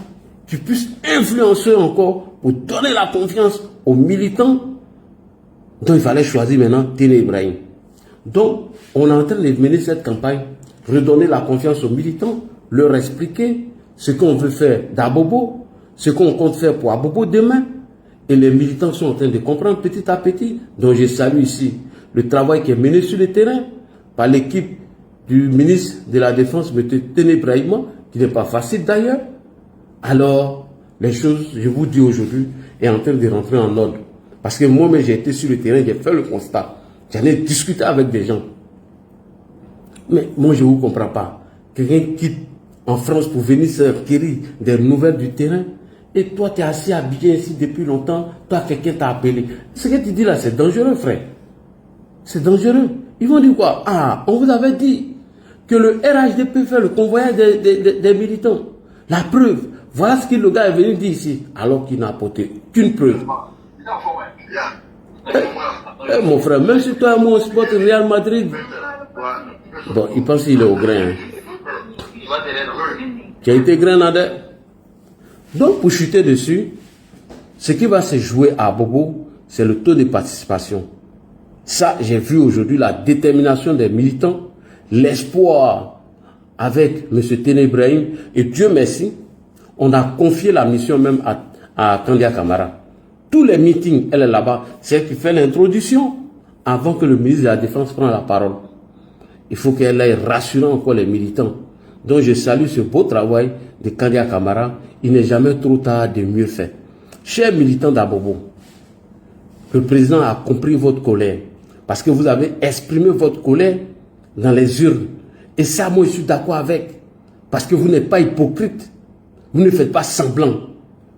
S1: qui puisse influencer encore pour donner la confiance aux militants. Donc il fallait choisir maintenant Télé Ibrahim. Donc on est en train de mener cette campagne, redonner la confiance aux militants, leur expliquer ce qu'on veut faire d'Abobo, ce qu'on compte faire pour Abobo demain. Et les militants sont en train de comprendre petit à petit. Donc je salue ici le travail qui est mené sur le terrain par l'équipe du ministre de la Défense, M. Téné Brahima, qui n'est pas facile d'ailleurs. Alors, les choses, je vous dis aujourd'hui, est en train de rentrer en ordre. Parce que moi-même, j'ai été sur le terrain, j'ai fait le constat. J'en ai discuté avec des gens. Mais moi, je ne vous comprends pas. Quelqu'un quitte en France pour venir se requérir des nouvelles du terrain. Et toi, tu es assis habillé ici depuis longtemps. Toi, quelqu'un t'a appelé. Ce que tu dis là, c'est dangereux, frère. C'est dangereux. Ils vont dire quoi? Ah, on vous avait dit que le RHDP fait le convoyage des militants. La preuve. Voilà ce que le gars est venu dire ici. Alors qu'il n'a apporté qu'une preuve. Mon frère, même si toi et moi on supporte Real Madrid. Bon, il pense qu'il est au grain. Qui a été grenadé. Donc, pour chuter dessus, ce qui va se jouer à Bobo, c'est le taux de participation. Ça, j'ai vu aujourd'hui la détermination des militants, l'espoir avec M. Téné Brahim. Et Dieu merci, on a confié la mission même à Kandia Camara. Tous les meetings, elle est là-bas. C'est elle qui fait l'introduction avant que le ministre de la Défense prenne la parole. Il faut qu'elle aille rassurer encore les militants. Donc je salue ce beau travail de Kandia Camara. Il n'est jamais trop tard de mieux faire. Chers militants d'Abobo, le président a compris votre colère. Parce que vous avez exprimé votre colère dans les urnes. Et ça, moi, je suis d'accord avec. Parce que vous n'êtes pas hypocrite. Vous ne faites pas semblant.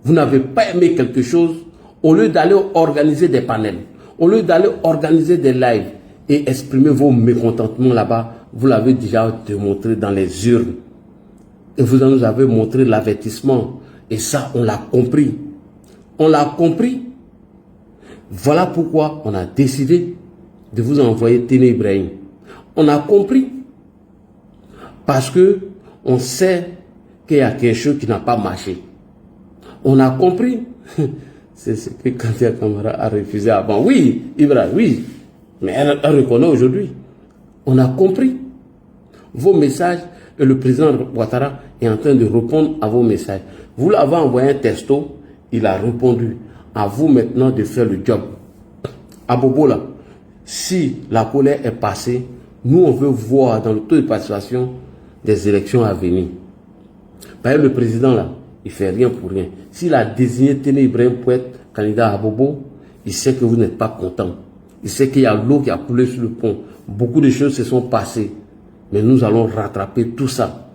S1: Vous n'avez pas aimé quelque chose. Au lieu d'aller organiser des panels, au lieu d'aller organiser des lives et exprimer vos mécontentements là-bas, vous l'avez déjà démontré dans les urnes. Et vous nous avez montré l'avertissement. Et ça, on l'a compris. On l'a compris. Voilà pourquoi on a décidé de vous envoyer Téné Ibrahim. On a compris. Parce que on sait qu'il y a quelque chose qui n'a pas marché. On a compris. C'est ce que Kandia Camara a refusé avant. Oui, Ibrahim, oui. Mais elle reconnaît aujourd'hui. On a compris vos messages et le président Ouattara est en train de répondre à vos messages. Vous l'avez envoyé un texto, il a répondu. À vous maintenant de faire le job. À Bobo là, si la colère est passée, nous on veut voir dans le taux de participation des élections à venir. Par exemple, le président là, il ne fait rien pour rien. S'il a désigné Téné Ibrahim pour être candidat à Bobo, il sait que vous n'êtes pas content. Il sait qu'il y a l'eau qui a coulé sur le pont. Beaucoup de choses se sont passées. Mais nous allons rattraper tout ça.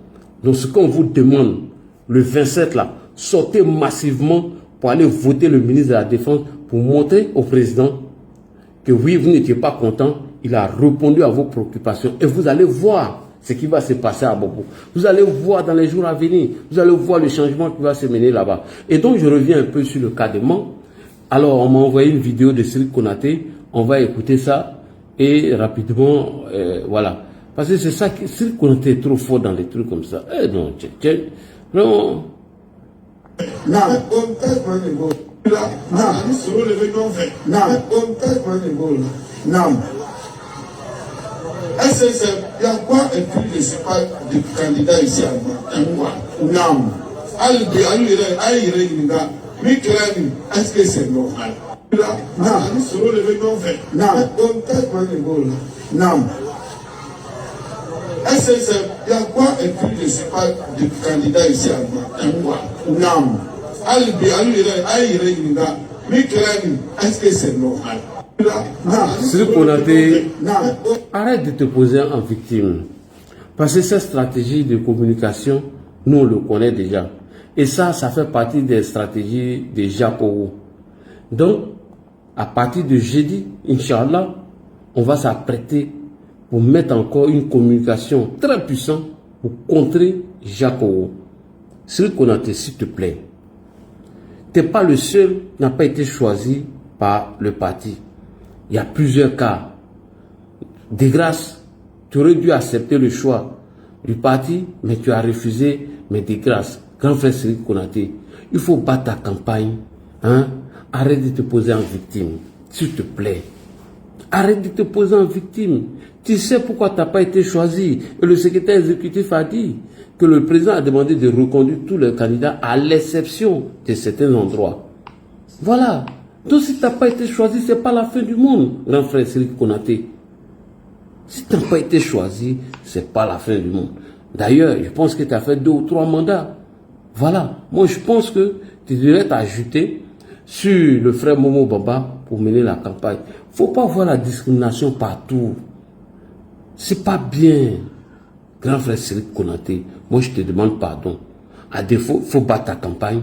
S1: Donc ce qu'on vous demande, le 27 là, sortez massivement pour aller voter le ministre de la Défense pour montrer au président que oui, vous n'étiez pas content. Il a répondu à vos préoccupations. Et vous allez voir ce qui va se passer à Bobo. Vous allez voir dans les jours à venir. Vous allez voir le changement qui va se mener là-bas. Et donc, je reviens un peu sur le cas de Mans. Alors, on m'a envoyé une vidéo de Cyril Konaté. On va écouter ça. Et rapidement, voilà. Parce que c'est ça que Cyril Konaté est trop fort dans les trucs comme ça. Eh non, non.
S6: SSF, il y a quoi écrit, je ne sais pas, du candidat ici à moi? Non. Est-ce que c'est normal? Non. SSF, il y a quoi écrit, je ne sais pas, du candidat ici à moi? Non. Est-ce que c'est normal?
S1: Cyril Konaté, arrête de te poser en victime. Parce que cette stratégie de communication, nous on le connaît déjà. Et ça fait partie des stratégies de Jacobo. Donc, à partir de jeudi, Inch'Allah, on va s'apprêter pour mettre encore une communication très puissante pour contrer Jacobo. Cyril Konaté, s'il te plaît, tu n'es pas le seul qui n'a pas été choisi par le parti. Il y a plusieurs cas. De grâce, tu aurais dû accepter le choix du parti, mais tu as refusé, mais de grâce. Grand frère Cyril Konaté, il faut battre ta campagne. Hein? Arrête de te poser en victime. S'il te plaît. Arrête de te poser en victime. Tu sais pourquoi tu n'as pas été choisi. Et le secrétaire exécutif a dit que le président a demandé de reconduire tous les candidats à l'exception de certains endroits. Voilà. Donc si tu n'as pas été choisi, ce n'est pas la fin du monde, grand frère Siriki Konaté. Si tu n'as pas été choisi, ce n'est pas la fin du monde. D'ailleurs, je pense que tu as fait 2 ou 3 mandats. Voilà. Moi, je pense que tu devrais t'ajouter sur le frère Momo Bamba pour mener la campagne. Il ne faut pas voir la discrimination partout. C'est pas bien. Grand frère Siriki Konaté, moi je te demande pardon. À défaut, il faut battre ta campagne.